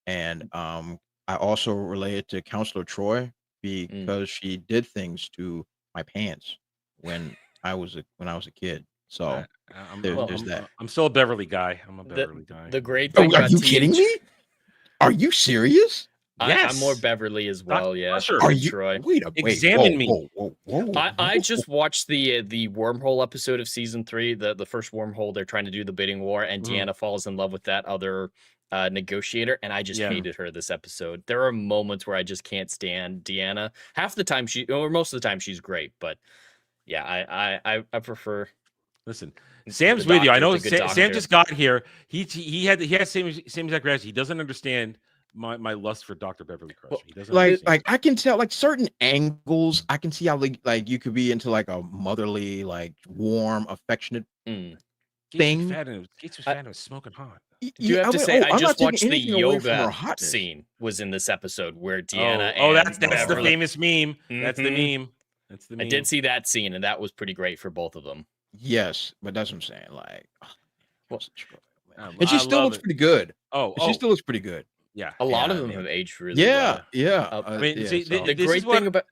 And I also related to Counselor Troy because she did things to my pants when I was a kid. So there's that. I'm still a Beverly guy. I'm a Beverly guy. The great thing are you kidding me? Are you serious? Yes. I'm more Beverly as well. Yeah. Are you? Troy. Wait. Examine me. Whoa. I just watched the wormhole episode of season 3, the first wormhole. They're trying to do the bidding war, and Deanna falls in love with that other negotiator, and I just hated her this episode. There are moments where I just can't stand Deanna. Half the time most of the time she's great, but yeah, I prefer. Listen, Sam's with you. I know Sam just got here. He had same exact reaction. He doesn't understand my lust for Dr. Beverly Crusher. He doesn't like I can tell like certain angles. I can see how like you could be into like a motherly, like warm, affectionate thing. Gates was fat and was smoking hot. You have to say, I just watched the yoga scene was in this episode where Deanna. That's the famous meme. That's the meme. That's the meme. I did see that scene, and that was pretty great for both of them. Yes, but that's what I'm saying. Like, and she still looks pretty good. She still looks pretty good. Yeah, a lot of them have aged really well. The great thing about.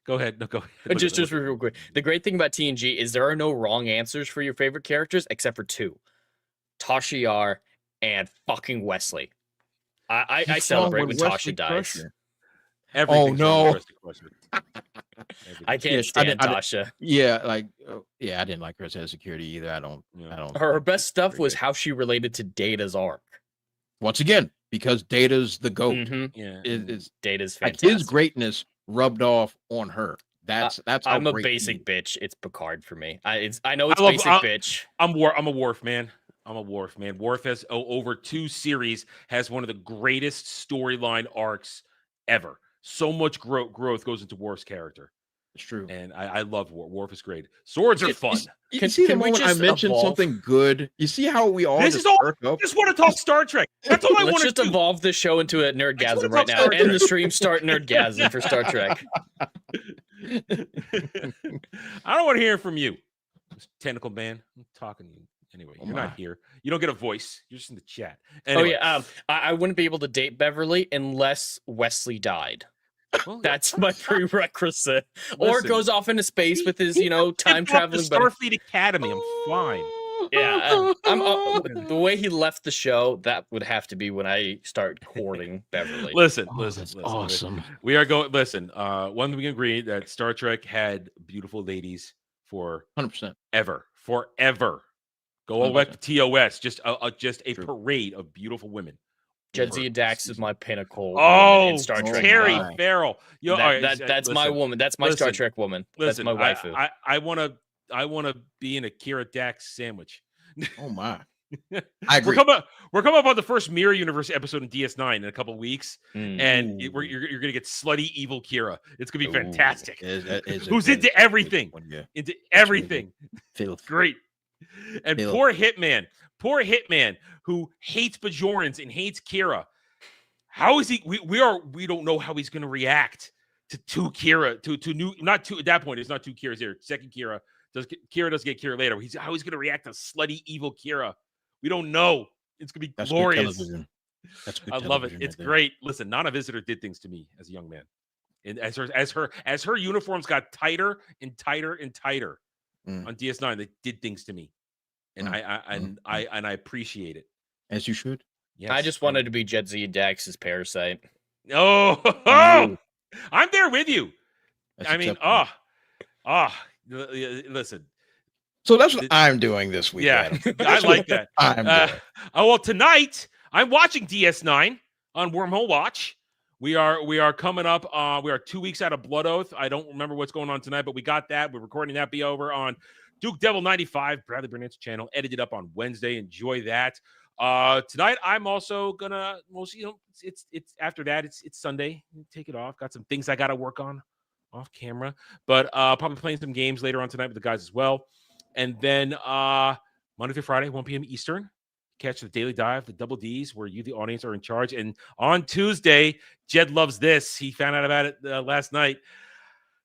Go ahead. No, go ahead. Just real quick. The great thing about TNG is there are no wrong answers for your favorite characters except for 2. Tasha Yar and fucking Wesley. I celebrate when Tasha dies. Everything's no. unrealistic question. I can't stand Tasha. I didn't like her as head of security either. I don't. Her best stuff was how she related to Data's arc. Once again, because Data's the GOAT. Mhm. Yeah. Data's like fantastic. his greatness rubbed off on her. That's how I'm a great basic bitch. It's Picard for me. I know it's love- basic I- bitch. I'm a Worf man. Worf has over 2 series has one of the greatest storyline arcs ever. So much growth goes into Worf's character. It's true. And I love Worf. Worf is great. Swords are fun. You see the can we moment I just mentioned evolve? something good? You see how we all This just is all. perk up? I just want to talk Star Trek. That's all I want Let's to just do. evolve this show into a nerdgasm wanna right talk now. Star End Trek. the stream, start nerdgasm for Star Trek. I don't want to hear from you, Tentacle Man. I'm talking to you anyway. You're my. not here. You don't get a voice. You're just in the chat. Oh Anyway. yeah, I wouldn't be able to date Beverly unless Wesley died. Well, That's my prerequisite. Or Listen. goes off into space with his, He time fucked the traveling. buddy. Starfleet Academy. I'm fine. Yeah, the way he left the show, that would have to be when I start courting Beverly. Listen. Awesome. We are going. Listen. One thing we can agree that Star Trek had beautiful ladies for 100%. forever. Go all the way to TOS. Just a True. parade of beautiful women. Jedzia Dax is my pinnacle. Oh, in Star Trek. Terry Wow. Farrell. Yo, all right, That's my listen, woman. That's my Star listen, Trek woman. Listen, That's my waifu. I want to be in a Kira Dax sandwich. Oh my. I agree. We're coming up on the first Mirror Universe episode in DS9 in a couple weeks, and you're gonna get slutty evil Kira. It's gonna be fantastic. Who's into everything? Into everything. Great. And poor Hitman, who hates Bajorans and hates Kira. How is he? We don't know how he's gonna react to two Kira, to new, not two at that point. It's not 2 Kiras here. Second Kira does get Kira later. How he's gonna react to slutty evil Kira. We don't know. It's gonna be glorious. That's good I love it. television It's right there. great. Listen, Nana Visitor did things to me as a young man, and as her uniforms got tighter and tighter and tighter on DS9, they did things to me, and I appreciate it. As you should. Yes. I just wanted to be Jedzia Dax's parasite. Oh, I'm there with you. That's I mean, listen. So that's what I'm doing this week. Yeah, Adam. I like that. I'm doing. Well, tonight I'm watching DS9 on Wormhole Watch. We are coming up. We are 2 weeks out of Blood Oath. I don't remember what's going on tonight, but we got that. We're recording that. Be over on Duke Devil 95, Bradley Burnett's channel. Edited up on Wednesday. Enjoy that. Tonight I'm also gonna. Well, it's after that. It's Sunday. Take it off. Got some things I gotta work on off camera, but probably playing some games later on tonight with the guys as well. And then Monday through Friday, 1 p.m. Eastern, catch the Daily Dive, the Double Ds, where you, the audience, are in charge. And on Tuesday, Jed loves this. He found out about it last night.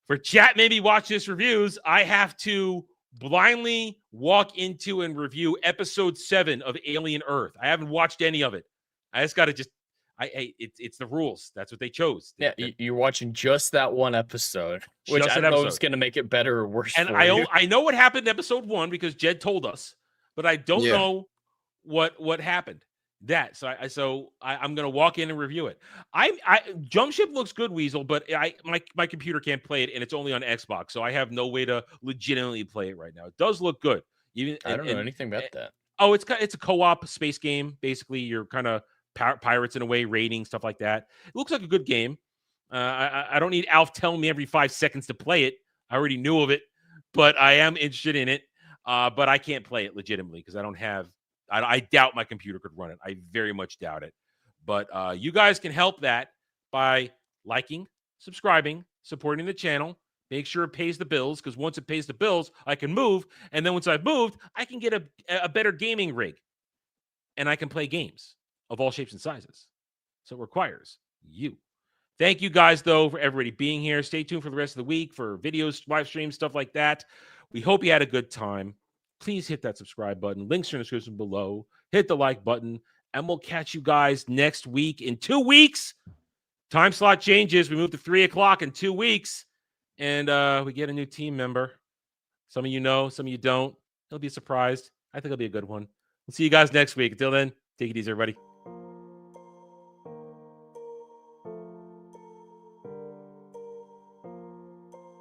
For Chat Maybe Watch This Reviews, I have to blindly walk into and review episode 7 of Alien Earth. I haven't watched any of it. I just got to it's the rules. That's what they chose. Yeah, you're watching just that one episode, which I don't know if it's going to make it better or worse. And for I you. I know what happened in episode 1 because Jed told us, but I don't know what happened. So I'm gonna walk in and review it. I Jump Ship looks good, Weasel, but my computer can't play it and it's only on Xbox, so I have no way to legitimately play it right now. It does look good. I don't know anything about that. Oh, it's a co-op space game. Basically, you're kind of pirates in a way, raiding, stuff like that. It looks like a good game. I don't need Alf telling me every 5 seconds to play it. I already knew of it, but I am interested in it. But I can't play it legitimately because I don't have. I doubt my computer could run it. I very much doubt it. But you guys can help that by liking, subscribing, supporting the channel. Make sure it pays the bills, because once it pays the bills, I can move. And then once I've moved, I can get a better gaming rig. And I can play games of all shapes and sizes. So it requires you. Thank you guys, though, for everybody being here. Stay tuned for the rest of the week for videos, live streams, stuff like that. We hope you had a good time. Please hit that subscribe button. Links are in the description below. Hit the like button. And we'll catch you guys next week. In 2 weeks, time slot changes. We move to 3 o'clock in 2 weeks. And we get a new team member. Some of you know, some of you don't. It'll be surprised. I think it'll be a good one. We'll see you guys next week. Until then, take it easy, everybody.